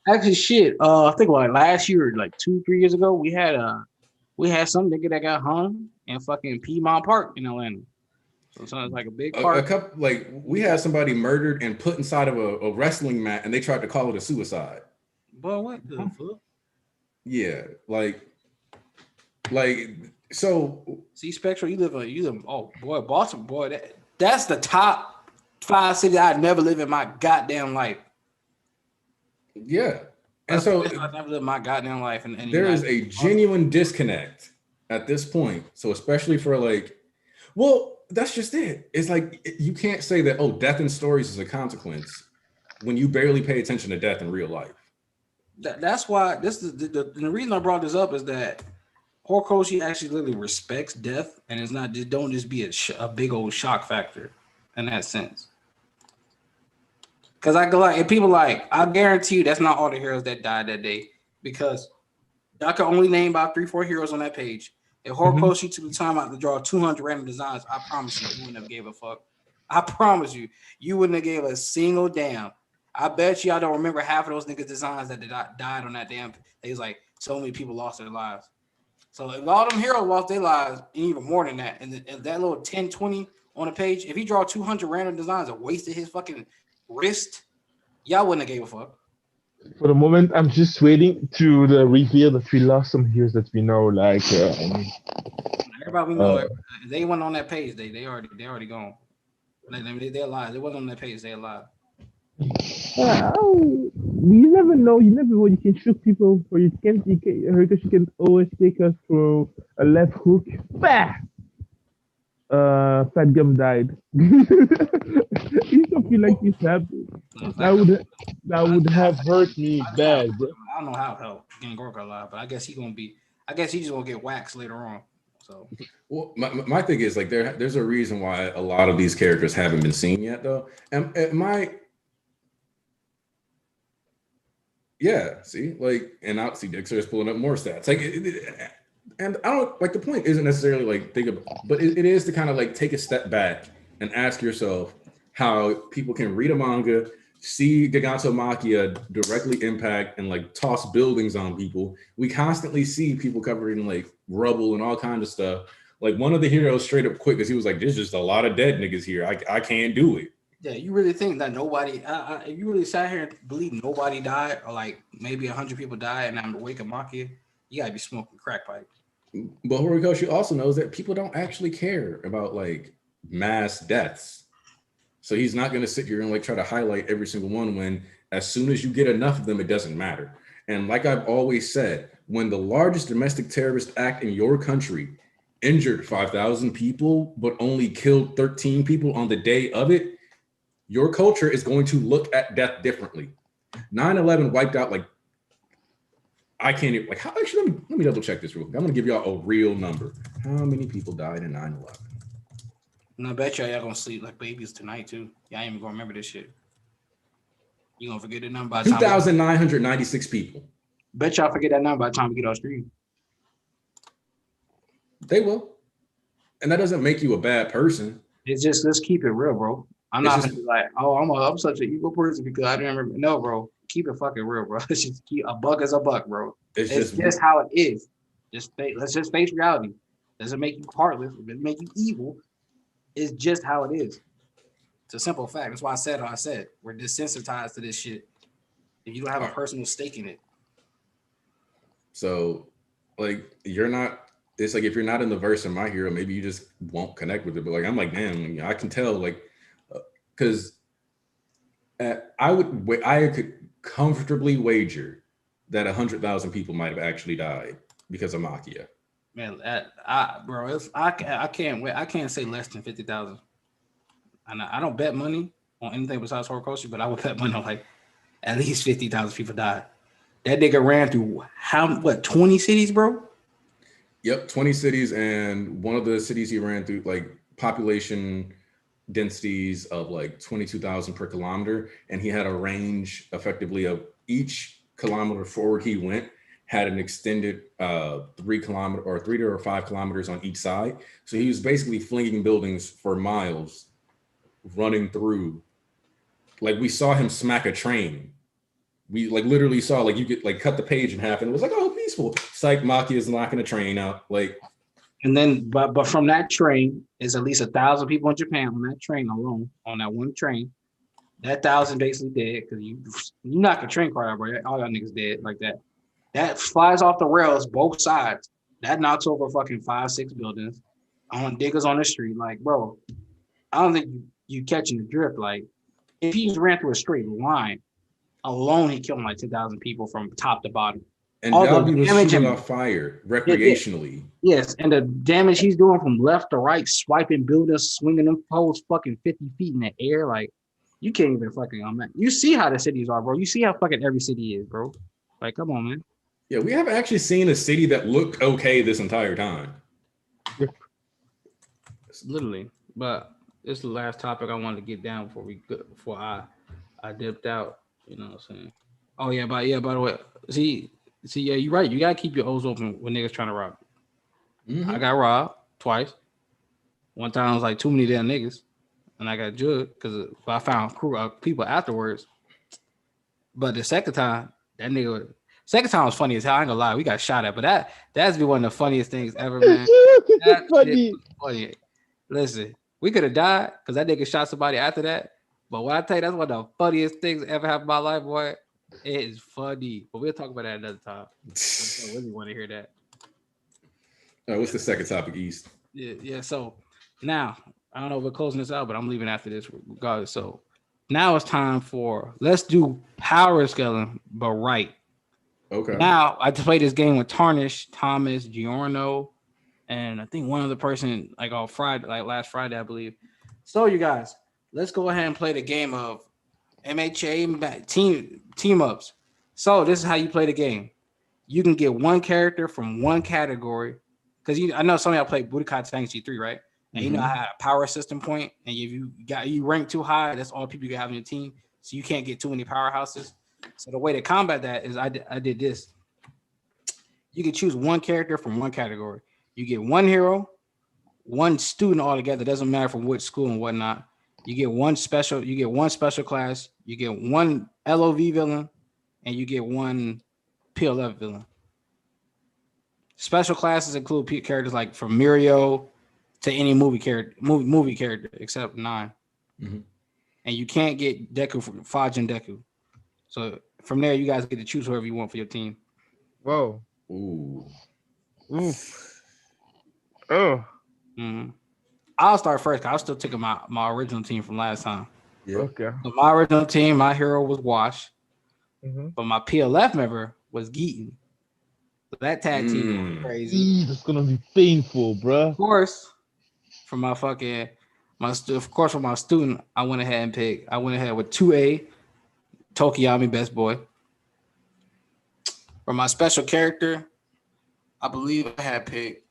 actually shit. I think like last year, like 2-3 years ago, we had some nigga that got hung in fucking Piedmont Park in Atlanta. So it's like a big park.
A couple, like we had somebody murdered and put inside of a wrestling mat and they tried to call it a suicide.
But what the fuck?
Yeah, like so.
See, Spectral, you live. Oh boy, Boston, boy, that's the top 5 cities I'd never live in my goddamn life.
Yeah, and so
I've never lived my goddamn life. And
there is a genuine disconnect at this point. So especially for like, well, that's just it. It's like you can't say that death in stories is a consequence when you barely pay attention to death in real life.
That's why this is the reason I brought this up is that Horikoshi actually literally respects death and it's not just don't just be a big old shock factor in that sense. Because I go like, if people like, I guarantee you that's not all the heroes that died that day because I can only name about 3-4 heroes on that page. If Horikoshi took the time out to draw 200 random designs, I promise you wouldn't have gave a fuck. I promise you wouldn't have gave a single damn. I bet you I don't remember half of those niggas' designs that died on that damn. It was like so many people lost their lives. So if all them heroes lost their lives, and even more than that, and that little 10, 20 on the page, if he draw 200 random designs and wasted his fucking wrist, y'all wouldn't have gave a fuck.
For the moment, I'm just waiting to reveal the 3 lost some heroes that we know, like
Everybody we know, they went on that page. They already gone. They're alive. They wasn't on that page. They alive.
You never know. You never know. You can shoot people, or because you can always take us through a left hook. Bah! Fat Gum died. You don't feel like he's happy. That would have hurt me bad, bro.
I don't know how help Gangorka alive, but I guess he's gonna be. I guess he's just gonna get waxed later on. So,
well, my thing is like there's a reason why a lot of these characters haven't been seen yet, though. And yeah, see, like, and I see Dixer is pulling up more stats. Like, and I don't like the point isn't necessarily like think of, but it is to kind of like take a step back and ask yourself how people can read a manga, see Gigantomachia directly impact and like toss buildings on people. We constantly see people covered in like rubble and all kinds of stuff. Like one of the heroes straight up quit because he was like, "There's just a lot of dead niggas here. I can't do it."
yeah, you really think that nobody? If you really sat here and believe nobody died, or like maybe 100 people died, and I'm the wake of Machia, you gotta be smoking crack pipe.
But Horikoshi also knows that people don't actually care about like mass deaths. So he's not going to sit here and like try to highlight every single one when as soon as you get enough of them, it doesn't matter. And like I've always said, when the largest domestic terrorist act in your country injured 5,000 people, but only killed 13 people on the day of it, your culture is going to look at death differently. 9/11 wiped out like, I can't even, like, how, actually, let me double check this real quick. I'm going to give y'all a real number. How many people died in 9/11?
And I bet y'all gonna sleep like babies tonight too. Y'all ain't even gonna remember this shit. You gonna forget the number by the time
2,996 people.
Bet y'all forget that number by the time we get off stream.
They will. And that doesn't make you a bad person.
It's just, let's keep it real, bro. I'm not gonna be like, oh, I'm such an evil person because I didn't remember. No, bro. Keep it fucking real, bro. Let's just keep a buck as a buck, bro. It's just how it is. Let's just face reality. Doesn't make you heartless. It doesn't make you evil. It's just how it is. It's a simple fact. That's why I said what I said. We're desensitized to this shit. If you don't have a personal stake in it.
So, like, you're not, it's like if you're not in the verse of My Hero, maybe you just won't connect with it. But like, I'm like, damn, I can tell, like, because I could comfortably wager that 100,000 people might have actually died because of Machia.
Man, I can't wait. I can't say less than 50,000. And I don't bet money on anything besides Horikoshi, but I would bet money on like at least 50,000 people died. That nigga ran through 20 cities, bro?
Yep, 20 cities, and one of the cities he ran through, like population densities of like 22,000 per kilometer, and he had a range effectively of each kilometer forward he went had an extended 3 kilometer or 3 or 5 kilometers on each side. So he was basically flinging buildings for miles, running through. Like we saw him smack a train. We like literally saw like you could like cut the page in half and it was like, oh, peaceful. Psych, Maki is knocking a train out. Like,
and then but from that train is at least 1,000 people in Japan on that train alone, on that one train. That 1,000 basically dead because you knock a train car out, bro. All y'all niggas dead like that. That flies off the rails, both sides. That knocks over fucking 5-6 buildings on diggers on the street. Like, bro, I don't think you catching the drift. Like, if he just ran through a straight line alone, he killed like 10,000 people from top to bottom.
And Dalby was shooting off fire recreationally.
Yes, and the damage he's doing from left to right, swiping buildings, swinging them poles fucking 50 feet in the air. Like, you can't even fucking, you see how the cities are, bro. You see how fucking every city is, bro. Like, come on, man.
Yeah, we haven't actually seen a city that looked okay this entire time.
Literally, but it's the last topic I wanted to get down before I dipped out. You know what I'm saying? Oh yeah, by the way, see, yeah, you're right. You gotta keep your O's open when niggas trying to rob. Mm-hmm. I got robbed twice. One time I was like too many damn niggas, and I got jugged because I found people afterwards. But the second time, second time was funny as hell. I ain't gonna lie, we got shot at, but that's been one of the funniest things ever, man. That funny. Funny. Listen, we could have died because that nigga shot somebody after that. But when I tell you, that's one of the funniest things ever happened in my life, boy. It is funny, but we'll talk about that another time. I don't really want to hear that.
All right, what's the second topic, East?
Yeah. So now I don't know if we're closing this out, but I'm leaving after this regardless. So now it's time for let's do power scaling, but right.
Okay.
Now I just played this game with Tarnish, Thomas, Giorno, and I think one other person like on Friday, like last Friday, I believe. So you guys, let's go ahead and play the game of MHA team ups. So this is how you play the game. You can get one character from one category because I know some of y'all play Budokai Tenkaichi 3, right? And you know I had a power system point, and if you rank too high, that's all people you can have in your team. So you can't get too many powerhouses. So the way to combat that is I did this. You can choose one character from one category. You get one hero, one student altogether. Doesn't matter from which school and whatnot. You get one special class. You get one LOV villain, and you get one PLF villain. Special classes include characters like from Mirio to any movie character except 9.
Mm-hmm.
And you can't get Deku from Fajin Deku. So from there, you guys get to choose whoever you want for your team.
Whoa.
Ooh.
Oof. Oh.
Mm-hmm. I'll start first because I was still taking my original team from last time.
Yeah.
Okay.
So my original team, my hero was Wash,
Mm-hmm.
but my PLF member was Geaton. So that tag team was crazy.
That's gonna be painful, bruh.
Of course, for my student, I went ahead with 2A, Tokiyami, best boy. For my special character, I believe I had picked.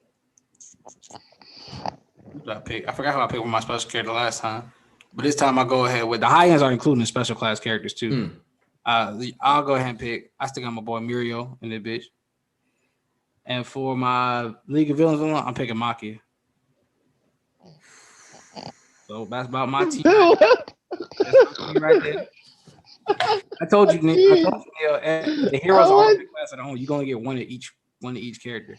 Who did I pick? I forgot who I picked with my special character last time. But this time I go ahead with the high ends are including the special class characters too. I'll go ahead and pick. I still got my boy Mirio in this bitch. And for my League of Villains, I'm picking Maki. So that's about my team. That's my team right there. I told you, Nick. The heroes are all the class at home. You're gonna get one of each character.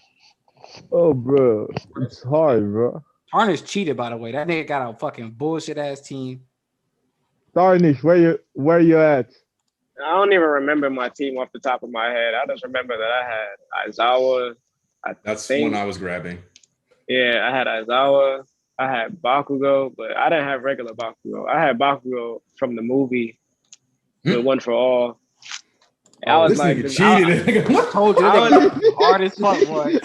Oh, bro, it's hard, bro.
Tarnish cheated, by the way. That nigga got a fucking bullshit ass team.
Tarnish, where you at?
I don't even remember my team off the top of my head. I just remember that I had Aizawa.
That's one I was grabbing.
Yeah, I had Aizawa. I had Bakugo, but I didn't have regular Bakugo. I had Bakugo from the movie, the one for all. I was like,
cheated.
I told you that hard as fuck, boy.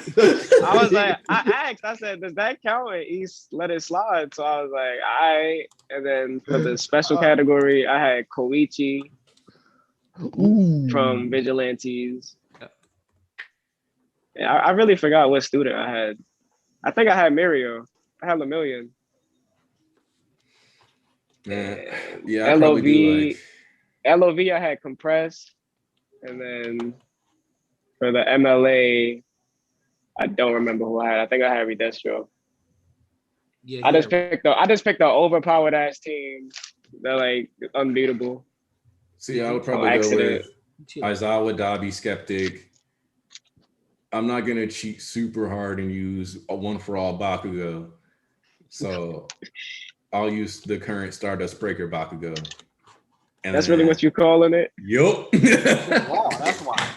I was like, I asked, I said, does that count? And East let it slide. So I was like, all right. And then for the special category, I had Koichi from Vigilantes. Yeah, I really forgot what student I had. I think I had Mirio. I had Lemillion.
Yeah, I probably do like...
LOV, I had Compress. And then for the MLA, I don't remember who I had. I think I had Redestro.
Yeah,
I just picked the overpowered ass team. They're like unbeatable.
See, I would probably go with Aizawa, Dabi, Skeptic. I'm not gonna cheat super hard and use a one for all Bakugo. So I'll use the current Stardust Breaker Bakugo.
And that's really what you're calling it?
Yup.
Wow, that's why.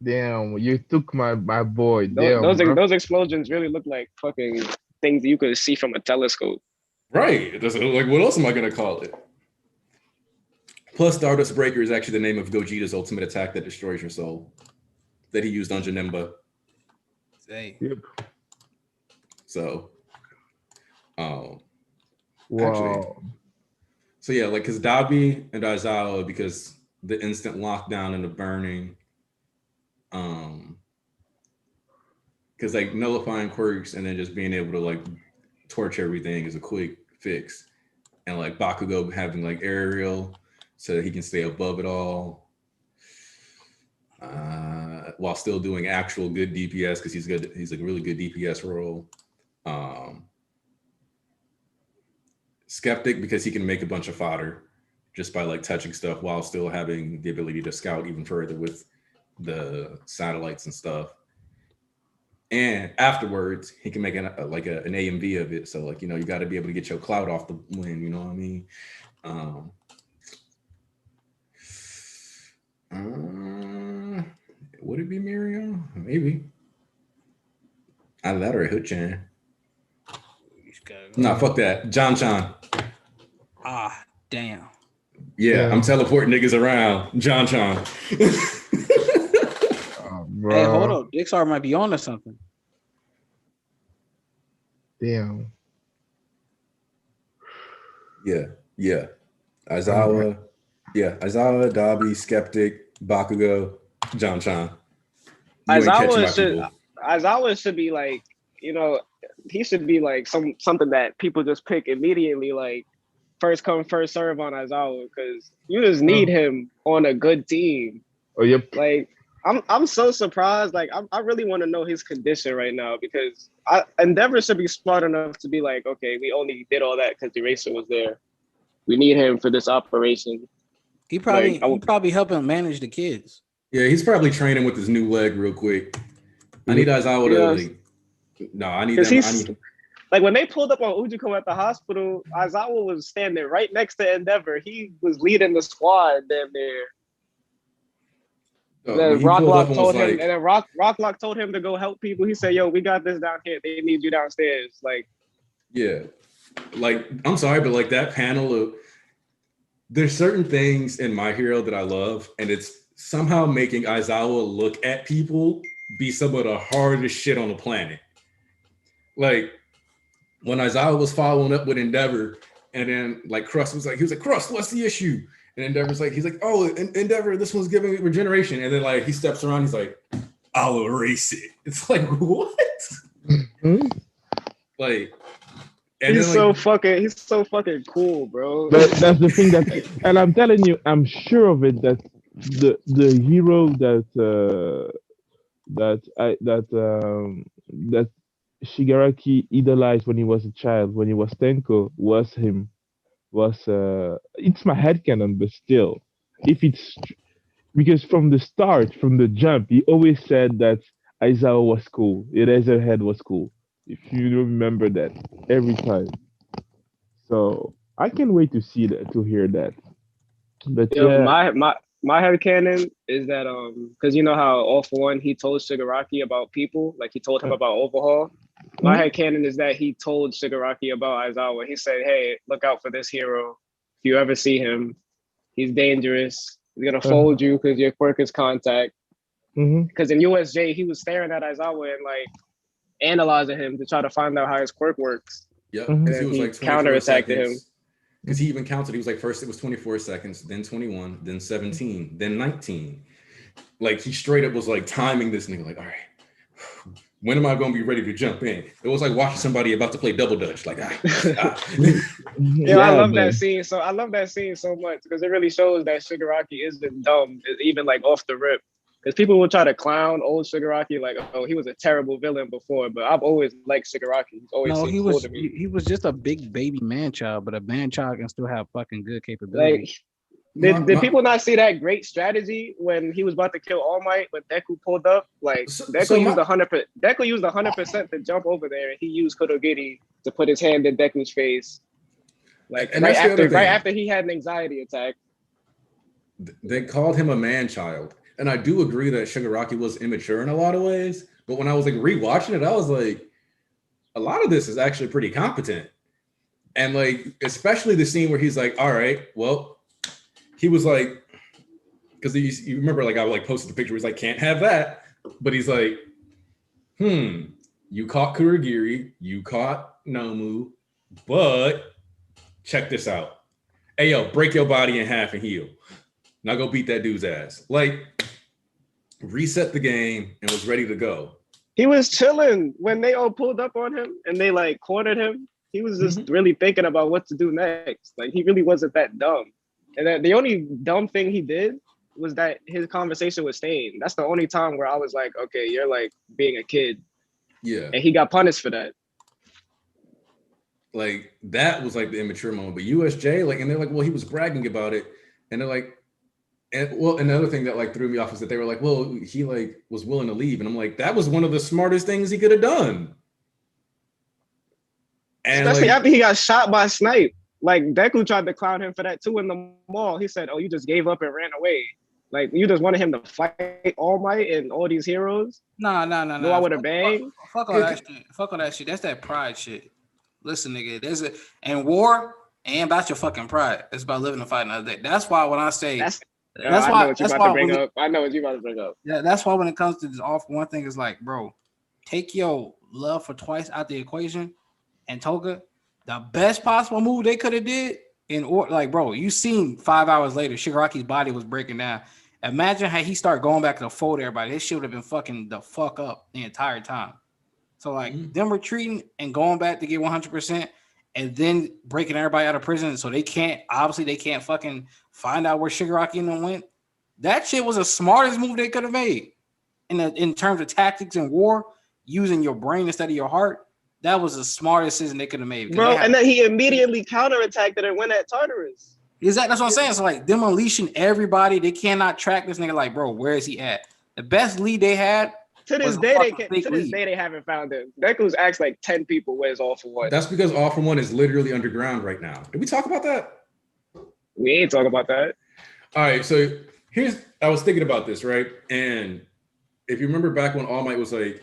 Damn, you took my boy.
Those explosions really look like fucking things you could see from a telescope.
Right. It doesn't look like, what else am I gonna call it? Plus, Stardust Breaker is actually the name of Gogeta's ultimate attack that destroys your soul that he used on Janemba.
Yep.
So,
wow.
Actually, so yeah, like because Dabi and Aizawa, because the instant lockdown and the burning, because like nullifying quirks and then just being able to like torch everything is a quick fix, and like Bakugo having like aerial so that he can stay above it all, while still doing actual good DPS because he's good. He's like a really good DPS role. Skeptic because he can make a bunch of fodder just by like touching stuff while still having the ability to scout even further with the satellites and stuff. And afterwards, he can make an AMV of it. So like, you know, you got to be able to get your clout off the win. You know what I mean? Would it be Miriam? Maybe. Either that or Hood-chan. Nah, fuck that. John Chan.
Ah, damn.
Yeah, I'm teleporting niggas around. John Chan.
Hey, hold up. Dixar might be on or something.
Damn.
Yeah. Aizawa. Yeah, Aizawa, Dabi, Skeptic, Bakugo, John Chan. You ain't catching my people.
Aizawa should be like, he should be like something that people just pick immediately, like first come, first serve on Aizawa, because you just need him on a good team.
Oh, yep.
Like, I'm so surprised. Like, I really want to know his condition right now, because Endeavor should be smart enough to be like, okay, we only did all that because Eraser was there. We need him for this operation.
He probably helping manage the kids.
Yeah, he's probably training with his new leg real quick. I need Aizawa to I need them.
Like, when they pulled up on Ujiko at the hospital, Aizawa was standing right next to Endeavor. He was leading the squad damn near. Then Rocklock told him, and then Rocklock told him to go help people. He said, "Yo, we got this down here. They need you downstairs." Like,
yeah, like, I'm sorry, but like that panel of, there's certain things in My Hero that I love, and it's somehow making Aizawa look at people be some of the hardest shit on the planet. Like, when Aizawa was following up with Endeavor, and then like Crust was like, Crust, what's the issue? And Endeavor's like, he's like, oh, Endeavor, this one's giving me regeneration. And then like he steps around, he's like, I'll erase it. It's like, what?
Mm-hmm.
Like, and
he's so fucking cool, bro.
But that's the thing and I'm telling you, I'm sure of it, that the hero that Shigaraki idolized when he was a child, when he was Tenko, was him. It's my headcanon, but still, if it's because from the start, from the jump, he always said that Aizawa was cool, Eraserhead was cool. If you remember that, every time. So I can't wait to see that, to hear that. But
my headcanon is that because you know how All For One, he told Shigaraki about people, like he told him about Overhaul. My headcanon is that he told Shigaraki about Aizawa. He said, hey, look out for this hero. If you ever see him, he's dangerous. He's gonna fold you because your quirk is contact. Because in USJ, he was staring at Aizawa and like analyzing him to try to find out how his quirk works.
Yep, because he was like
counterattacked him.
Because he even counted. He was like, first it was 24 seconds, then 21, then 17, then 19. Like, he straight up was like timing this nigga, like, all right, when am I going to be ready to jump in? It was like watching somebody about to play double dutch. Like,
Yeah, I love that scene. So I love that scene so much because it really shows that Shigaraki isn't dumb, even like off the rip. Because people will try to clown old Shigaraki, like, oh, he was a terrible villain before, but I've always liked Shigaraki. He's always cool to me.
He was just a big baby man child, but a man child can still have fucking good capabilities.
Like, did people not see that great strategy when he was about to kill All Might, when Deku pulled up? Like, Deku used 100%. Deku used 100% to jump over there, and he used Kodogiri to put his hand in Deku's face. Like, right after he had an anxiety attack.
They called him a man child. And I do agree that Shigaraki was immature in a lot of ways. But when I was like rewatching it, I was like, a lot of this is actually pretty competent. And like, especially the scene where he's like, all right, well, he was like, because you remember, like, I like posted the picture, he's like, can't have that. But he's like, you caught Kurogiri, you caught Nomu, but check this out. Hey, yo, break your body in half and heal. Now go beat that dude's ass. Like, reset the game and was ready to go.
He was chilling when they all pulled up on him and they like cornered him. He was just really thinking about what to do next. Like, he really wasn't that dumb. And that the only dumb thing he did was that his conversation with Stain. That's the only time where I was like, okay, you're like being a kid.
Yeah.
And he got punished for that.
Like, that was like the immature moment. But USJ, like, and they're like, well, he was bragging about it. And they're like, and well, another thing that like threw me off is that they were like, well, he like was willing to leave. And I'm like, that was one of the smartest things he could have done. And
especially
like,
after he got shot by Snipe. Like, Deku tried to clown him for that too in the mall. He said, oh, you just gave up and ran away. Like you just wanted him to fight All Might and all these heroes.
Nah.
No, I would have banged.
Fuck all that shit. Fuck all that shit. That's that pride shit. Listen, nigga, and war ain't about your fucking pride. It's about living and fighting another day. That's why when I say
That's
why
I know what you're about to bring up. I know what you're about to bring up.
Yeah, that's why when it comes to this off, one thing is like, bro, take your love for Twice out the equation, and Toga, the best possible move they could have did like, bro, you seen 5 hours later, Shigaraki's body was breaking down. Imagine how he started going back to the fold everybody. His shit would have been fucking the fuck up the entire time. So like them retreating and going back to get 100%, and then breaking everybody out of prison, so they can't fucking find out where Shigaraki and them went. That shit was the smartest move they could have made in terms of tactics and war, using your brain instead of your heart. That was the smartest decision they could have made.
Bro, and then he immediately counterattacked it and went at Tartarus.
Exactly, that's what I'm saying. So like them unleashing everybody, they cannot track this nigga. Like, bro, where is he at? The best lead they had.
To this day, they haven't found him. Deku's asked like 10 people where's All For One.
That's because All For One is literally underground right now. Did we talk about that?
We ain't talking about that.
All right, so I was thinking about this, right? And if you remember back when All Might was like,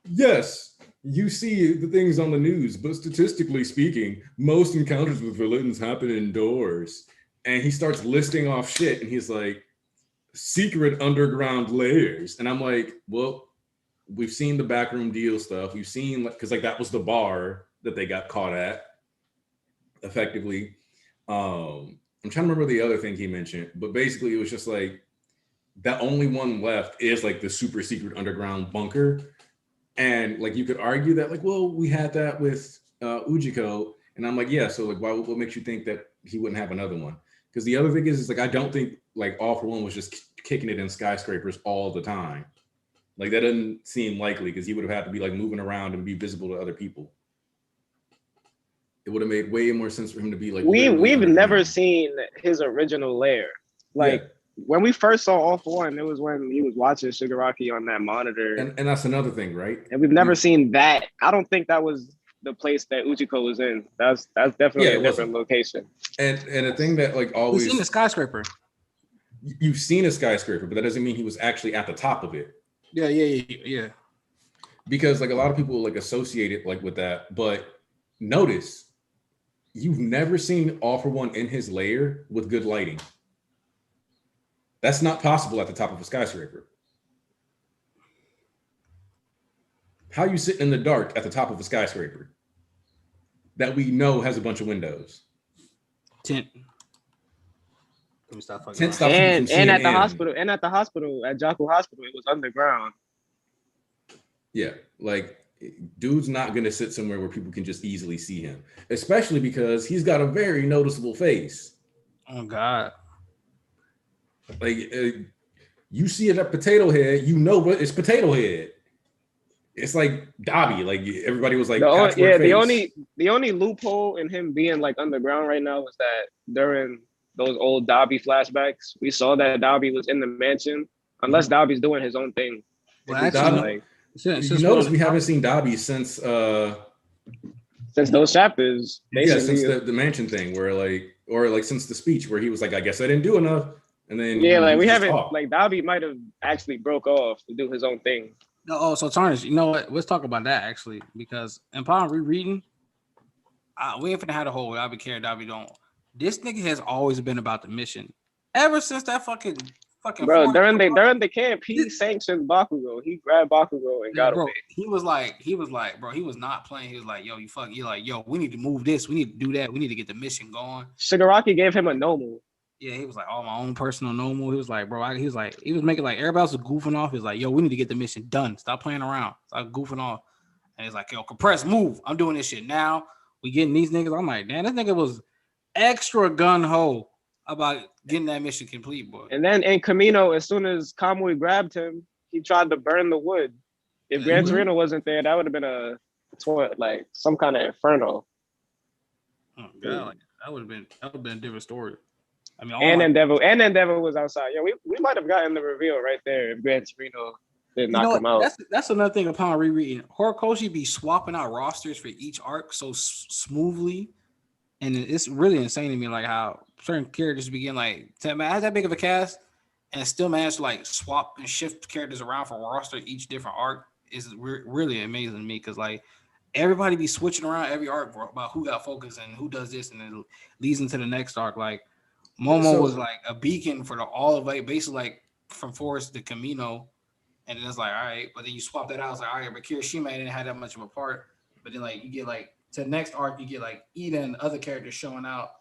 yes, you see the things on the news, but statistically speaking, most encounters with villains happen indoors. And he starts listing off shit, and he's like, secret underground layers. And I'm like, well, we've seen the backroom deal stuff. We've seen, because like that was the bar that they got caught at, effectively. I'm trying to remember the other thing he mentioned, but basically it was just like that only one left is like the super secret underground bunker. And like you could argue that like, well, we had that with Ujiko. And I'm like, yeah, so like what makes you think that he wouldn't have another one? Because the other thing is like I don't think like All For One was just kicking it in skyscrapers all the time. Like that doesn't seem likely, because he would have had to be like moving around and be visible to other people. It would have made way more sense for him to be like.
We've never seen his original lair. Like when we first saw All For One, it was when he was watching Shigaraki on that monitor.
And that's another thing, right?
And we've never seen that. I don't think that was the place that Ujiko was in. That's definitely a different location.
And the thing that like always,
he's in a skyscraper.
You've seen a skyscraper, but that doesn't mean he was actually at the top of it.
Yeah.
Because like a lot of people like associate it like with that, but notice you've never seen All For One in his lair with good lighting. That's not possible at the top of a skyscraper. How you sitting in the dark at the top of a skyscraper that we know has a bunch of windows?
Tent. Let me stop fucking.
Tent stops and at the hospital, at Jaku Hospital, it was underground.
Yeah, like dude's not gonna sit somewhere where people can just easily see him, especially because he's got a very noticeable face.
Oh God!
Like you see it at Potato Head, you know what it's Potato Head. It's like Dobby. Like everybody was like,
the only loophole in him being like underground right now was that during those old Dobby flashbacks, we saw that Dobby was in the mansion. Unless Dobby's doing his own thing.
Well, actually,
you notice we haven't seen Dobby since
those chapters.
Since the mansion thing, where since the speech where he was like, I guess I didn't do enough. And then
we haven't like Dobby might have actually broke off to do his own thing.
No, so Tarnish, you know what? Let's talk about that actually, because upon rereading, we ain't finna have the whole Dobby care, Dobby don't. This nigga has always been about the mission. Ever since that fucking
bro, during the camp, he sanctioned Bakugo. He grabbed Bakugo and got away.
He was like, bro, he was not playing. He was like, yo, we need to move this. We need to do that. We need to get the mission going.
Shigaraki gave him a normal.
Yeah, he was like, my own personal normal. He was like, bro, he was making like everybody else was goofing off. He was like, yo, we need to get the mission done. Stop playing around. Stop goofing off. And he's like, yo, compress, move. I'm doing this shit now. We getting these niggas. I'm like, damn, this nigga was extra gun-ho about getting that mission complete, boy.
And then in Camino, as soon as Kamui grabbed him, he tried to burn the wood. If Gran Torino wasn't there, that would have been like some kind of inferno.
Oh God, like, that would have been a different story. I mean,
and Endeavor was outside. Yeah, we might have gotten the reveal right there if Gran Torino did not come out.
That's another thing upon rereading. Horikoshi be swapping out rosters for each arc so smoothly, and it's really insane to me, like how certain characters begin like, man, has that big of a cast, and still managed to like swap and shift characters around for roster each different arc is really amazing to me because like everybody be switching around every arc about who got focus and who does this and it leads into the next arc. Like Momo was like a beacon for all of like basically like from Forest to Camino, and then it's like all right, but then you swap that out. It's like all right, but Kirishima didn't have that much of a part, but then like you get like to the next arc you get like Ida and other characters showing out.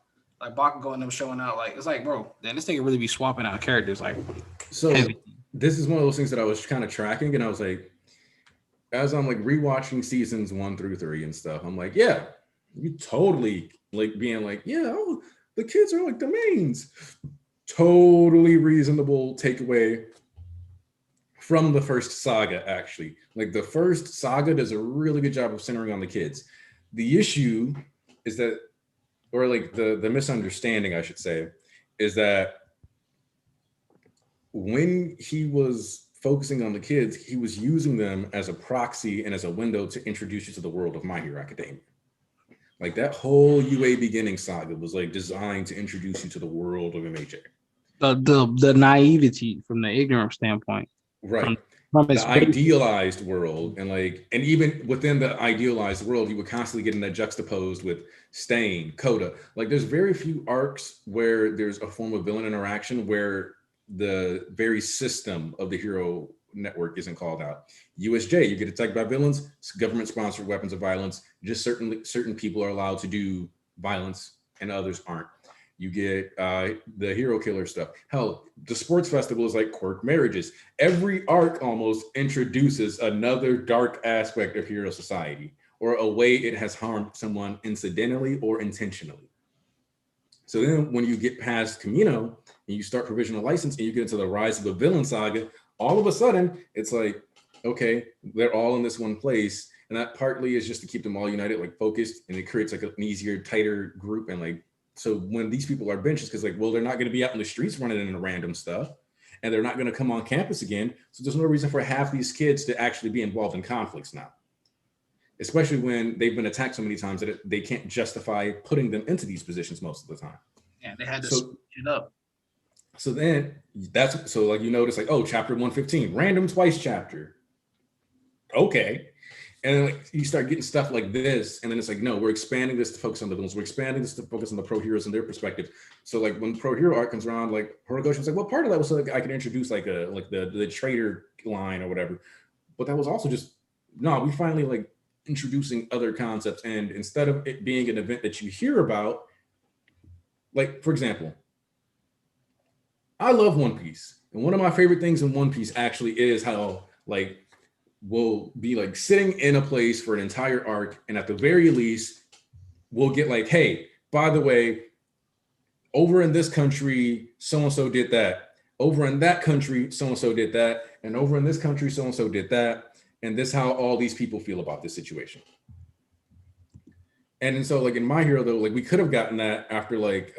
Like Bakugo and them showing out, like it's like, bro, then this nigga really be swapping out characters, like.
So
heavy.
This is one of those things that I was kind of tracking, and I was like, as I'm like rewatching seasons 1 through 3 and stuff, I'm like, yeah, you totally like being like, yeah, oh, the kids are like the mains. Totally reasonable takeaway from the first saga, actually. Like the first saga does a really good job of centering on the kids. The issue is that, or like the misunderstanding, I should say, is that when he was focusing on the kids, he was using them as a proxy and as a window to introduce you to the world of My Hero Academia. Like that whole UA beginning saga was like designed to introduce you to the world of MHA.
The naivety from the ignorant standpoint.
Right. From the idealized world, and even within the idealized world, you were constantly getting that juxtaposed with Stain, Coda. Like there's very few arcs where there's a form of villain interaction where the very system of the hero network isn't called out. USJ, you get attacked by villains, government-sponsored weapons of violence. Just certain people are allowed to do violence and others aren't. You get the hero killer stuff. Hell, the sports festival is like quirk marriages. Every arc almost introduces another dark aspect of hero society or a way it has harmed someone incidentally or intentionally. So then when you get past Camino and you start provisional license and you get into the rise of a villain saga, all of a sudden it's like, okay, they're all in this one place. And that partly is just to keep them all united, like focused, and it creates like an easier, tighter group. And like, so when these people are benches, because like, well, they're not going to be out in the streets running into random stuff, and they're not going to come on campus again. So there's no reason for half these kids to actually be involved in conflicts now, especially when they've been attacked so many times that they can't justify putting them into these positions most of the time.
Yeah, they had to switch it up.
So then so like you notice like, oh, chapter 115, random twice chapter. Okay. And then like you start getting stuff like this, and then it's like, no, we're expanding this to focus on the villains. We're expanding this to focus on the pro heroes and their perspective. So like when pro hero arc comes around, like Horikoshi was like, well, part of that was so like I could introduce like the traitor line or whatever. But that was also just no, we finally like introducing other concepts, and instead of it being an event that you hear about, like for example, I love One Piece, and one of my favorite things in One Piece actually is how like we'll be like sitting in a place for an entire arc, and at the very least, we'll get like, hey, by the way, over in this country, so-and-so did that. Over in that country, so-and-so did that. And over in this country, so-and-so did that. And this is how all these people feel about this situation. And so like in My Hero though, like we could have gotten that after like,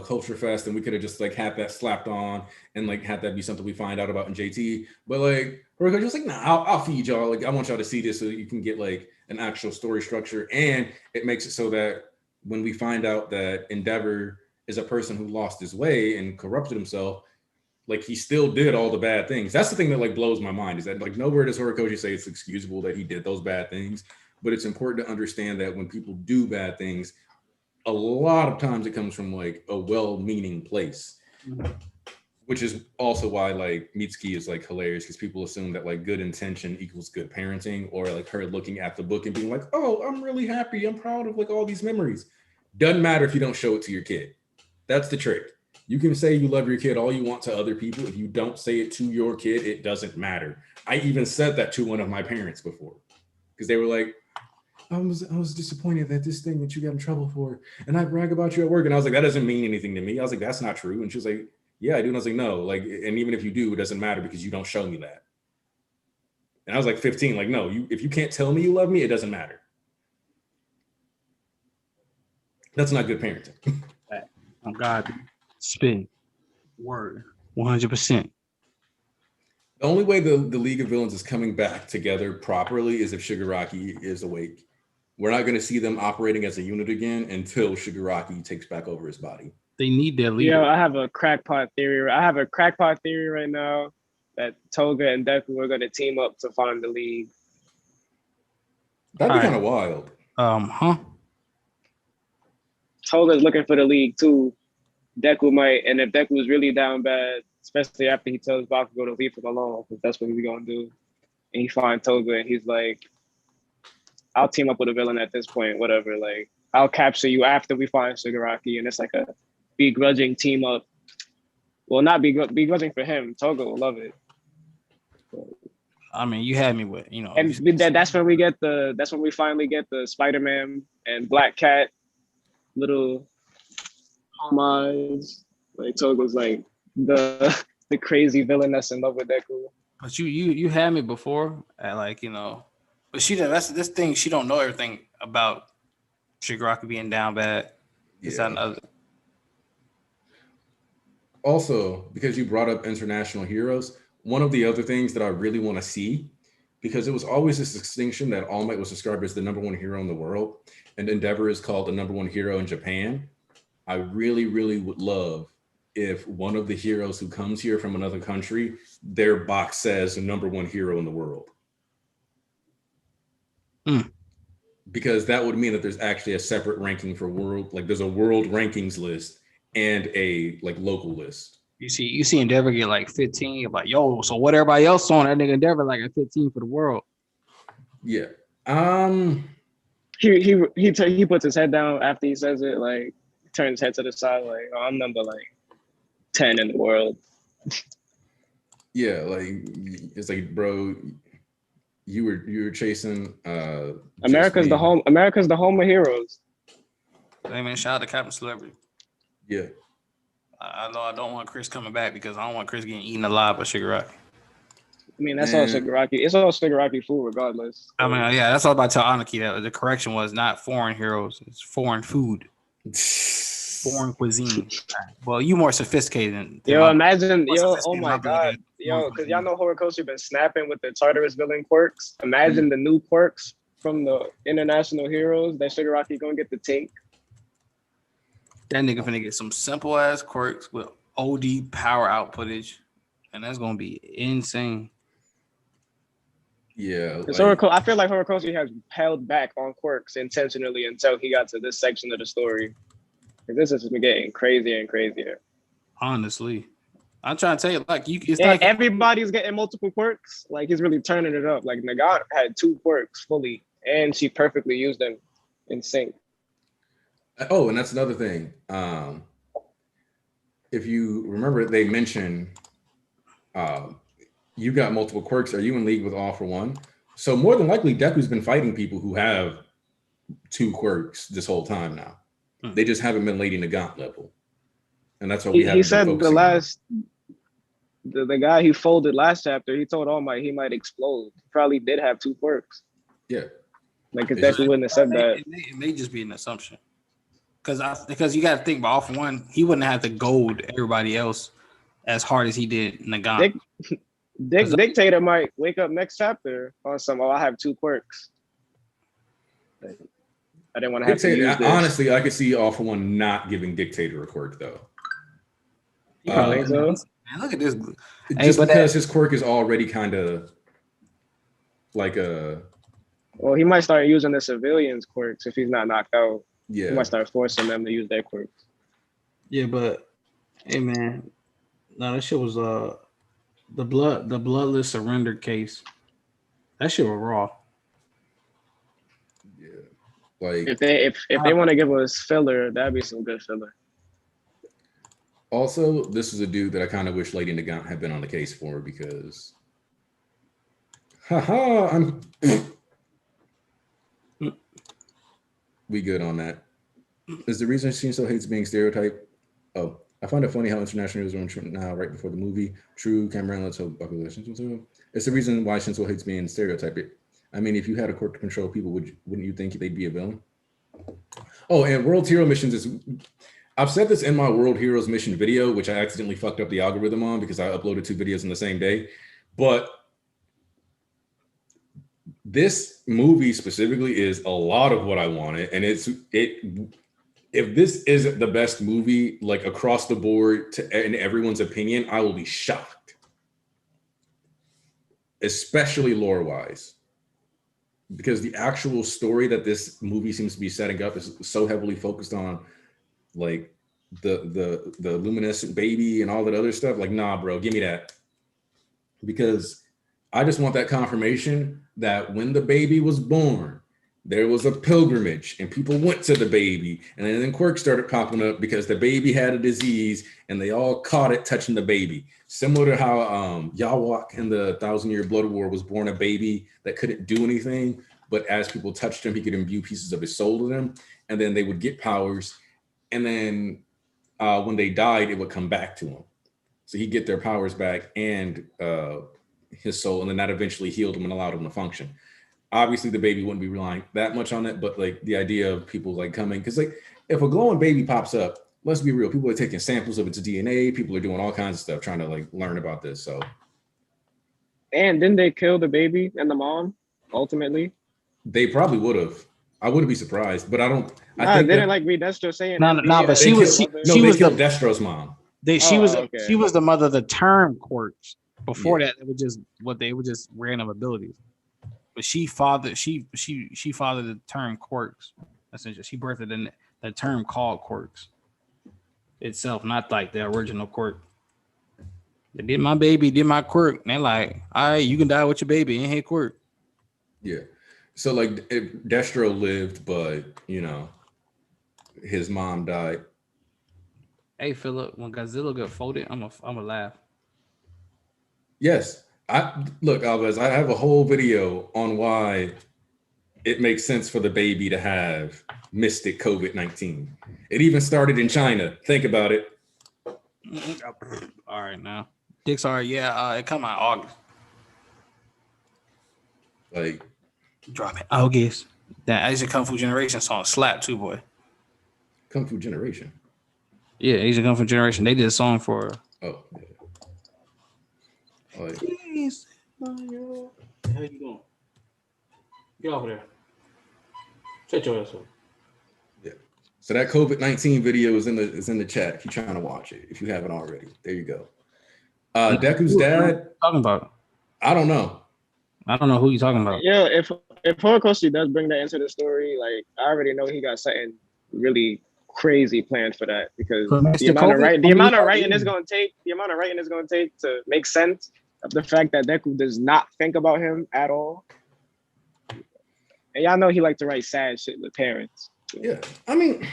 Culture Fest, and we could have just like had that slapped on and like had that be something we find out about in JT. But like, we're just like, nah, I'll feed y'all. Like, I want y'all to see this so you can get like an actual story structure. And it makes it so that when we find out that Endeavor is a person who lost his way and corrupted himself, like he still did all the bad things. That's the thing that like blows my mind, is that like nowhere does Horikoshi say it's excusable that he did those bad things. But it's important to understand that when people do bad things, a lot of times it comes from like a well-meaning place, which is also why like Mitsuki is like hilarious, because people assume that like good intention equals good parenting, or like her looking at the book and being like, oh, I'm really happy, I'm proud of like all these memories. Doesn't matter if you don't show it to your kid. That's the trick. You can say you love your kid all you want to other people. If you don't say it to your kid, it doesn't matter. I even said that to one of my parents before, because they were like, I was disappointed that this thing that you got in trouble for, and I brag about you at work. And I was like, that doesn't mean anything to me. I was like, that's not true. And she was like, yeah, I do. And I was like, no, like, and even if you do, it doesn't matter because you don't show me that. And I was like 15, like, no, if you can't tell me you love me, it doesn't matter. That's not good parenting.
Oh God, spin word 100%.
The only way the League of Villains is coming back together properly is if Shigaraki is awake. We're not going to see them operating as a unit again until Shigaraki takes back over his body.
They need their leader.
Yeah, I have a crackpot theory. I have a crackpot theory right now that Toga and Deku are going to team up to find the league.
That'd be
All right.
kind of wild.
Huh?
Toga's looking for the league too. Deku might, and if Deku is really down bad, especially after he tells Bakugo to leave him alone, because that's what he's gonna do, and he finds Toga and he's like, "I'll team up with a villain at this point, whatever. Like, I'll capture you after we find Shigaraki," and it's like a begrudging team up. Well, not begrudging for him. Toga will love it.
I mean, you had me with,
And that's when we finally get the Spider-Man and Black Cat little homage. Like Toga's like the crazy villain that's in love with Deku.
But you had me before at but she that's this thing, she don't know everything about Shigaraki being down bad.
Yeah. Also, because you brought up international heroes, one of the other things that I really want to see, because it was always this distinction that All Might was described as the number one hero in the world, and Endeavor is called the number one hero in Japan. I really, really would love if one of the heroes who comes here from another country, their box says the number one hero in the world. Because that would mean that there's actually a separate ranking for world, like there's a world rankings list and a local list.
You see Endeavor get 15. You're like, yo, so what everybody else on that nigga Endeavor a 15 for the world?
Yeah.
He puts his head down after he says it, turns his head to the side, oh, I'm number 10 in the world.
Yeah, it's bro, you were chasing
America's the home of heroes.
Hey man, shout out to Captain Celebrity.
Yeah.
I know I don't want Chris coming back because I don't want Chris getting eaten alive by Shigaraki.
I mean, that's all Shigaraki. It's all Shigaraki food regardless.
I mean, yeah, that's all about tell Aniki that the correction was not foreign heroes, it's foreign food. Foreign cuisine. Well, you more sophisticated than
imagine, oh my God. Because y'all know Horikoshi been snapping with the Tartarus villain quirks. Imagine the new quirks from the international heroes that Shigaraki gonna get to take.
That nigga finna get some simple ass quirks with OD power outputage, and that's gonna be insane.
Yeah.
I feel like Horikoshi has held back on quirks intentionally until he got to this section of the story. This has been getting crazier and crazier.
Honestly, I'm trying to tell you, it's
everybody's getting multiple quirks. He's really turning it up. Nagant had 2 quirks fully, and she perfectly used them in sync.
Oh, and that's another thing. If you remember, they mentioned you got multiple quirks. Are you in league with All for One? So more than likely, Deku's been fighting people who have 2 quirks this whole time now. They just haven't been Lady Nagant level, and that's what we have. He said
the guy he folded last chapter. He told All Might he might explode. He probably did have 2 quirks.
Yeah,
if Deku wouldn't have said that.
It may just be an assumption. Because you got to think about All for One, he wouldn't have to goad everybody else as hard as he did Nagant.
Dictator might wake up next chapter on some. I have 2 quirks. I didn't want to have to use this.
Honestly, I could see All for One not giving Dictator a quirk though.
Man,
look at this.
Just because his quirk is already kind of like a.
Well, he might start using the civilians' quirks if he's not knocked out.
Yeah,
he might start forcing them to use their quirks.
Yeah, but hey, man, no, that shit was the bloodless surrender case. That shit was raw.
Yeah, if
they want to give us filler, that'd be some good filler.
Also, this is a dude that I kind of wish Lady Nagant had been on the case for because, we good on that. Is the reason Shinso hates being stereotyped? Oh, I find it funny how international news are now right before the movie. True, Cameron, let's hope it's the reason why Shinso hates being stereotyped. I mean, if you had a quirk to control people, wouldn't you think they'd be a villain? Oh, and World Hero Missions is. I've said this in my World Heroes Mission video, which I accidentally fucked up the algorithm on because I uploaded 2 videos in the same day. But this movie specifically is a lot of what I wanted, and if this isn't the best movie, like across the board in everyone's opinion, I will be shocked. Especially lore wise. Because the actual story that this movie seems to be setting up is so heavily focused on like the luminescent baby and all that other stuff. Like, nah, bro, give me that. Because I just want that confirmation that when the baby was born, there was a pilgrimage and people went to the baby, and then quirks started popping up because the baby had a disease and they all caught it touching the baby. Similar to how Yawak in the 1,000-Year Blood War was born a baby that couldn't do anything, but as people touched him, he could imbue pieces of his soul to them, and then they would get powers, and then when they died, it would come back to him. So he'd get their powers back and his soul, and then that eventually healed him and allowed him to function. Obviously, the baby wouldn't be relying that much on it, but like the idea of people like coming, because like if a glowing baby pops up, let's be real, people are taking samples of its DNA, people are doing all kinds of stuff trying to like learn about this. So,
and didn't they kill the baby and the mom ultimately?
They probably would have. I wouldn't be surprised, but I don't.
I think didn't like read Destro saying.
But
they
was
killed Destro's mom.
She was the mother of the term quirks. Before that, it was just they were just random abilities. But she fathered the term quirks. Essentially, she birthed the term called quirks itself, not like the original quirk. They did my baby, did my quirk. And they're like, all right, you can die with your baby and hit quirk.
Yeah. So like if Destro lived, but you know, his mom died.
Hey Philip, when Godzilla got folded, I'm gonna laugh.
Yes. Look, Alves, I have a whole video on why it makes sense for the baby to have mystic COVID-19. It even started in China. Think about it.
All right, now. Dick's all right. Yeah, it come out August.
Like,
drop it. August. That Asian Kung Fu Generation song slap too, boy.
Kung Fu Generation?
Yeah, Asian Kung Fu Generation. They did a song for.
Oh, yeah. Like,
please. How you doing? Get over there. Shut your ass up.
Yeah. So that COVID-19 video is in the chat if you're trying to watch it. If you haven't already, there you go. Deku's dad.
Talking about?
I don't know.
I don't know who you're talking about.
Yeah, if Horikoshi does bring that into the story, like I already know he got something really crazy planned for that, because the amount of writing it's going to take to make sense of the fact that Deku does not think about him at all. And y'all know he liked to write sad shit with parents.
Yeah, I mean,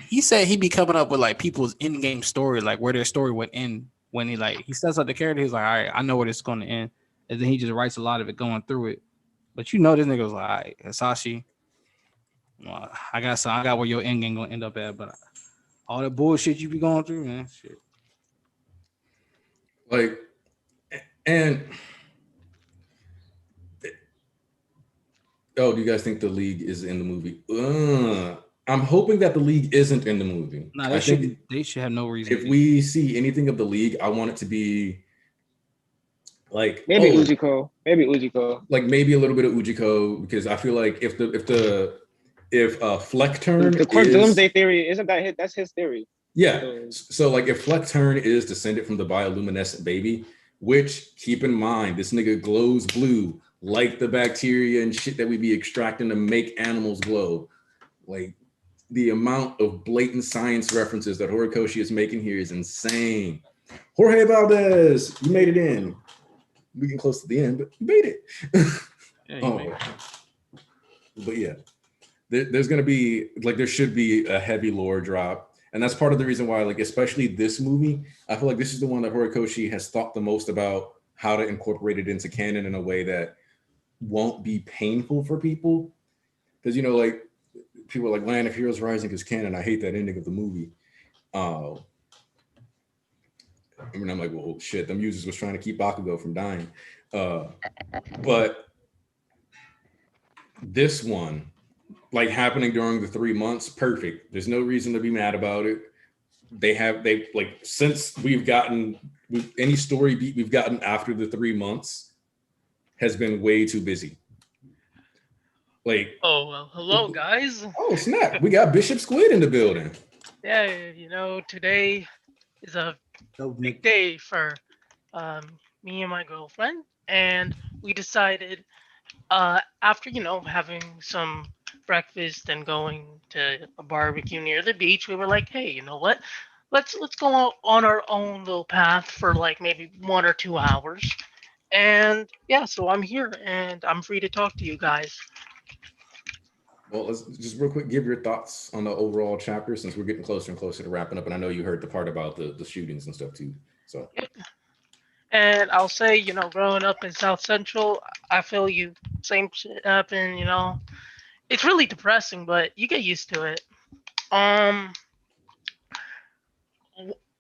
he said he'd be coming up with like people's in-game story, like where their story would end when he sets up the character. He's like, all right, I know where this is going to end, and then he just writes a lot of it going through it. But you know, this nigga was like, all right, Hisashi, well, I got where your end game gonna end up at, but all the bullshit you be going through, man, shit.
Like, and oh, do you guys think the League is in the movie? I'm hoping that the League isn't in the movie.
No, they should have no reason.
If we see anything of the League, I want it to be like
maybe Ujiko.
Like maybe a little bit of Ujiko, because I feel like if Fleckturn,
the Quirk Doomsday theory, isn't that that's his theory?
Yeah. So like if Fleckturn is descended from the bioluminescent baby, which keep in mind, this nigga glows blue like the bacteria and shit that we be extracting to make animals glow. Like the amount of blatant science references that Horikoshi is making here is insane. Jorge Valdez, you made it in. We getting close to the end, but you made it.
Yeah, made it.
But yeah, there's gonna be like there should be a heavy lore drop, and that's part of the reason why, like especially this movie, I feel like this is the one that Horikoshi has thought the most about how to incorporate it into canon in a way that won't be painful for people, because you know, like people are like Land of Heroes Rising is canon. I hate that ending of the movie. I mean, I'm like, well, shit, them users was trying to keep Bakugo from dying. But this one, like happening during the 3 months, perfect. There's no reason to be mad about it. They like, since any story beat we've gotten after the 3 months has been way too busy. Like,
Oh, well, hello, guys.
oh snap, we got Bishop Squid in the building.
Yeah, today is a big day for me and my girlfriend, and we decided after having some breakfast and going to a barbecue near the beach, we were like, hey, you know what? Let's go out on our own little path for like maybe 1 or 2 hours. And yeah, so I'm here and I'm free to talk to you guys.
Well, let's just real quick give your thoughts on the overall chapter since we're getting closer and closer to wrapping up. And I know you heard the part about the shootings and stuff too. So,
And I'll say, growing up in South Central, I feel you. Same shit happened, It's really depressing, but you get used to it. Um.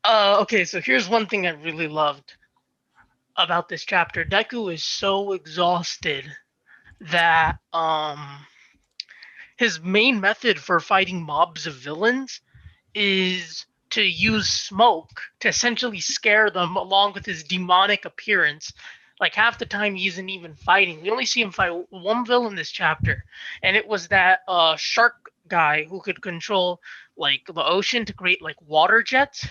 Okay, so here's one thing I really loved about this chapter. Deku is so exhausted that his main method for fighting mobs of villains is to use smoke to essentially scare them along with his demonic appearance. Like half the time he isn't even fighting. We only see him fight one villain this chapter, and it was that shark guy who could control like the ocean to create like water jets,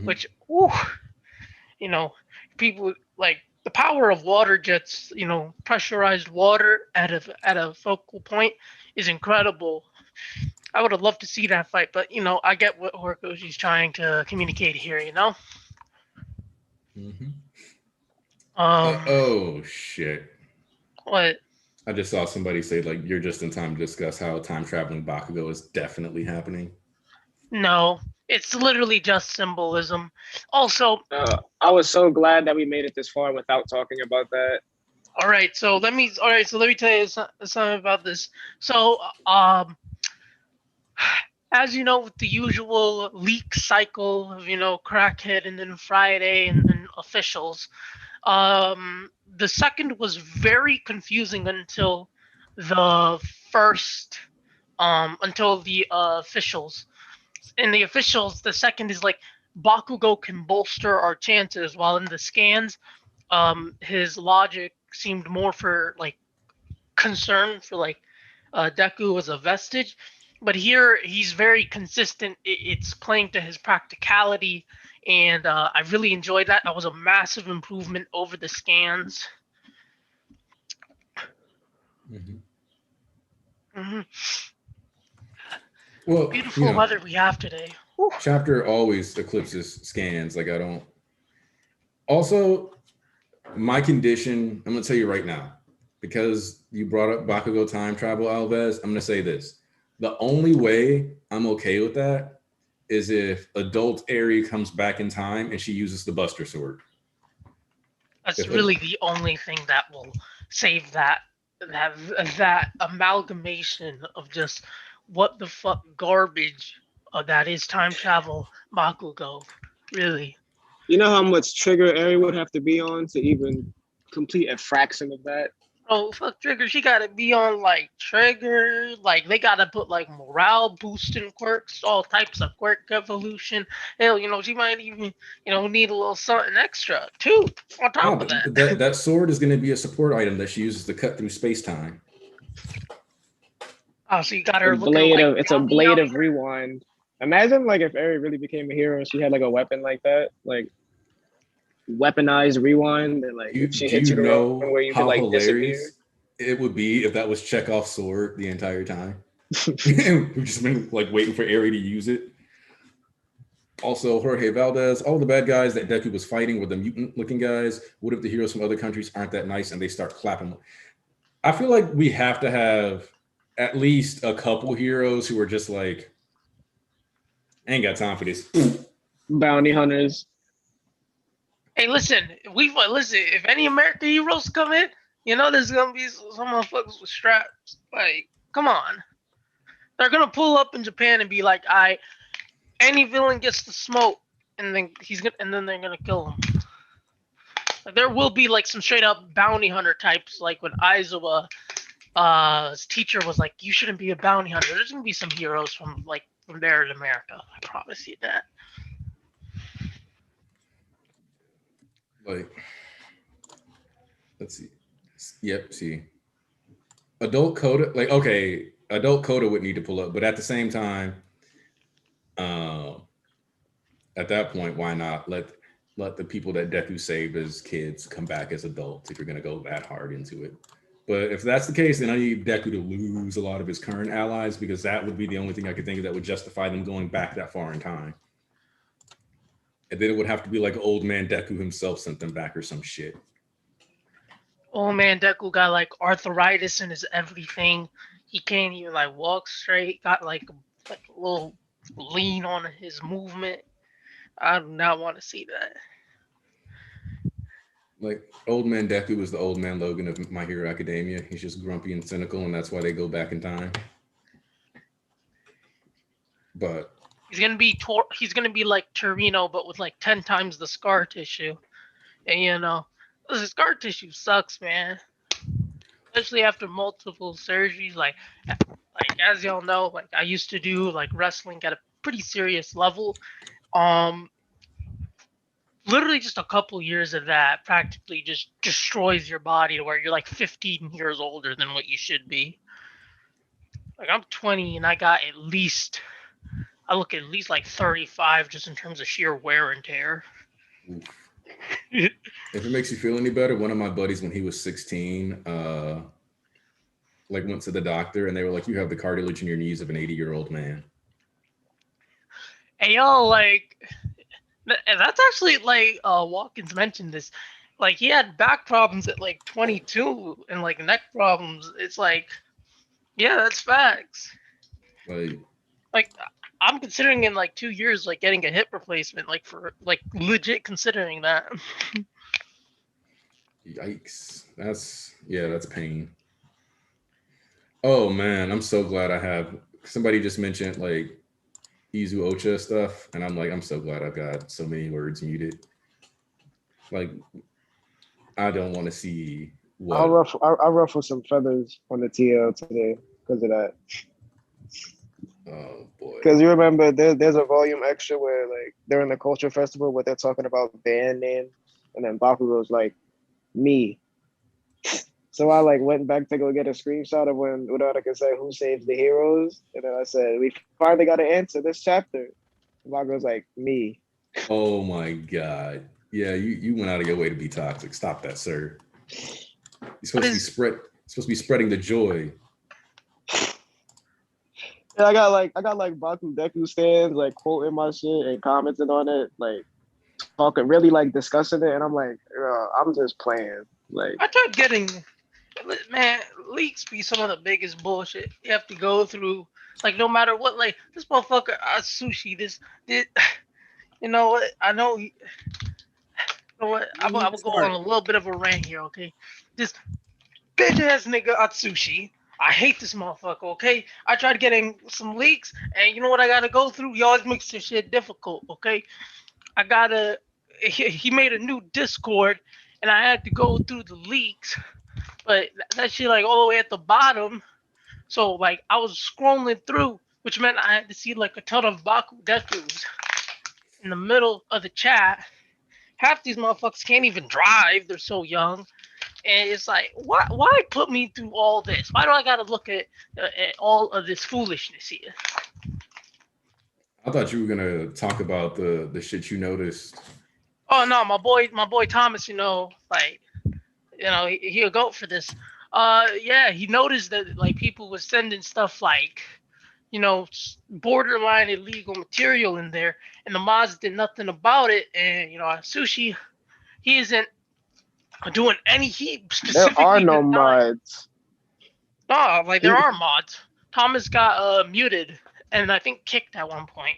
which you know, people like the power of water jets, pressurized water at a focal point is incredible. I would have loved to see that fight, but I get what Horikoshi's trying to communicate here.
Mhm.
Um,
Oh shit!
what?
I just saw somebody say like you're just in time to discuss how time traveling Bakugo is definitely happening.
No, it's literally just symbolism. Also,
I was so glad that we made it this far without talking about that.
all right, so let me tell you something about this. So, as you know, with the usual leak cycle of crackhead and then Friday and then officials, the second was very confusing until the first, until the officials. In the officials, the second is like Bakugo can bolster our chances, while in the scans, his logic seemed more for like concern for like Deku as a vestige. But here he's very consistent. It's playing to his practicality, and I really enjoyed that. That was a massive improvement over the scans. Hmm.
Well,
Beautiful weather we have today. Whew.
chapter always eclipses scans. Like I don't. Also, my condition. I'm gonna tell you right now, because you brought up Bakugo time travel, Alves. I'm gonna say this: the only way I'm okay with that is if adult Eri comes back in time and she uses the Buster Sword.
That's really the only thing that will save that amalgamation of just what the fuck garbage that is time travel Bakugo. Really.
You know how much trigger Eri would have to be on to even complete a fraction of that?
Oh fuck Trigger, she gotta be on like Trigger, like they gotta put like morale boosting quirks, all types of quirk evolution. Hell, she might even, need a little something extra too on top of that.
That sword is gonna be a support item that she uses to cut through space time.
Oh, so you got her looking like
it's a blade of rewind. Imagine like if Eri really became a hero and she had like a weapon like that, like weaponized rewind, and like if she hits you the wrong way, you could like disappear.
It would be if that was Chekhov's sword the entire time. We've just been like waiting for Eri to use it. Also, Jorge Valdez, all the bad guys that Deku was fighting were the mutant-looking guys. What if the heroes from other countries aren't that nice and they start clapping? I feel like we have to have at least a couple heroes who are just like, I ain't got time for this.
Bounty hunters.
Hey, listen, if any American heroes come in, there's gonna be some motherfuckers with straps. Like, come on. They're gonna pull up in Japan and be like, any villain gets the smoke, and then they're gonna kill him. Like, there will be like some straight up bounty hunter types, like when Aizawa, his teacher was like, you shouldn't be a bounty hunter. There's gonna be some heroes from there in America. I promise you that.
Like, let's see. Yep, see. adult Coda, like okay, adult Coda would need to pull up, but at the same time, um, at that point, why not let the people that Deku saved as kids come back as adults if you're gonna go that hard into it. But if that's the case, then I need Deku to lose a lot of his current allies because that would be the only thing I could think of that would justify them going back that far in time. And then it would have to be like old man Deku himself sent them back or some shit.
Oh man, Deku got like arthritis in his everything. He can't even like walk straight. Got like a little lean on his movement. I do not want to see that.
Like old man Deku was the old man Logan of My Hero Academia. He's just grumpy and cynical, and that's why they go back in time. But
he's gonna be like Torino, but with like 10 times the scar tissue. And the scar tissue sucks, man. Especially after multiple surgeries. Like as y'all know, like I used to do like wrestling at a pretty serious level. Um, Literally just a couple years of that practically just destroys your body to where you're like 15 years older than what you should be. Like I'm 20 and I look at least like 35 just in terms of sheer wear and tear.
if it makes you feel any better, one of my buddies when he was 16, like went to the doctor and they were like, "You have the cartilage in your knees of an 80-year-old man."
Hey yo, like that's actually like Watkins mentioned this. Like he had back problems at like 22 and like neck problems. It's like, yeah, that's facts. Like I'm considering in like 2 years like getting a hip replacement, like for like legit considering that.
Yikes. That's pain. Oh man, I'm so glad I have somebody just mentioned like Izu Ocha stuff, and I'm so glad I've got so many words muted. Like I don't want to see what
I'll ruffle some feathers on the TL today because of that.
Oh boy.
Because you remember there's a volume extra where like during the culture festival where they're talking about band names, and then Bakugo's like me. So I like went back to go get a screenshot of when Uraraka could say who saves the heroes, and then I said we finally got an answer this chapter. And Bakugo's like me.
Oh my god. Yeah, you went out of your way to be toxic. Stop that, sir. You're supposed to be spreading the joy.
Yeah, I got like Baku Deku stands like quoting my shit and commenting on it, like talking really like discussing it, and I'm like, I'm just playing. Like
I tried getting, man, leaks be some of the biggest bullshit you have to go through. Like no matter what, like this motherfucker Sushi, this, you know what? I know. You know what? I'm gonna go on a little bit of a rant here, okay? This bitch ass nigga Atsushi. I hate this motherfucker, okay? I tried getting some leaks, and you know what I gotta go through? He always makes this shit difficult, okay? He made a new Discord, and I had to go through the leaks, but that shit like all the way at the bottom. So like I was scrolling through, which meant I had to see like a ton of Baku Dekus in the middle of the chat. Half these motherfuckers can't even drive; they're so young. And it's like, why put me through all this? Why do I gotta look at all of this foolishness here?
I thought you were gonna talk about the shit you noticed.
Oh no, my boy Thomas, he'll go for this. Yeah, he noticed that like people were sending stuff like, borderline illegal material in there, and the mods did nothing about it. And Sushi, he isn't doing any. He specifically
there are no mods.
No, like there are mods. Thomas got muted and I think kicked at one point.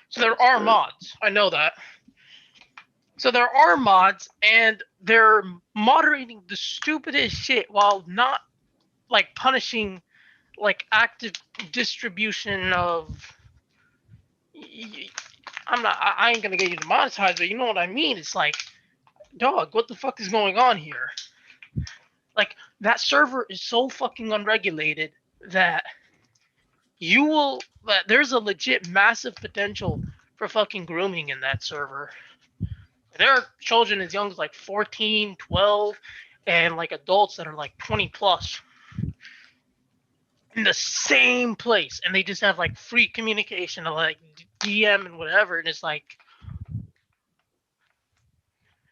So there are mods. I know that. So there are mods, and they're moderating the stupidest shit while not like punishing like active distribution of. I ain't gonna get you demonetized, but you know what I mean. It's like, dog, what the fuck is going on here? Like that server is so fucking unregulated that there's a legit massive potential for fucking grooming in that server. There are children as young as like 14, 12, and like adults that are like 20 plus. in the same place, and they just have like free communication of like DM and whatever, and it's like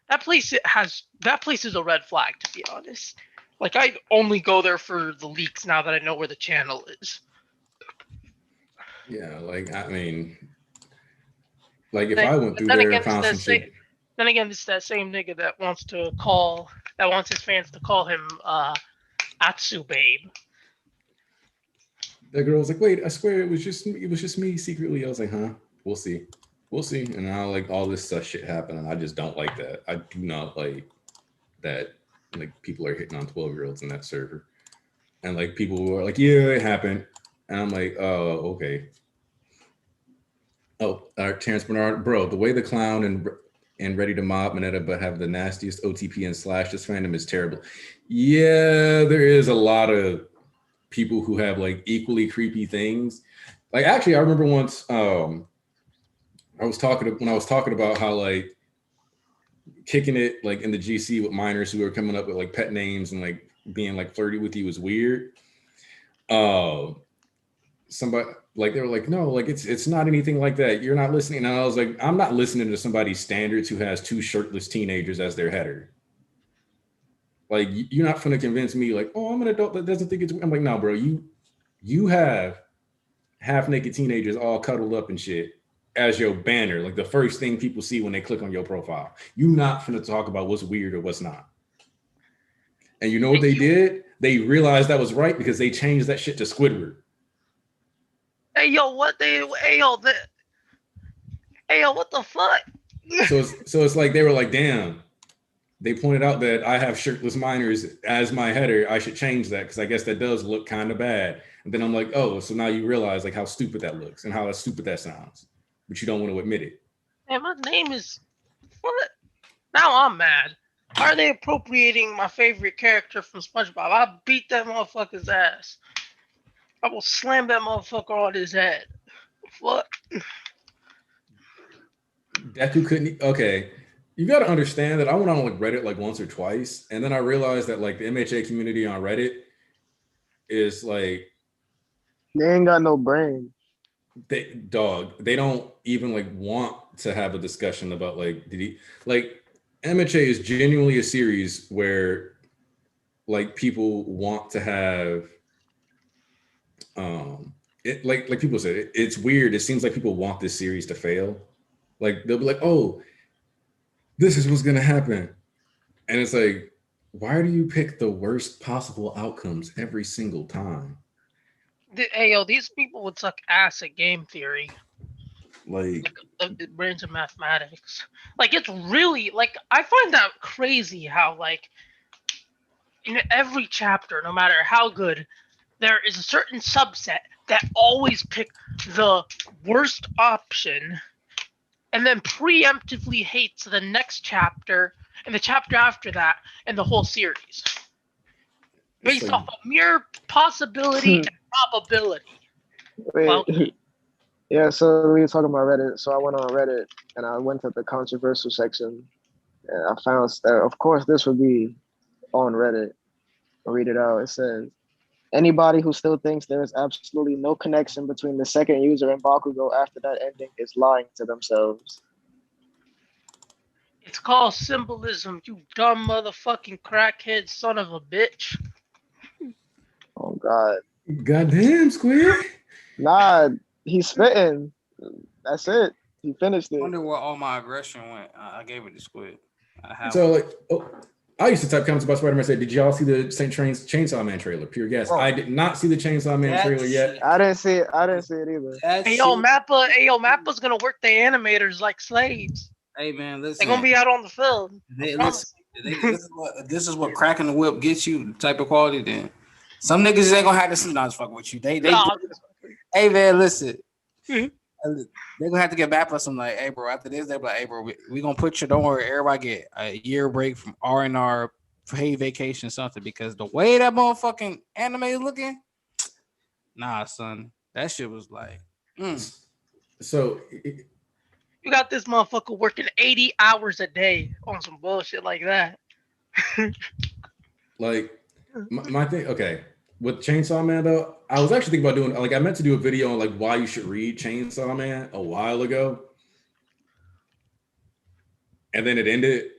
that place is a red flag, to be honest. Like I only go there for the leaks now that I know where the channel is.
Yeah, like I mean, like if
Then,
I went
but
through
then
there
again,
and found some shit.
then again, it's that same nigga that wants his fans to call him Atsu Babe.
The girl was like, "Wait, I swear it was just me secretly." I was like, "Huh? We'll see, we'll see." And now like all this stuff shit happened, and I just don't like that. I do not like that. Like people are hitting on 12-year-olds in that server, and like people who are like, "Yeah, it happened," and I'm like, "Oh, okay." Oh, Terrence Bernard, bro, the way the clown and Ready to Mob Mineta but have the nastiest OTP and slash this fandom is terrible. Yeah, there is a lot of people who have like equally creepy things. Like actually, I remember once when I was talking about how like kicking it like in the GC with minors who are coming up with like pet names and like being like flirty with you is weird. Somebody like they were like, no, like it's not anything like that. You're not listening. And I was like, I'm not listening to somebody's standards who has 2 shirtless teenagers as their header. Like you're not gonna convince me like, oh, I'm an adult that doesn't think it's. I'm like, no, bro, you have half naked teenagers all cuddled up and shit as your banner, like the first thing people see when they click on your profile. You not gonna talk about what's weird or what's not. And you know what they did? They realized that was right because they changed that shit to Squidward.
Hey yo, what the fuck?
So it's like they were like, damn. They pointed out that I have shirtless minors as my header. I should change that because I guess that does look kind of bad. And then I'm like, oh, so now you realize like how stupid that looks and how stupid that sounds, but you don't want to admit it.
Man, my name is what? Now I'm mad. Why are they appropriating my favorite character from SpongeBob? I beat that motherfucker's ass. I will slam that motherfucker on his head. What?
Deku couldn't. Okay, you got to understand that I went on like Reddit like once or twice, and then I realized that like the MHA community on Reddit is like
They ain't got no brain.
they don't even like want to have a discussion about like MHA is genuinely a series where like people want to have it like people said it's weird. It seems like people want this series to fail. Like they'll be like, oh, this is what's gonna happen. And it's like, why do you pick the worst possible outcomes every single time?
Hey yo, these people would suck ass at game theory.
Like
The brains of mathematics. Like it's really like I find that crazy how like in every chapter, no matter how good, there is a certain subset that always pick the worst option and then preemptively hates the next chapter and the chapter after that and the whole series. Based
like,
off of mere possibility and probability.
Wait,
Well,
yeah, so we were talking about Reddit. So I went on Reddit and I went to the controversial section and I found that, of course, this would be on Reddit. I'll read it out. It says, anybody who still thinks there is absolutely no connection between the second user and Bakugo after that ending is lying to themselves.
it's called symbolism, you dumb motherfucking crackhead son of a bitch.
Oh, God.
goddamn, Squid.
Nah, he's spitting. That's it. He finished
I
it.
wonder where all my aggression went. I gave it to Squid.
So like, I used to type comments about Spider-Man. Say, did y'all see the Chainsaw Man trailer? Pure gas.
Bro,
I did not see the Chainsaw Man trailer yet.
I didn't see it. I didn't see it either.
Hey yo, Mappa's gonna work the animators like slaves.
Hey man, listen.
They're gonna be out on the field.
This is what cracking the whip gets you, the type of quality. Then some niggas ain't gonna have to see. Not fuck with you. They hey man, listen. They're gonna have to get back for some like, hey bro, after this, they're like, hey bro, we gonna put you, don't worry, everybody get a year break from R&R, paid vacation, something, because the way that motherfucking anime is looking, nah, son, that shit was like,
So
you got this motherfucker working 80 hours a day on some bullshit like that.
like my thing, okay. with Chainsaw Man though, I was actually thinking about doing like I meant to do a video on like why you should read Chainsaw Man a while ago, and then it ended.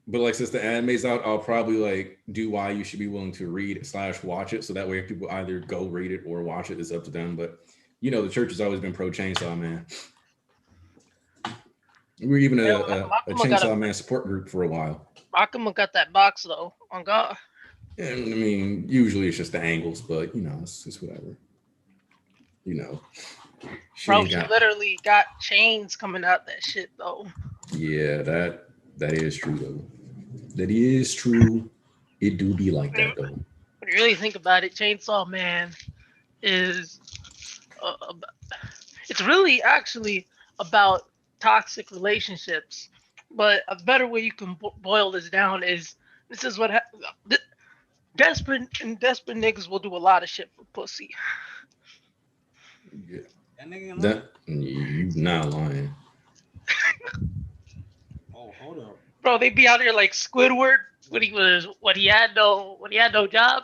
But like since the anime's out, I'll probably like do why you should be willing to read / watch it. So that way, if people either go read it or watch it, it's up to them. But you know, the church has always been pro Chainsaw Man. We were even a Chainsaw Man support group for a while.
Akuma got that box though. On God.
And I mean, usually it's just the angles, but you know, it's whatever. You know,
Bro, she literally got chains coming out that shit though.
Yeah, that is true though. That is true. It do be like that though.
When you really think about it, Chainsaw Man is it's really actually about toxic relationships. But a better way you can boil this down is this is what desperate niggas will do a lot of shit for pussy.
Yeah. That you not lying.
Oh, hold up.
Bro, they be out here like Squidward when he had no job.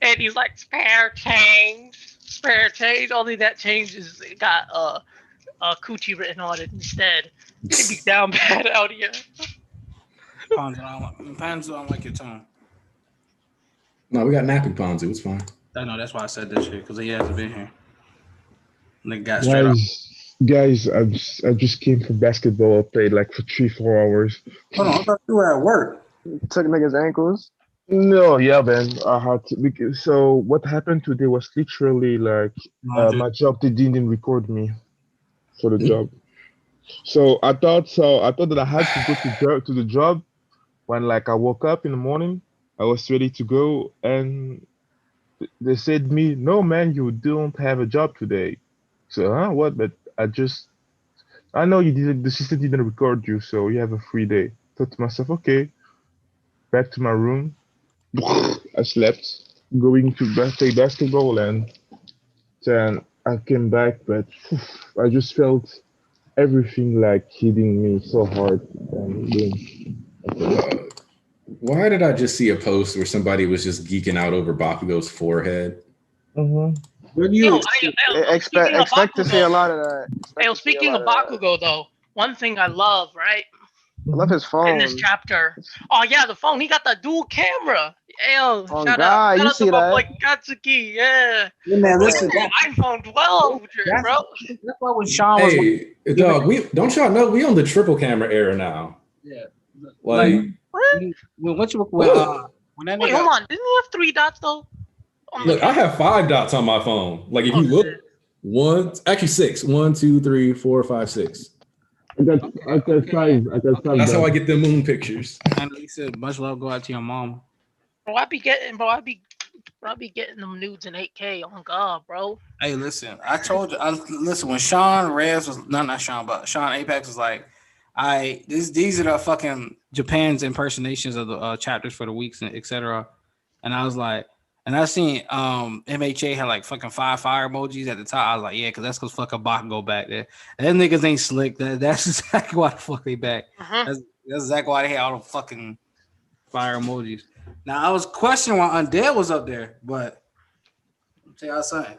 And he's like spare change. Only that change is got coochie written on it instead. They be down bad out here.
Pans, I don't like your tone.
No, we got napping Ponzu. It's fine.
I know that's why I said this shit because he hasn't been here. And they got straight up.
Guys, I just came from basketball. I played like for 3-4 hours.
Hold on, I thought you were at work.
Took niggas' ankles.
No, yeah, man. I had to. So what happened today was literally like my job. They didn't record me for the job. So I thought that I had to go to the job when like I woke up in the morning. I was ready to go, and they said to me, "No, man, you don't have a job today." So what? But I know you didn't. The system didn't record you, so you have a free day. Thought to myself, okay, back to my room. I slept, going to play basketball, and then I came back, but I just felt everything like hitting me so hard.
Why did I just see a post where somebody was just geeking out over Bakugo's forehead?
Mm-hmm.
What do you
expect to see a lot of that?
Hey, speaking of Bakugo, though, one thing I love, right?
I love his phone.
In this chapter. Oh, yeah, the phone. He got the dual camera. Yo, shout
out.
Shout
you
out
see
to my
that?
boy Katsuki. Yeah.
Man, listen.
iPhone 12, bro.
That's why when Sean was...
Hey, dog, don't y'all know we on the triple camera era now?
Yeah.
Like
when that
Wait,
nigga...
hold on. Didn't he have 3 dots, though?
Look, I have 5 dots on my phone. Like if you look, actually 6. 1, 2, 3, 4, 5, 6.
I got 5.
That's how I get the moon pictures.
And he said, much love go out to your mom.
Bro, I be getting them nudes in 8K on God, bro.
Hey, listen, I told you. Listen, when Sean Reyes was not Sean, but Sean Apex was like, these are the fucking Japan's impersonations of the chapters for the weeks and etc. And I was like, and I seen MHA had like fucking 5 fire emojis at the top. I was like, yeah, because fucking Bakugo back there. And them niggas ain't slick. That's exactly why the fuck they back. That's exactly why they had all the fucking fire emojis. Now I was questioning why Undead was up there, but I'll tell y'all something.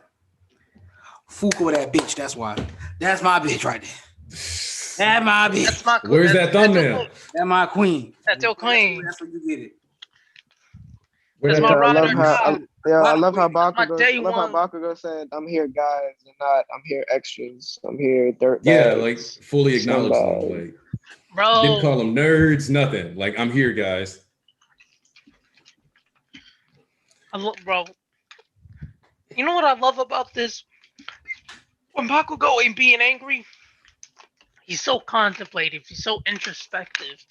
Fuko that bitch. That's why. That's my bitch right there. That's my bitch.
That's my queen.
Where's that thumbnail?
That's my queen.
That's your queen.
That's where you get it.
That's my
I love how
Bakugo.
Bakugo said, "I'm here, guys, and not I'm here, extras. I'm here, dirt."
Yeah, like fully acknowledge them. Like,
bro,
didn't call them nerds, nothing. Like, I'm here, guys.
Bro, you know what I love about this? When Bakugo ain't being angry, he's so contemplative. He's so introspective,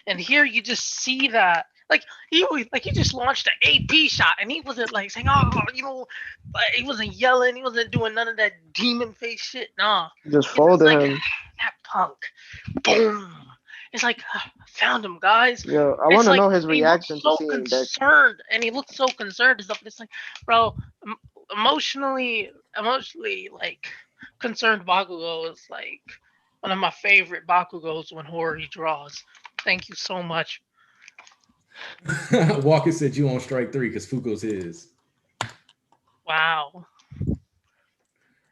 and here you just see that. Like he just launched an AP shot, and he wasn't like saying, "Oh, you know," like, he wasn't yelling, he wasn't doing none of that demon face shit. Nah,
just folded him.
That punk, boom. It's like I found him, guys.
Yo, I want to know his reaction to seeing that.
Concerned, and he looked so concerned. It's like, bro, emotionally, like concerned Bakugo is like one of my favorite Bakugos when Hori draws. Thank you so much.
Walker said you on strike 3 because Fuko's his.
Wow.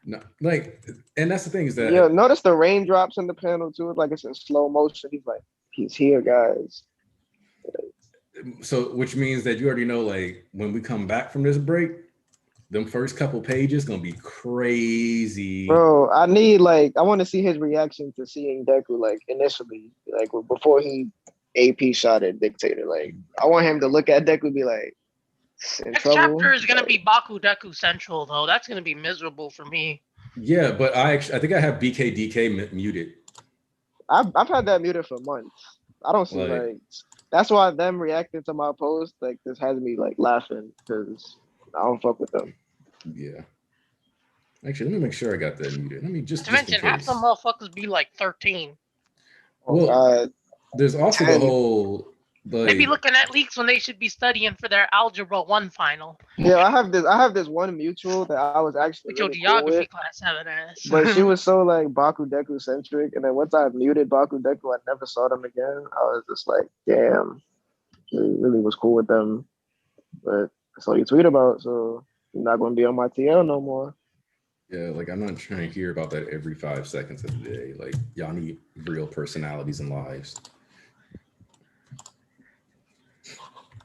No, like, and that's the thing is that
Yeah, notice the raindrops in the panel too. Like it's in slow motion. He's like, he's here, guys.
so which means that you already know, like, when we come back from this break, them first couple pages gonna be crazy.
Bro, I want to see his reaction to seeing Deku, like, initially, like, before he AP shot at Dictator. Like, I want him to look at Deku and be like, in
Next
trouble.
chapter is gonna
Like,
be Baku Deku Central, though. That's gonna be miserable for me.
Yeah, but I think I have BKDK muted.
I've had that muted for months. I don't see, like, that's why them reacting to my post, like, this has me, like, laughing, because I don't fuck with them.
Yeah. Actually, let me make sure I got that muted. Let me just
To mention,
in
half
case.
the motherfuckers be like 13.
Oh,
Well,
God.
there's also the
10.
whole, like,
They be looking at leaks when they should be studying for their Algebra 1 final.
Yeah, I have this one mutual that I was actually
With your
really cool
geography
with.
class having ass.
But she was so like Baku Deku centric, and then once I muted Baku Deku, I never saw them again. I was just like, damn, really was cool with them. But that's all you tweet about, so you're not going to be on my TL no more.
yeah, like, I'm not trying to hear about that every 5 seconds of the day. Like, y'all need real personalities and lives.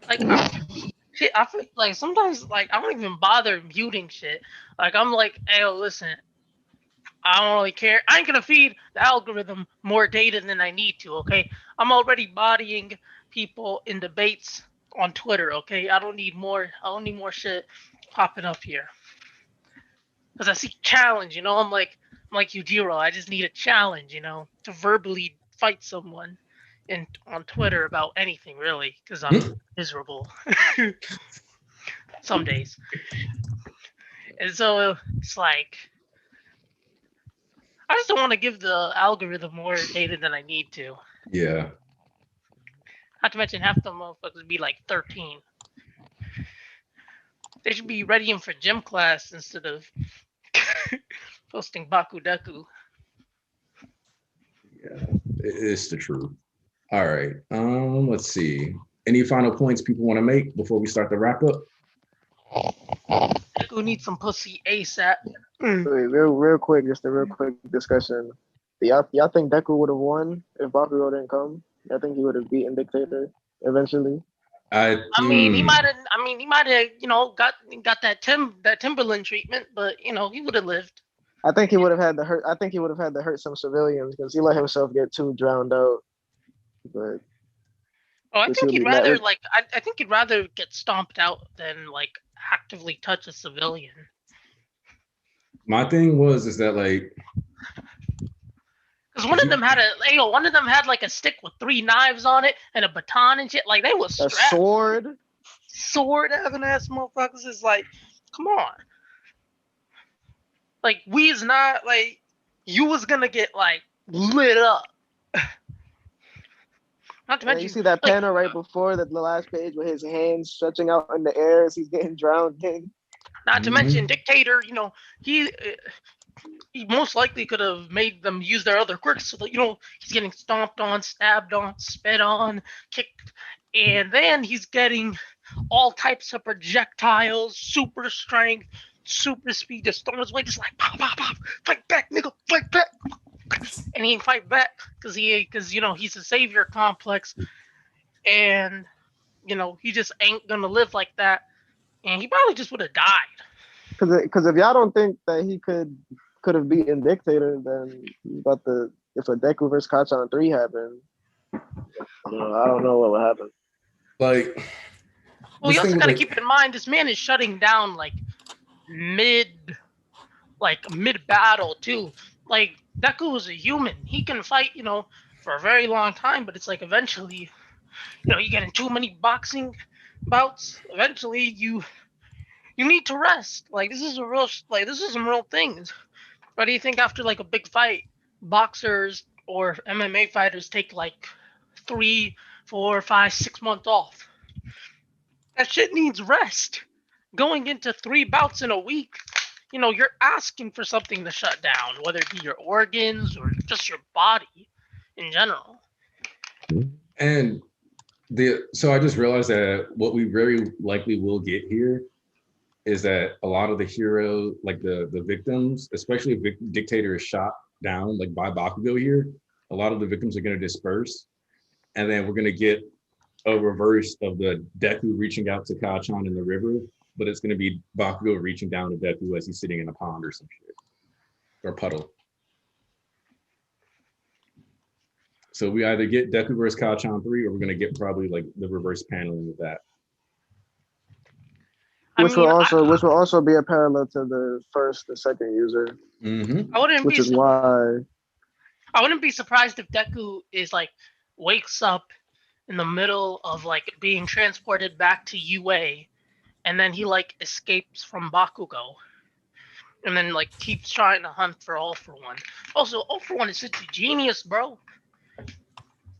Like, shit, I feel like sometimes, like, I don't even bother muting shit. Like, I'm like, hey, listen, I don't really care. I ain't gonna feed the algorithm more data than I need to, okay? I'm already bodying people in debates on Twitter, okay? I don't need more shit popping up here. Because I see challenge, you know, I'm like Yujiro, I just need a challenge, you know, to verbally fight someone on Twitter about anything really, because I'm miserable. Some days. And so it's like, I just don't want to give the algorithm more data than I need to.
Yeah.
Not to mention half the motherfuckers be like 13. They should be readying for gym class instead of posting Baku Deku.
Yeah, it's the truth. All right. Let's see. Any final points people want to make before we start the wrap up?
Deku needs some pussy ASAP.
Wait, real quick, just a real quick discussion. Y'all think Deku would have won if Bakugo didn't come? I think he would have beaten Dictator eventually.
I mean, he might have, you know, got that Timberland treatment, but you know, he would have lived.
I think he would have had to hurt. I think he would have had to hurt some civilians because he let himself get too drowned out. But
I think he'd rather I think he'd rather get stomped out than like actively touch a civilian.
My thing is that, like,
because one of them had like a stick with 3 knives on it and a baton and shit. Like they was strapped.
A
sword having ass motherfuckers is like, come on. Like we is not like you was gonna get like lit up. Not to mention,
you see that panel right before the last page with his hands stretching out in the air as he's getting drowned in.
Not to mention Dictator, you know, he most likely could have made them use their other quirks so that, you know, he's getting stomped on, stabbed on, spit on, kicked, and then he's getting all types of projectiles, super strength, super speed, just thrown his way, just like pop, pop, pop, fight back, nigga, fight back. And he didn't fight back because you know, he's a savior complex, and you know, he just ain't gonna live like that, and he probably just would have died.
Because if y'all don't think that he could have beaten Dictator, then if a Deku vs. Kachan 3 happened, you know, I don't know what would happen.
Like,
well, you also gotta keep in mind this man is shutting down like mid battle too. Like Deku is a human. He can fight, you know, for a very long time, but it's like eventually, you know, you get in too many boxing bouts. Eventually, you need to rest. Like this is some real things. What do you think after like a big fight, boxers or MMA fighters take like 3, 4, 5, 6 months off? That shit needs rest. Going into 3 bouts in a week, you know, you're asking for something to shut down, whether it be your organs or just your body in general.
And so I just realized that what we very likely will get here is that a lot of the heroes, like the victims, especially if dictator is shot down, like by Bakugo here, a lot of the victims are going to disperse, and then we're going to get a reverse of the Deku reaching out to Kachan in the river, but it's going to be Bakugo reaching down to Deku as he's sitting in a pond or some shit, or puddle. So we either get Deku versus Kachan 3, or we're going to get probably like the reverse paneling of that.
Which will also be a parallel to the second user.
Mm-hmm.
I wouldn't be surprised if Deku is like wakes up in the middle of like being transported back to UA, and then he like escapes from Bakugo, and then like keeps trying to hunt for All For One. Also, All For One is such a genius, bro.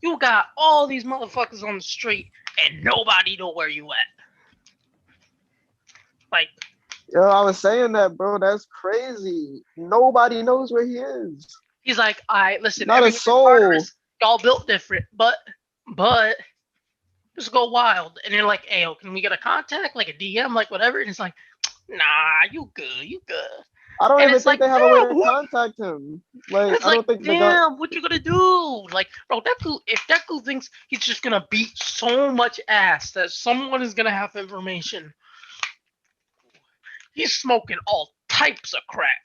You got all these motherfuckers on the street, and nobody know where you at. Like,
yo, I was saying that, bro. That's crazy. Nobody knows where he is.
He's like, all right, listen,
not a soul.
Y'all built different, but just go wild. And they're like, hey, yo, can we get a contact, like a DM, like whatever? And it's like, nah, you good.
I don't even think they have a way to contact him. Like, I don't think
damn, what you gonna do? Like, bro, if Deku thinks he's just gonna beat so much ass that someone is gonna have information, he's smoking all types of crack.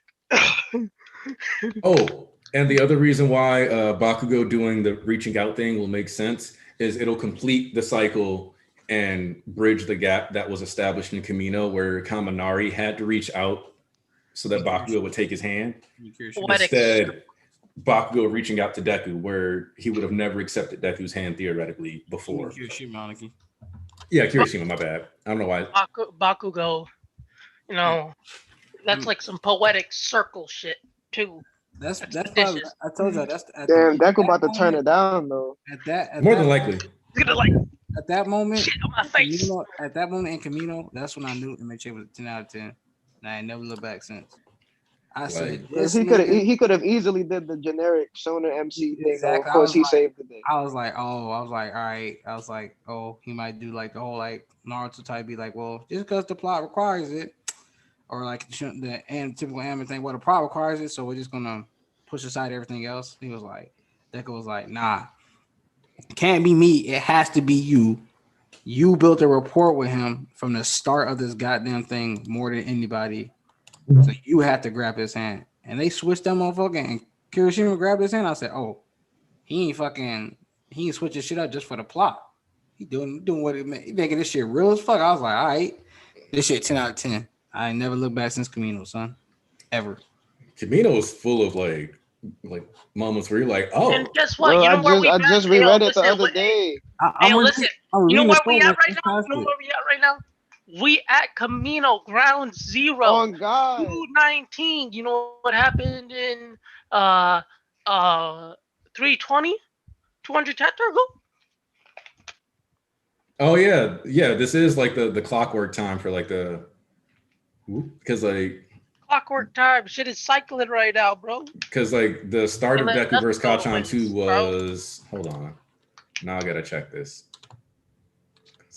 Oh, and the other reason why Bakugo doing the reaching out thing will make sense is it'll complete the cycle and bridge the gap that was established in Kamino, where Kaminari had to reach out so that Bakugo would take his hand. Instead, Bakugo reaching out to Deku, where he would have never accepted Deku's hand theoretically before. Yeah, Kirishima, my bad. I don't know why.
Bakugo, you know, that's like some poetic circle shit too.
That's probably, I told you that's
damn Deku about to turn it down though.
More than likely.
He's gonna like
at that moment.
Shit on my face.
At that moment in Kamino, that's when I knew MHA was a 10 out of 10. And I ain't never looked back since. I said
he could have easily did the generic Shonen MC thing.
Exactly.
Of course, he saved the day.
I was like, all right. I was like, oh, he might do like the whole like Naruto type, be like, well, just because the plot requires it, or like the typical anime thing, well, the plot requires it, so we're just gonna push aside everything else. He was like, Deku was like, nah, it can't be me. It has to be you. You built a rapport with him from the start of this goddamn thing more than anybody. So you have to grab his hand. And they switched that motherfucker and Kirishima grabbed his hand. I said, oh, he ain't switching shit up just for the plot. He doing what it meant. He making this shit real as fuck. I was like, all right, this shit 10 out of 10. I ain't never looked back since Kamino, son. Ever.
Kamino is full of like moments where you're like, oh.
And guess what? You know where we
I just reread it the other day.
Listen, you know where we at right now? You know where we at right now? We at Kamino Ground Zero.
Oh God.
219. You know what happened in 320? 200 chapter ago?
Oh yeah. This is like the clockwork time for like because like
clockwork time. Shit is cycling right now, bro.
Because like the start of Deku vs. Kachan 2 was hold on. Now I gotta check this.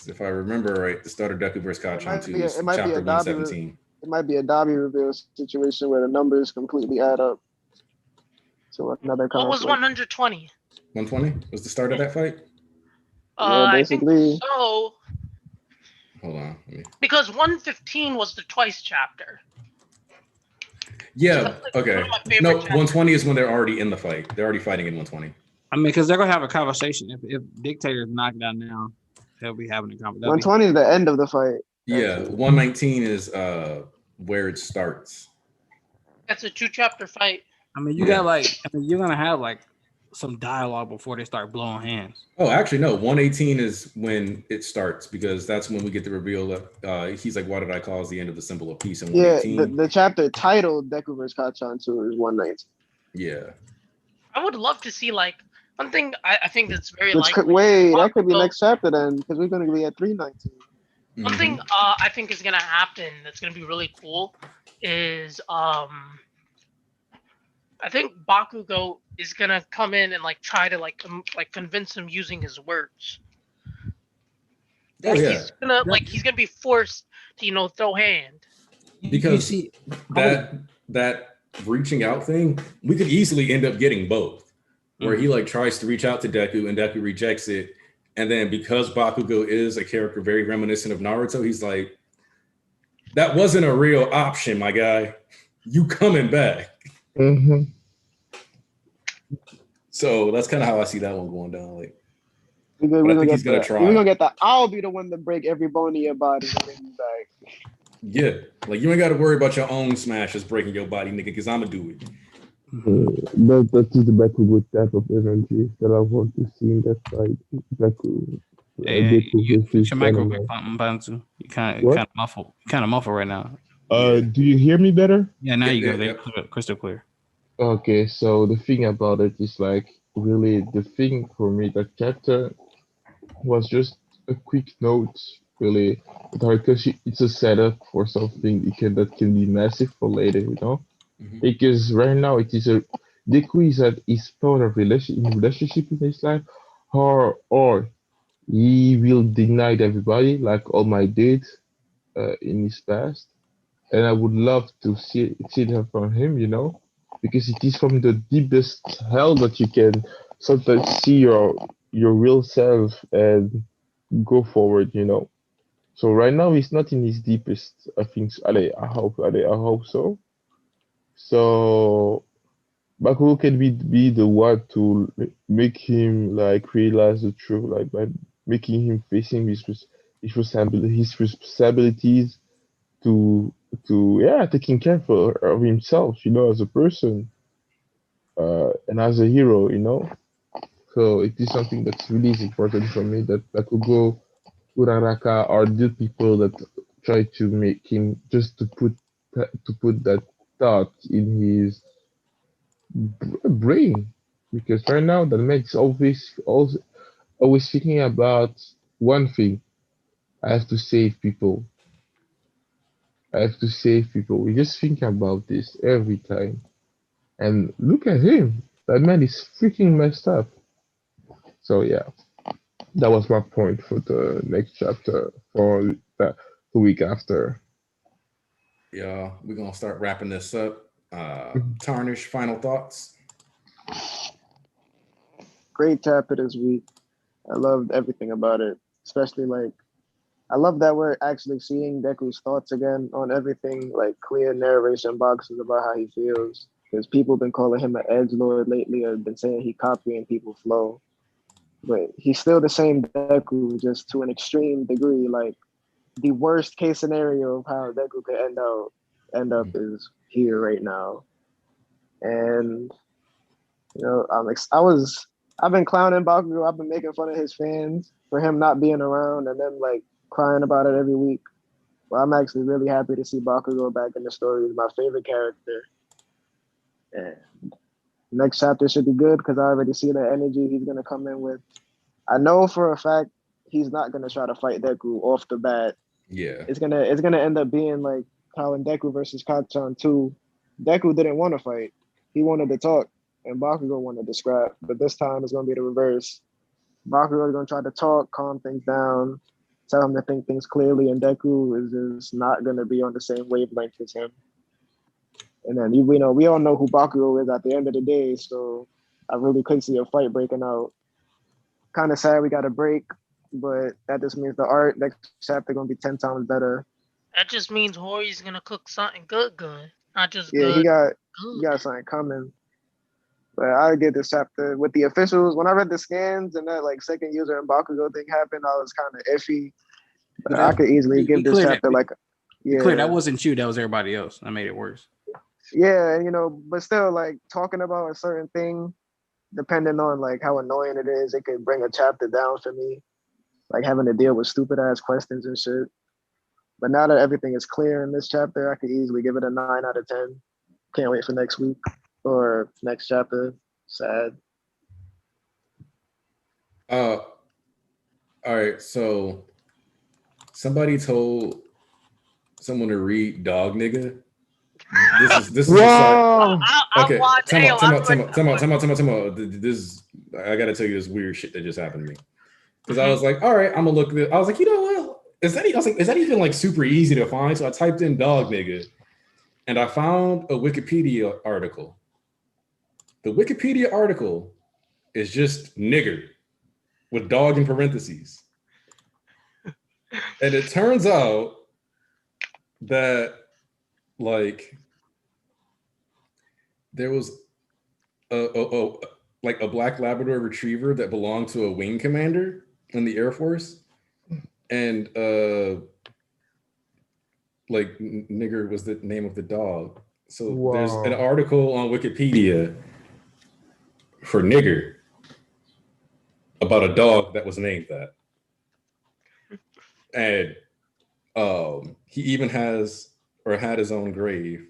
If I remember right, the start of Deku vs. Kachan 2 is chapter 117.
It might be a Dobby reveal situation where the numbers completely add up to another conflict.
What was 120?
120 was the start of that fight?
Yeah, basically.
I think so.
Hold on.
Because 115 was the twice chapter.
Yeah, so okay. No, 120 is when they're already in the fight. They're already fighting in 120.
I mean, because they're going to have a conversation. If Dictator's knocked down now, they'll be having a conversation.
120 is the end of the fight.
Yeah, 119 is where it starts.
That's a 2-chapter fight.
I mean, you're going to have like some dialogue before they start blowing hands.
Oh, actually, no. 118 is when it starts because that's when we get the reveal that he's like, "Why did I cause the end of the symbol of peace?" In 118.
Yeah, the chapter titled "Deku vs. Kachan 2" is 119.
Yeah,
I would love to see like one thing. I think that's very likely.
That could be next chapter then, because we're going to be at 319.
One thing I think is going to happen that's going to be really cool is I think Bakugo is gonna come in and like try to like convince him using his words.
Oh, yeah.
He's gonna be forced to throw hand.
because
see,
that reaching out thing, we could easily end up getting both, where he like tries to reach out to Deku and Deku rejects it, and then because Bakugo is a character very reminiscent of Naruto, he's like, that wasn't a real option, my guy. You coming back.
Mm-hmm.
So that's kind of how I see that one going down. Like,
We're
but I
gonna
think
get
he's gonna
the.
try.
We're gonna get the. I'll be the one to break every bone in your body and bring you back.
Yeah, like you ain't got to worry about your own smashes breaking your body, nigga, because I'ma do it.
That is the Bakugo type of energy that I want to see in that fight. Baku,
Hey,
Deku
you fix
versus
your mic real quick,
Dynamite.
Bantu. You kind
What?
of muffled. You kind of muffled right now.
Yeah.
Do you hear me better?
Yeah, now you go.
Yeah.
They're crystal clear.
Okay, so the thing about it is like really the thing for me that chapter was just a quick note, really, because it's a setup for something that can be massive for later, you know.
Mhm.
Because right now it is a Deku is at his point of relationship in his life, or he will deny everybody like All Might did in his past, and I would love to see that from him, you know, because it is from the deepest hell that you can sometimes see your real self and go forward, you know. So right now he's not in his deepest. I think. I hope so. So Bakugo can be the one to make him like realize the truth, like by making him facing his responsibilities to taking care of himself, you know, as a person and as a hero, you know. So it is something that's really is important for me that Bakugo, Uraraka are the people that try to make him just to put that thought in his brain, because right now that makes always thinking about one thing. I have to save people. I have to save people. We just think about this every time. And look at him. That man is freaking messed up. So yeah, that was my point for the next chapter for the week after.
Yeah, we're gonna start wrapping this up. Tarnish, final thoughts.
Great chapter this week. I loved everything about it, especially like I love that we're actually seeing Deku's thoughts again on everything, like clear narration boxes about how he feels. Because people have been calling him an edge lord lately, or been saying he copying people's flow. But he's still the same Deku, just to an extreme degree. Like the worst case scenario of how Deku could end up is here right now. And you know, I've been clowning Bakugo. I've been making fun of his fans for him not being around and them like crying about it every week. But I'm actually really happy to see Bakugo back in the story. He's my favorite character. And next chapter should be good because I already see the energy he's gonna come in with. I know for a fact he's not gonna try to fight Deku off the bat.
Yeah.
It's gonna end up being like how in Deku versus Kachan 2, Deku didn't want to fight. He wanted to talk, and Bakugo wanted to scrap. But this time it's gonna be the reverse. Bakugo is gonna try to talk, calm things down, tell him to think things clearly, and Deku is just not gonna be on the same wavelength as him. And then we all know who Bakugo is at the end of the day, so I really could see a fight breaking out. Kind of sad we got a break, but that just means the art next chapter gonna be 10 times better.
That just means Hori's gonna cook something good, not just
Yeah,
good.
he got
Good.
something coming. But I get this chapter with the officials. When I read the scans and that like second user and Bakugo thing happened, I was kind of iffy. But I could easily give this chapter like,
Be clear, that wasn't you. That was everybody else. I made it worse.
yeah, you know, but still like talking about a certain thing, depending on like how annoying it is, it could bring a chapter down for me. Like having to deal with stupid ass questions and shit. But now that everything is clear in this chapter, I could easily give it a 9 out of 10. Can't wait for next week or next chapter. Sad.
All right. So somebody told someone to read Dog Nigga. This is a
Wow.
Okay, time out.
Watch.
This I gotta tell you this weird shit that just happened to me. Because I was like, all right, I'm gonna look at it. I was like, you know what? is that, I was like, is that even like super easy to find? So I typed in dog nigga and I found a Wikipedia article. The Wikipedia article is just nigger with dog in parentheses. And it turns out that like there was like a black Labrador retriever that belonged to a wing commander in the Air Force. And like nigger was the name of the dog. So there's an article on Wikipedia for nigger about a dog that was named that. And he even has or had his own grave.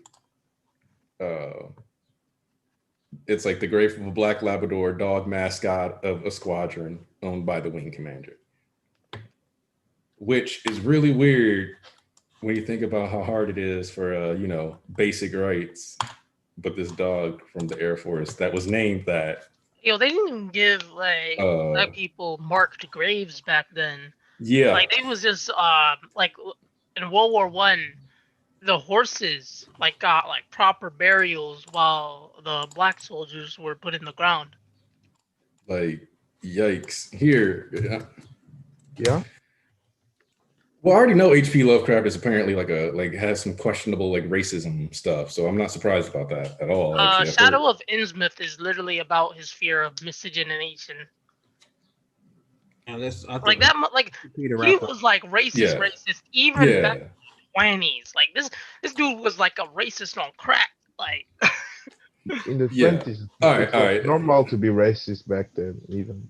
It's like the grave of a black Labrador dog mascot of a squadron owned by the wing commander, which is really weird when you think about how hard it is for you know, basic rights. But this dog from the Air Force that was named that.
Yo, they didn't even give like black people marked graves back then.
Yeah,
like they was just like in World War I, the horses like got like proper burials while the black soldiers were put in the ground.
Like yikes! Here,
Yeah.
Well, I already know H.P. Lovecraft is apparently has some questionable like racism stuff, so I'm not surprised about that at all. Actually,
Shadow of Innsmouth is literally about his fear of miscegenation.
Yeah,
like that, like he was like racist even back in the 20s. Like this dude was like a racist on crack. Like
in the 20s,
all right.
Normal to be racist back then, even.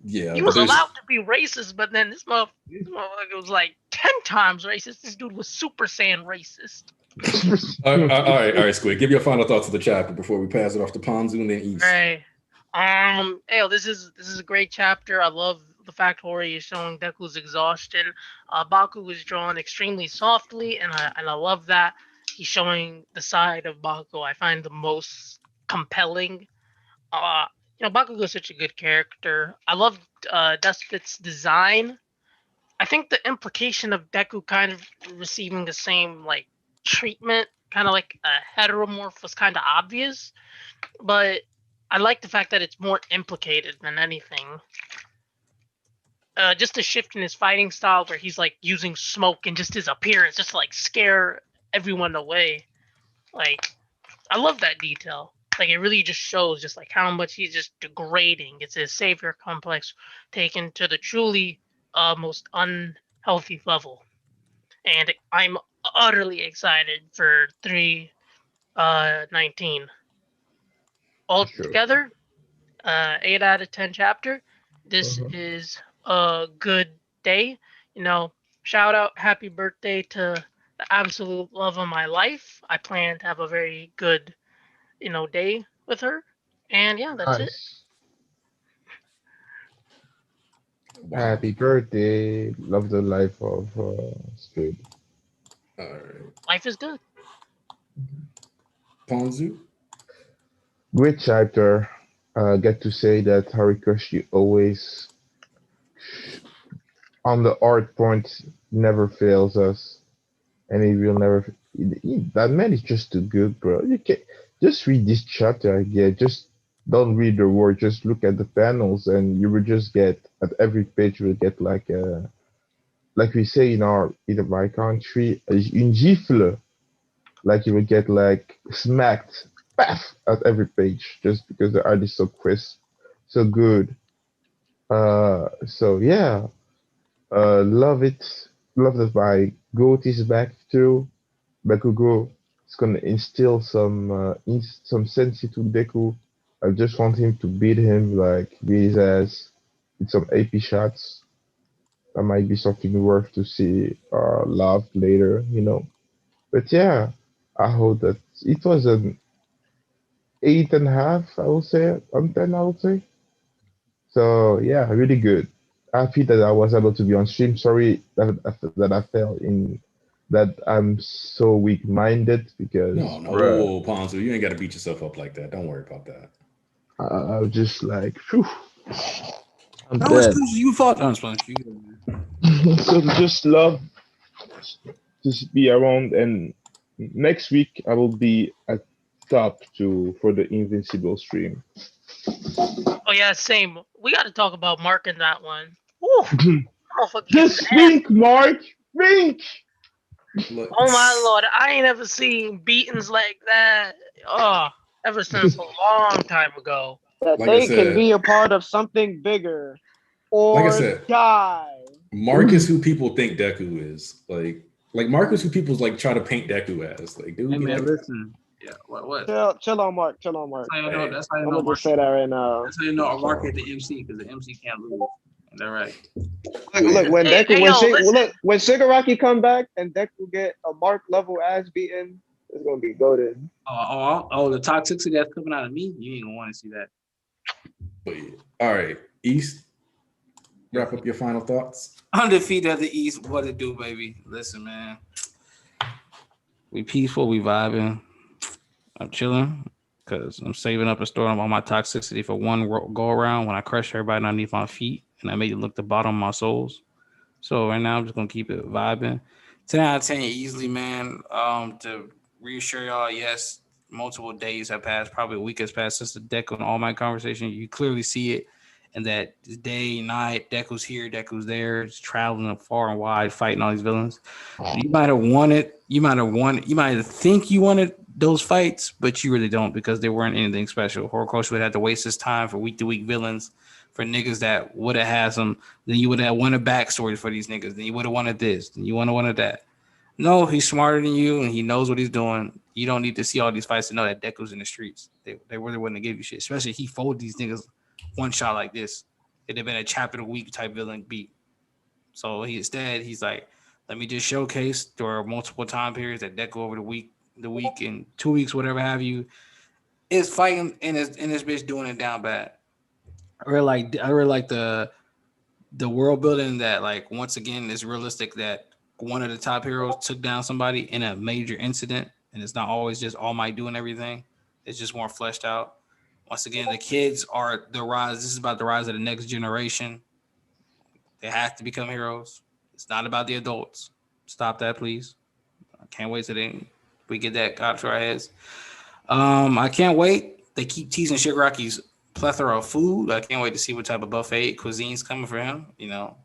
Yeah,
he was allowed to be racist, but then this motherfucker was like 10 times racist. This dude was Super Saiyan racist.
all right, Squid. Give your final thoughts of the chapter before we pass it off to Ponzu and then East.
Right. This is a great chapter. I love the fact Hori is showing Deku's exhaustion. Baku is drawn extremely softly, and I love that he's showing the side of Baku I find the most compelling. Bakugo is such a good character. I love Despot's design. I think the implication of Deku kind of receiving the same like treatment, kind of like a heteromorph, was kind of obvious, but I like the fact that it's more implicated than anything. Just a shift in his fighting style where he's like using smoke and just his appearance just to like scare everyone away. Like, I love that detail. Like, it really just shows just like how much he's just degrading. It's his savior complex taken to the truly most unhealthy level. And I'm utterly excited for 319. Altogether, 8 out of 10 chapter. This is a good day. Shout out, happy birthday to the absolute love of my life. I plan to have a very good, day with her. And yeah, that's it.
Wow. Happy birthday. Love the life of Squid.
All right.
Life is good.
Ponzu?
Great chapter. Get to say that Horikoshi always on the art point never fails us, and he will never. That man is just too good, bro. You can just read this chapter again. Just don't read the word. Just look at the panels, and you will just get at every page. You will get like we say in my country, une gifle. Like you will get like smacked, paff, at every page, just because the art is so crisp, so good. So yeah. Love it. Love that my goat is back too. Bakugo is gonna instill some sense into Deku. I just want him to beat him, like beat his ass with some AP shots. That might be something worth to see love later, But yeah, I hope that it was an 8.5, I would say, on 10, I would say. So yeah, really good. Happy that I was able to be on stream. Sorry that I fell in that I'm so weak-minded because
no, Ponzo, you ain't got to beat yourself up like that. Don't worry about that.
I was just like, phew, I'm
No,
dead.
you fought on Sponge.
So just love to be around, and next week I will be at top to for the Invincible stream.
Oh yeah, same. We got to talk about Mark in that one. Woo! Motherfucker getting
Just
ass.
think, Mark. Think.
Look,
Oh my lord, I ain't ever seen beatings like that. Oh, ever since a long time ago.
That
like I
they can
said,
be a part of something bigger
like I
or
said,
die.
Mark is who people think Deku is. Like Mark is who people like try to paint Deku as. Like, dude,
Hey
be
man,
like,
listen. Yeah, what?
Chill on Mark. Chill on Mark.
That's how you know.
hey,
That's how you
I'm
know
gonna just
Mark.
say that right now.
That's how you know a Mark hit the MC because the MC can't lose. And they're right.
Look, when
Hey,
Deku,
hey, yo, listen.
when Shigaraki come back and Deku get a Mark level ass beaten, it's gonna be goaded.
The toxicity that's coming out of me, you ain't gonna want to see that.
but yeah. All right, East. Wrap up your final thoughts.
Undefeated of the East, what it do, baby? Listen, man. We peaceful, we vibing. I'm chilling because I'm saving up and storing all my toxicity for one go around when I crush everybody underneath my feet and I made it look the bottom of my souls. So right now I'm just gonna keep it vibing. 10 out of 10 easily, man. To reassure y'all, yes, multiple days have passed, probably a week has passed since the deck on all my conversation. You clearly see it. And that day, night, Deku's here, Deku's there, just traveling far and wide, fighting all these villains. You might have wanted, you might have think you wanted those fights, but you really don't because they weren't anything special. Horikoshi would have to waste his time for week to week villains, for niggas that would have had some. Then you would have wanted backstories for these niggas. Then you would have wanted this. Then you would have wanted that. No, he's smarter than you and he knows what he's doing. You don't need to see all these fights to know that Deku's in the streets. They really wouldn't give you shit, especially if he folded these niggas one shot like this. It'd have been a chapter of the week type villain beat. So he's like, let me just showcase through multiple time periods that Deku over the week and 2 weeks, whatever have you, is fighting and this bitch doing it down bad. I really like the world building that like once again is realistic that one of the top heroes took down somebody in a major incident and it's not always just All Might doing everything. It's just more fleshed out. Once again, the kids are the rise. This is about the rise of the next generation. They have to become heroes. It's not about the adults. Stop that, please. I can't wait till we get that out to our heads. I can't wait. They keep teasing Shigaraki's plethora of food. I can't wait to see what type of buffet cuisine's coming for him. You know,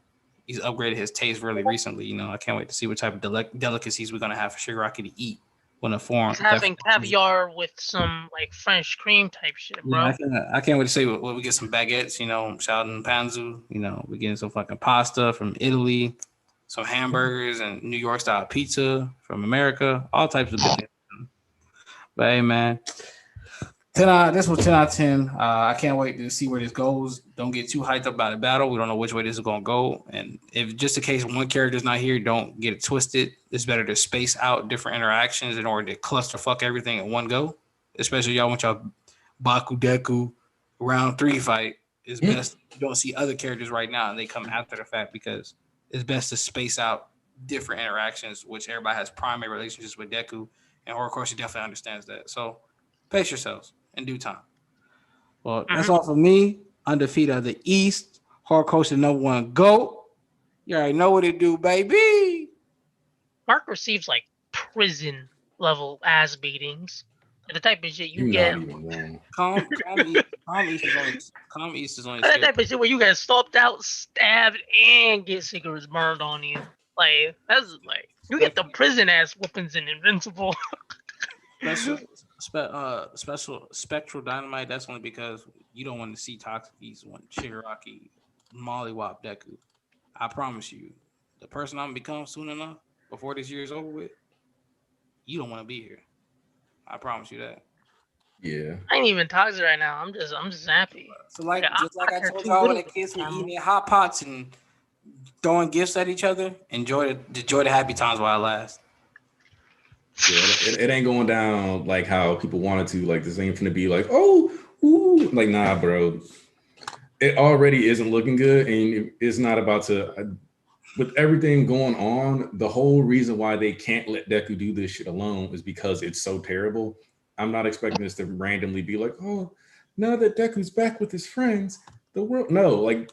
he's upgraded his taste really recently. You know, I can't wait to see what type of delicacies we're gonna have for Shigaraki to eat when the form.
He's having caviar with some like French cream type shit, bro.
Yeah, I can't wait to see what we get some baguettes. You know, Sheldon Panzu. You know, we getting some fucking pasta from Italy, some hamburgers and New York style pizza from America. All types of good things. But hey, man. This was 10 out of 10. I can't wait to see where this goes. Don't get too hyped up about the battle. We don't know which way this is going to go. And if just in case one character's not here, don't get it twisted. It's better to space out different interactions in order to cluster fuck everything in one go. Especially y'all want y'all Baku Deku round 3 fight. It's best you don't see other characters right now and they come after the fact because it's best to space out different interactions, which everybody has primary relationships with Deku. And Horikoshi definitely understands that. So pace yourselves in due time. Well, that's all for me. Undefeated of the East. Horikoshi #1 GOAT. You already know what it do, baby.
Mark receives like prison level ass beatings. Like, the type of shit you
You're
get.
not even wrong.
Calm East is only
That type of shit where you get stomped out, stabbed, and get cigarettes burned on you. Like that's like you get the prison ass whoopings in Invincible.
special spectral dynamite. That's only because you don't want to see Toxic East when Shigaraki mollywop Deku. I promise you, the person I'm gonna become soon enough before this year is over with, you don't want to be here. I promise you that.
Yeah.
I ain't even toxic right now. I'm just happy.
So like
Yeah,
just like I
care
told
too
y'all when
little
the kids were
for
eating hot pots and throwing gifts at each other, enjoy the happy times while it lasts.
Yeah, it ain't going down like how people wanted to. Like this ain't gonna be like, oh, ooh, like nah, bro. It already isn't looking good, and it's not about to. With everything going on, the whole reason why they can't let Deku do this shit alone is because it's so terrible. I'm not expecting this to randomly be like, oh, now that Deku's back with his friends, the world. No, like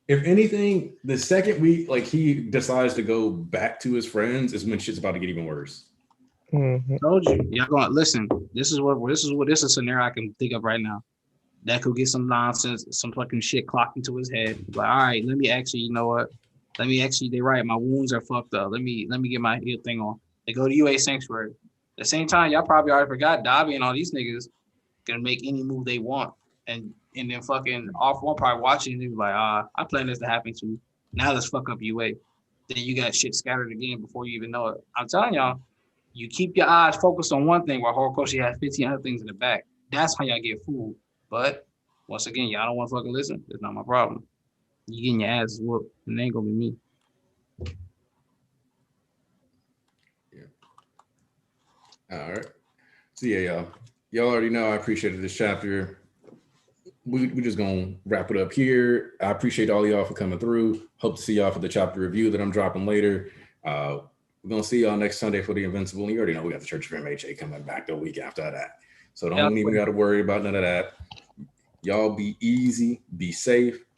If anything, the second we like he decides to go back to his friends is when shit's about to get even worse.
Mhm.
Told you. Y'all going listen. This is a scenario I can think of right now. That could get some nonsense, some fucking shit clocked into his head. Like, all right, let me actually, you know what? Let me actually, they right, my wounds are fucked up. Let me get my heal thing on. They go to UA Sanctuary. At the same time, y'all probably already forgot Dobby and all these niggas can make any move they want. And then fucking off one probably watching and be like, I plan this to happen too. Now let's fuck up UA. Then you got shit scattered again before you even know it. I'm telling y'all, you keep your eyes focused on one thing while Horikoshi has 15 other things in the back. That's how y'all get fooled. But once again, y'all don't want to fucking listen. It's not my problem. You getting your asses whooped, and it ain't gonna be me.
All right. So yeah, y'all already know I appreciated this chapter. We just gonna wrap it up here. I appreciate all y'all for coming through. Hope to see y'all for the chapter review that I'm dropping later. We're gonna see y'all next Sunday for the Invincible. And you already know we got the Church of MHA coming back the week after that. So don't even got to worry about none of that. Y'all be easy, be safe.